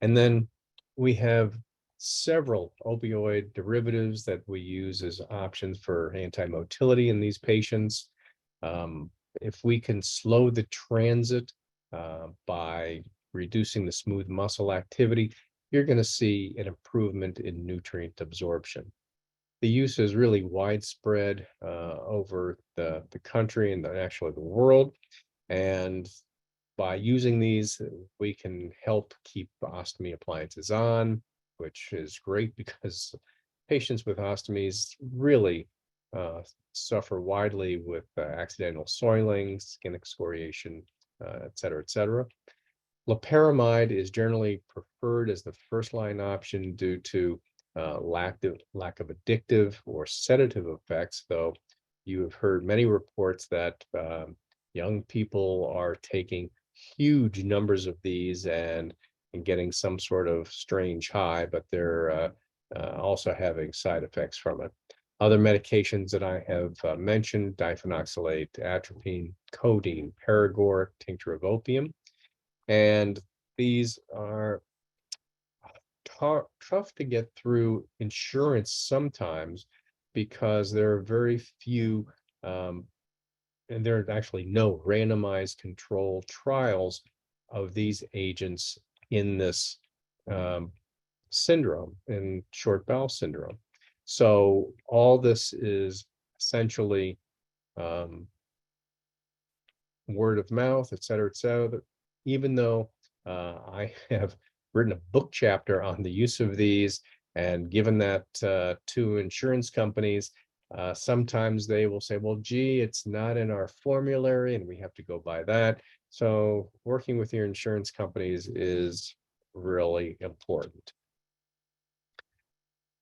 And then we have several opioid derivatives that we use as options for anti-motility in these patients. If we can slow the transit by reducing the smooth muscle activity, you're going to see an improvement in nutrient absorption. The use is really widespread over the country and actually the world. And by using these, we can help keep ostomy appliances on, which is great because patients with ostomies really suffer widely with accidental soiling, skin excoriation, et cetera, et cetera. Loperamide is generally preferred as the first-line option due to lack of addictive or sedative effects, though you have heard many reports that young people are taking huge numbers of these and getting some sort of strange high, but they're also having side effects from it. Other medications that I have mentioned: diphenoxylate, atropine, codeine, Perigor, tincture of opium. And these are tough to get through insurance sometimes because there are very few, and there are actually no randomized control trials of these agents in this syndrome, in short bowel syndrome. So all this is essentially word of mouth, et cetera, even though I have written a book chapter on the use of these and given that to insurance companies, sometimes they will say, well, gee, it's not in our formulary and we have to go by that. So working with your insurance companies is really important.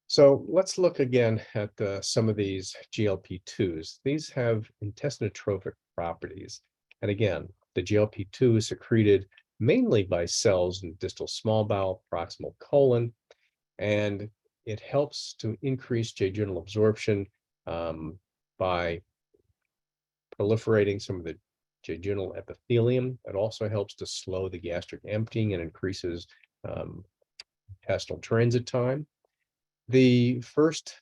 So let's look again at some of these GLP-2s. These have intestinotrophic properties. And again, the GLP-2 is secreted mainly by cells in distal small bowel, proximal colon, and it helps to increase jejunal absorption by proliferating some of the jejunal epithelium. It also helps to slow the gastric emptying and increases intestinal transit time. The first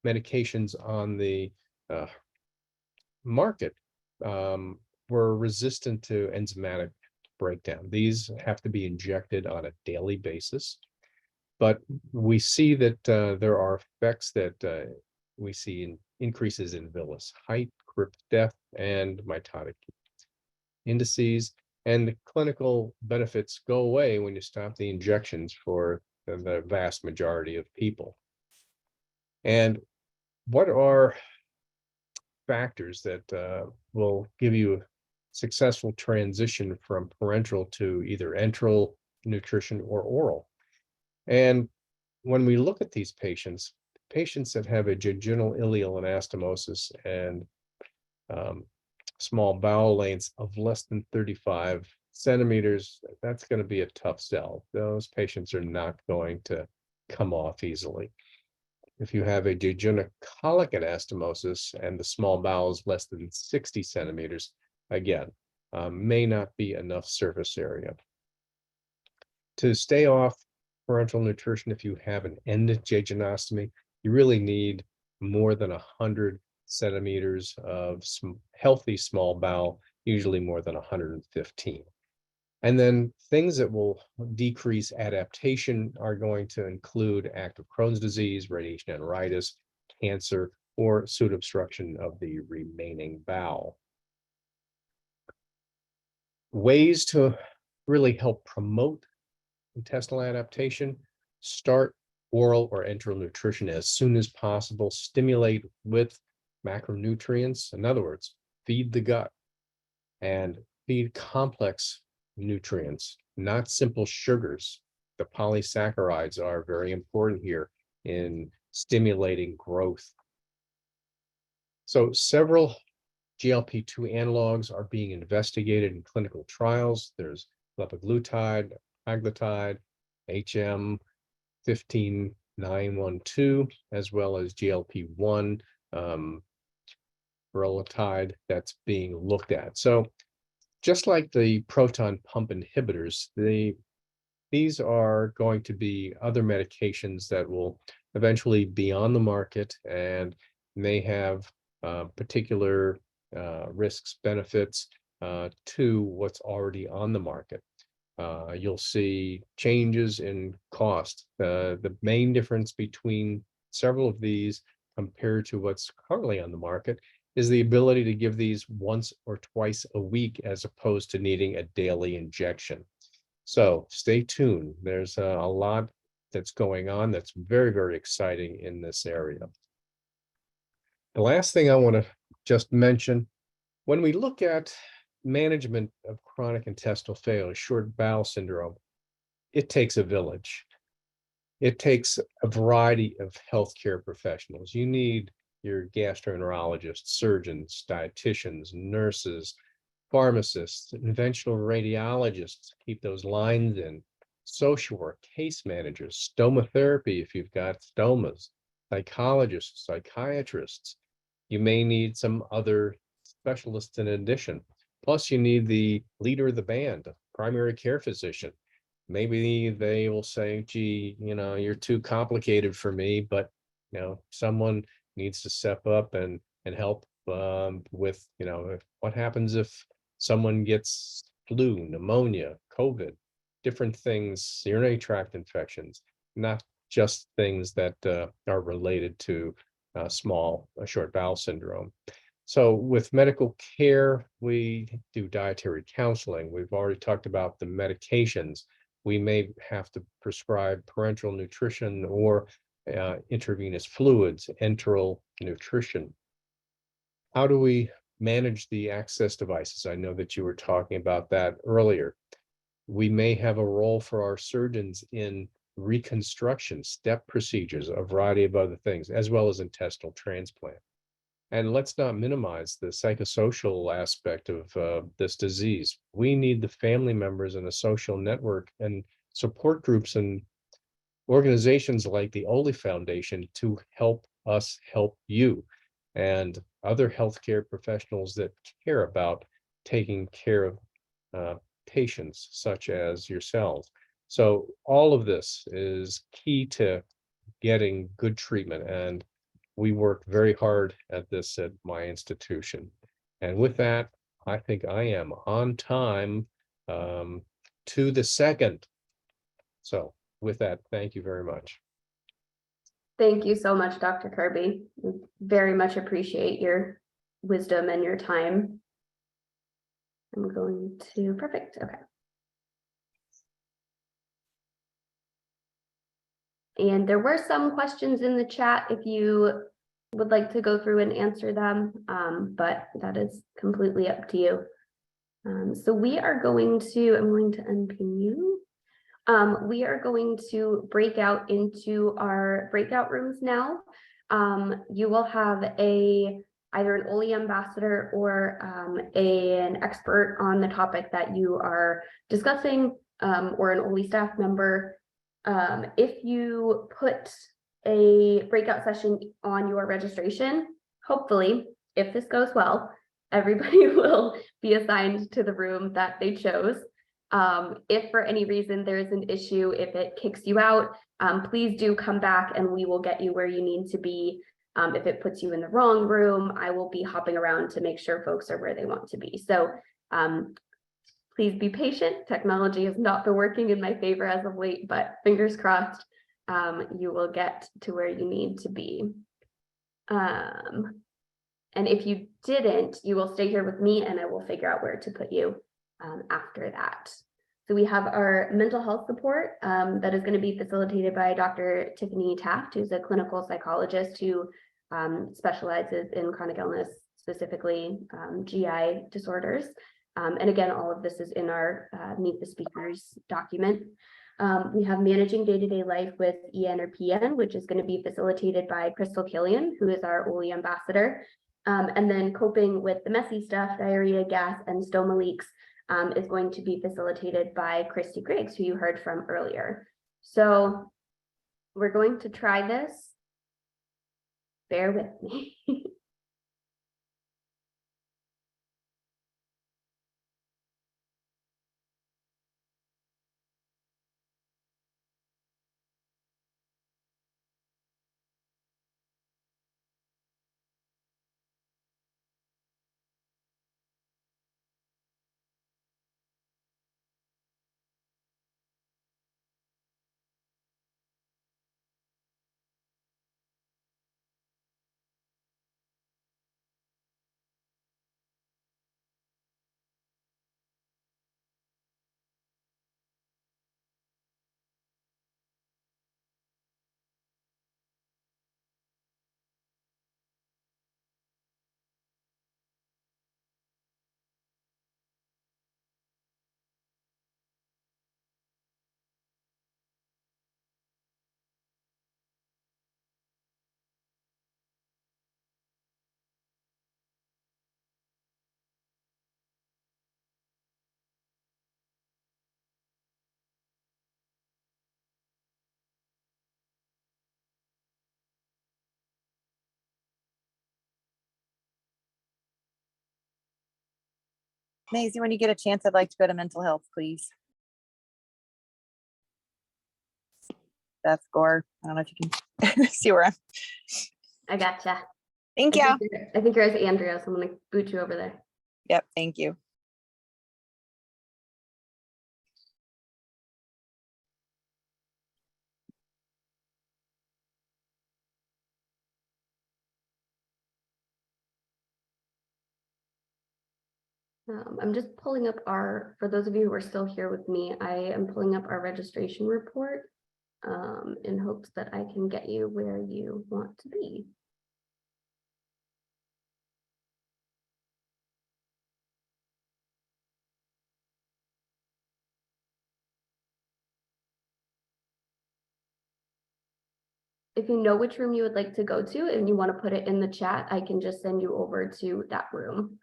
medications on the market were resistant to enzymatic breakdown. These have to be injected on a daily basis, but we see that there are effects that we see in increases in villus height, crypt depth, and mitotic indices, and the clinical benefits go away when you stop the injections for the vast majority of people. And what are factors that will give you a successful transition from parenteral to either enteral nutrition or oral? And when we look at these patients that have a jejunal ileal anastomosis and small bowel lengths of less than 35 centimeters, that's going to be a tough sell. Those patients are not going to come off easily. If you have a jejunal colic anastomosis and the small bowel is less than 60 centimeters, again, may not be enough surface area. To stay off parenteral nutrition, if you have an endojejunostomy, You really need more than 100 centimeters of healthy small bowel, usually more than 115. And then things that will decrease adaptation are going to include active Crohn's disease, radiation enteritis, cancer, or pseudoobstruction of the remaining bowel. Ways to really help promote intestinal adaptation: start oral or enteral nutrition as soon as possible, stimulate with macronutrients. In other words, feed the gut and feed complex nutrients, not simple sugars. The polysaccharides are very important here in stimulating growth. So several GLP-2 analogs are being investigated in clinical trials. There's glepaglutide, aglutide, HM15912, as well as GLP-1 berolitide that's being looked at. So just like the proton pump inhibitors, these are going to be other medications that will eventually be on the market and may have particular risks, benefits to what's already on the market. You'll see changes in cost. The main difference between several of these compared to what's currently on the market is the ability to give these once or twice a week as opposed to needing a daily injection. So stay tuned. There's a lot that's going on that's very, very exciting in this area. The last thing I want to just mention, when we look at management of chronic intestinal failure, short bowel syndrome, it takes a village. It takes a variety of healthcare professionals. You need your gastroenterologists, surgeons, dietitians, nurses, pharmacists, interventional radiologists, keep those lines in, social work, case managers, stomatherapy if you've got stomas, psychologists, psychiatrists. You may need some other specialists in addition. Plus, you need the leader of the band, a primary care physician. Maybe they will say, gee, you're too complicated for me, but someone needs to step up and help with, what happens if someone gets flu, pneumonia, COVID, different things, urinary tract infections, not just things that are related to short bowel syndrome. So with medical care, we do dietary counseling. We've already talked about the medications. We may have to prescribe parenteral nutrition or intravenous fluids, enteral nutrition. How do we manage the access devices? I know that you were talking about that earlier. We may have a role for our surgeons in reconstruction, step procedures, a variety of other things, as well as intestinal transplant. And let's not minimize the psychosocial aspect of this disease. We need the family members and a social network and support groups and organizations like the Oley Foundation to help us help you and other healthcare professionals that care about taking care of patients such as yourselves. So all of this is key to getting good treatment, and we work very hard at this at my institution. And with that, I think I am on time to the second. So with that, thank you very much. Thank you so much, Dr. Kirby. We very much appreciate your wisdom and your time. I'm going to, perfect, okay. And there were some questions in the chat if you would like to go through and answer them, but that is completely up to you. So we are going to, I'm going to unpin you. We are going to break out into our breakout rooms now. You will have either an Oley ambassador or an expert on the topic that you are discussing, or an Oley staff member. If you put a breakout session on your registration, hopefully, if this goes well, everybody will be assigned to the room that they chose. If for any reason there is an issue, if it kicks you out, please do come back and we will get you where you need to be. If it puts you in the wrong room, I will be hopping around to make sure folks are where they want to be. So please be patient. Technology has not been working in my favor as of late, but fingers crossed, you will get to where you need to be. And if you didn't, you will stay here with me and I will figure out where to put you after that. So we have our mental health support that is going to be facilitated by Dr. Tiffany Taft, who's a clinical psychologist who specializes in chronic illness, specifically GI disorders. And again, all of this is in our Meet the Speakers document. We have managing day-to-day life with EN or PN, which is going to be facilitated by Crystal Killian, who is our Oley ambassador. And then coping with the messy stuff, diarrhea, gas, and stoma leaks is going to be facilitated by Kristie Griggs, who you heard from earlier. So we're going to try this. Bear with me. Maisy, when you get a chance, I'd like to go to mental health, please. Beth Gore. I don't know if you can see where I'm. I gotcha. Thank you. I think you're as Andrea, so I'm going to boot you over there. Yep, thank you. I'm just pulling up for those of you who are still here with me, I am pulling up our registration report in hopes that I can get you where you want to be. If you know which room you would like to go to and you want to put it in the chat, I can just send you over to that room.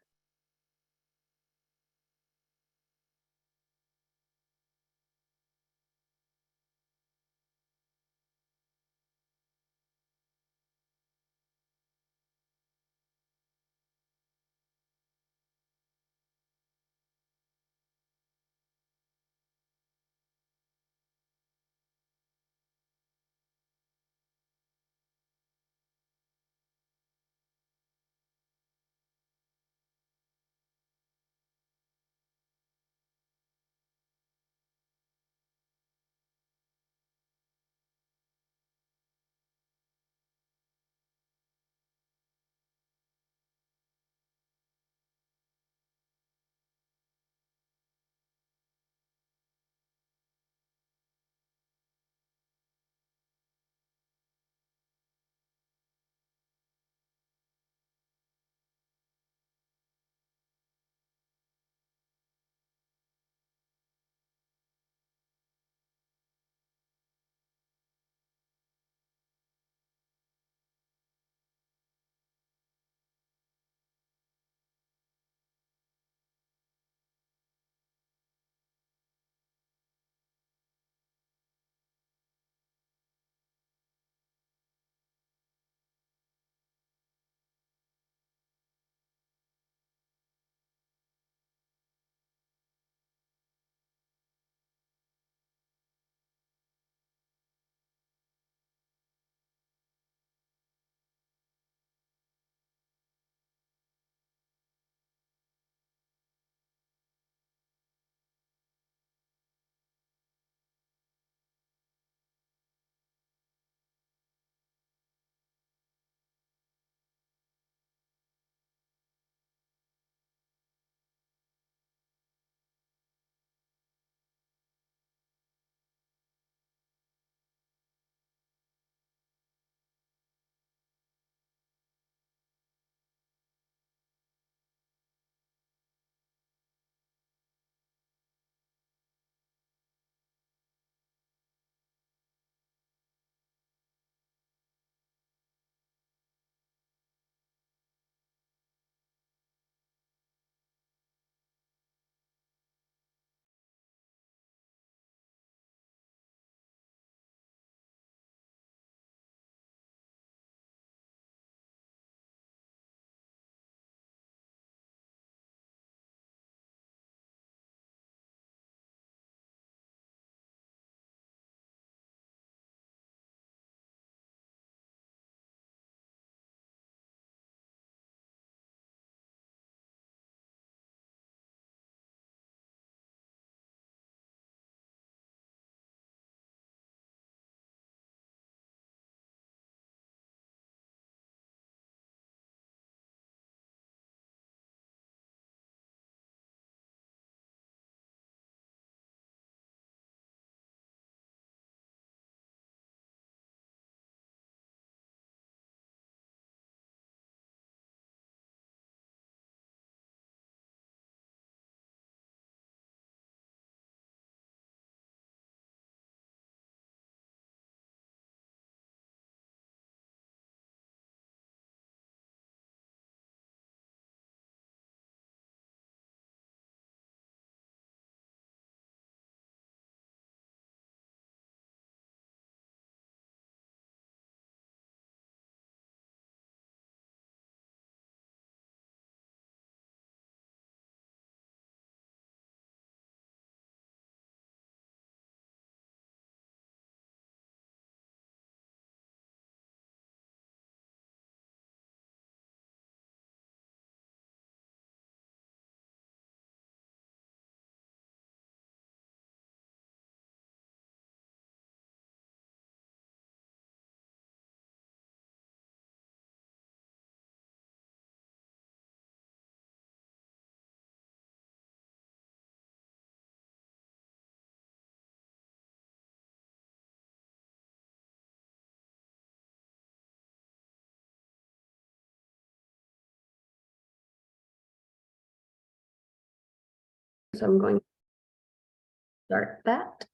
So I'm going to start that.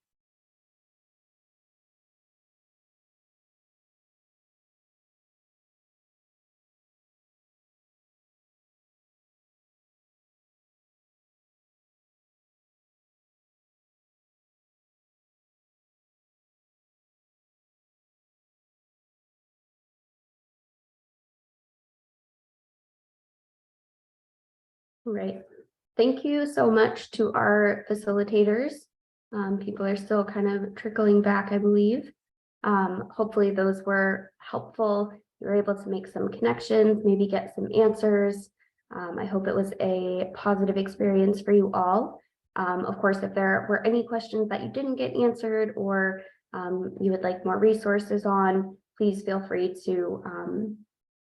Right. Thank you so much to our facilitators. People are still kind of trickling back, I believe. Hopefully those were helpful. You were able to make some connections, maybe get some answers. I hope it was a positive experience for you all. Of course, if there were any questions that you didn't get answered or you would like more resources on, please feel free to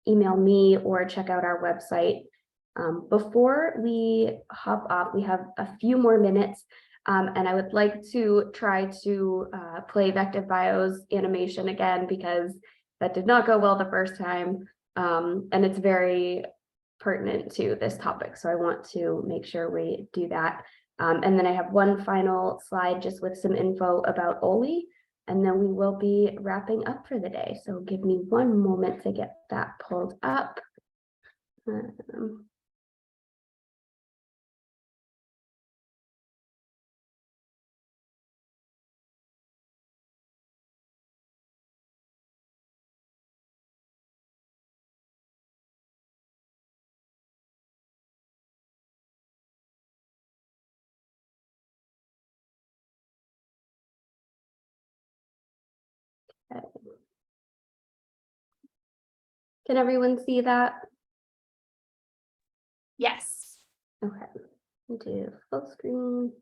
email me or check out our website. Before we hop off, we have a few more minutes, and I would like to try to play Vective Bio's animation again, because that did not go well the first time, and it's very pertinent to this topic. So I want to make sure we do that. And then I have one final slide just with some info about Oley, and then we will be wrapping up for the day. So give me one moment to get that pulled up. Can everyone see that? Yes. Okay, do full screen.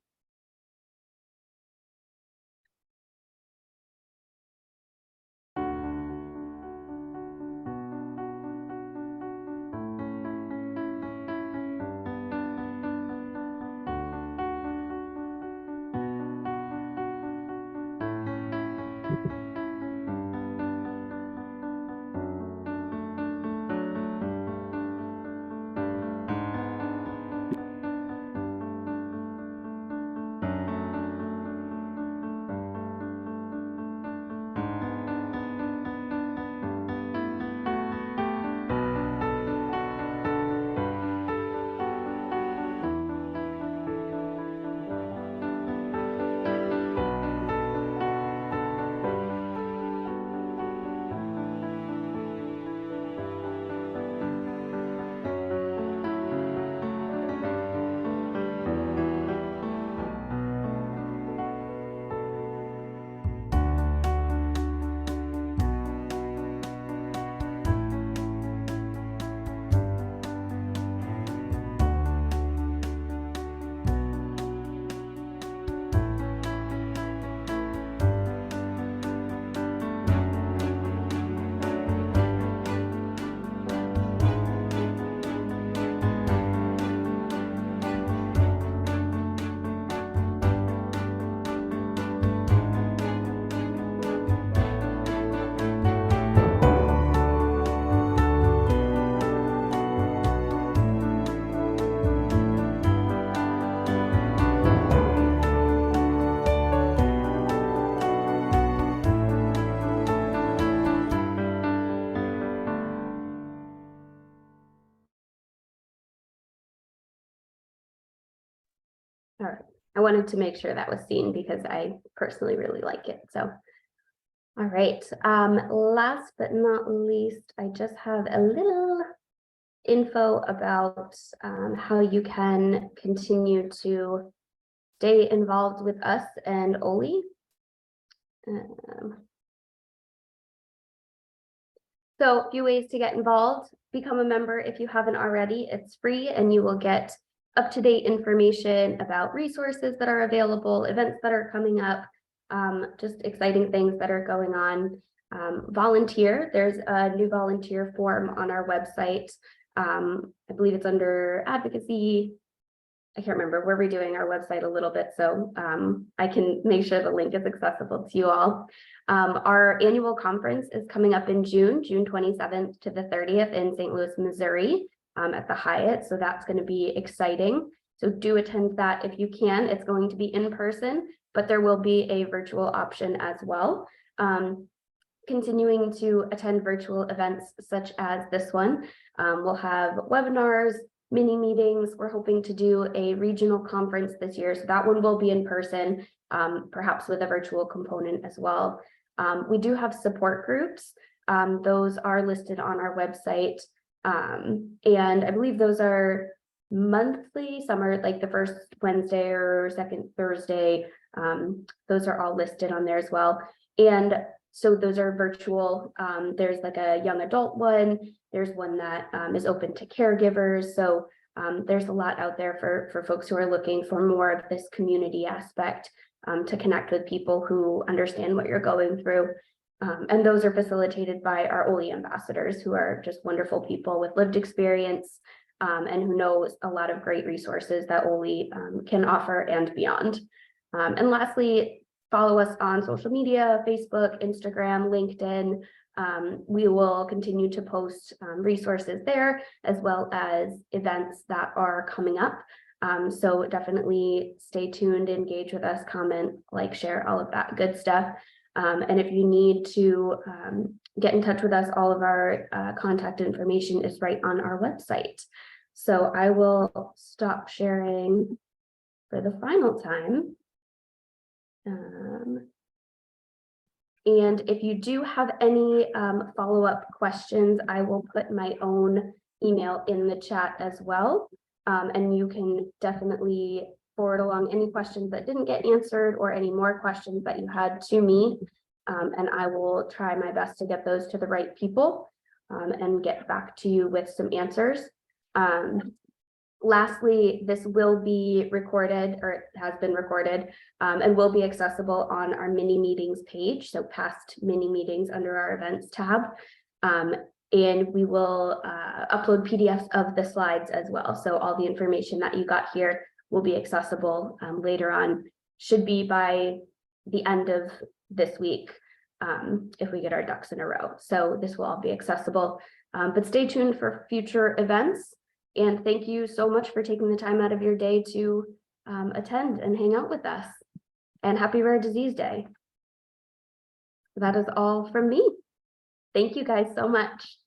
All right, I wanted to make sure that was seen because I personally really like it. So, all right, last but not least, I just have a little info about how you can continue to stay involved with us and Oley. So a few ways to get involved: become a member if you haven't already. It's free and you will get up-to-date information about resources that are available, events that are coming up, just exciting things that are going on. Volunteer, there's a new volunteer form on our website. I believe it's under advocacy. I can't remember. We're redoing our website a little bit, so I can make sure the link is accessible to you all. Our annual conference is coming up in June 27th to the 30th in St. Louis, Missouri, at the Hyatt. So that's going to be exciting. So do attend that if you can. It's going to be in person, but there will be a virtual option as well. Continuing to attend virtual events such as this one. We'll have webinars, mini meetings. We're hoping to do a regional conference this year. So that one will be in person, perhaps with a virtual component as well. We do have support groups. Those are listed on our website. And I believe those are monthly. Some are like the first Wednesday or second Thursday. Those are all listed on there as well. And so those are virtual. There's like a young adult one. There's one that is open to caregivers. So there's a lot out there for folks who are looking for more of this community aspect to connect with people who understand what you're going through. And those are facilitated by our Oley ambassadors, who are just wonderful people with lived experience and who know a lot of great resources that Oley can offer and beyond. And lastly, follow us on social media, Facebook, Instagram, LinkedIn. We will continue to post resources there, as well as events that are coming up. So definitely stay tuned, engage with us, comment, like, share, all of that good stuff. And if you need to get in touch with us, all of our contact information is right on our website. So I will stop sharing for the final time. And if you do have any follow-up questions, I will put my own email in the chat as well. And you can definitely forward along any questions that didn't get answered or any more questions that you had to me. And I will try my best to get those to the right people and get back to you with some answers. Lastly, this will be recorded, or it has been recorded, and will be accessible on our mini meetings page. So past mini meetings under our events tab. And we will upload PDFs of the slides as well. So all the information that you got here will be accessible later on, should be by the end of this week, if we get our ducks in a row. So this will all be accessible, but stay tuned for future events. And thank you so much for taking the time out of your day to attend and hang out with us. And happy Rare Disease Day. That is all from me. Thank you guys so much.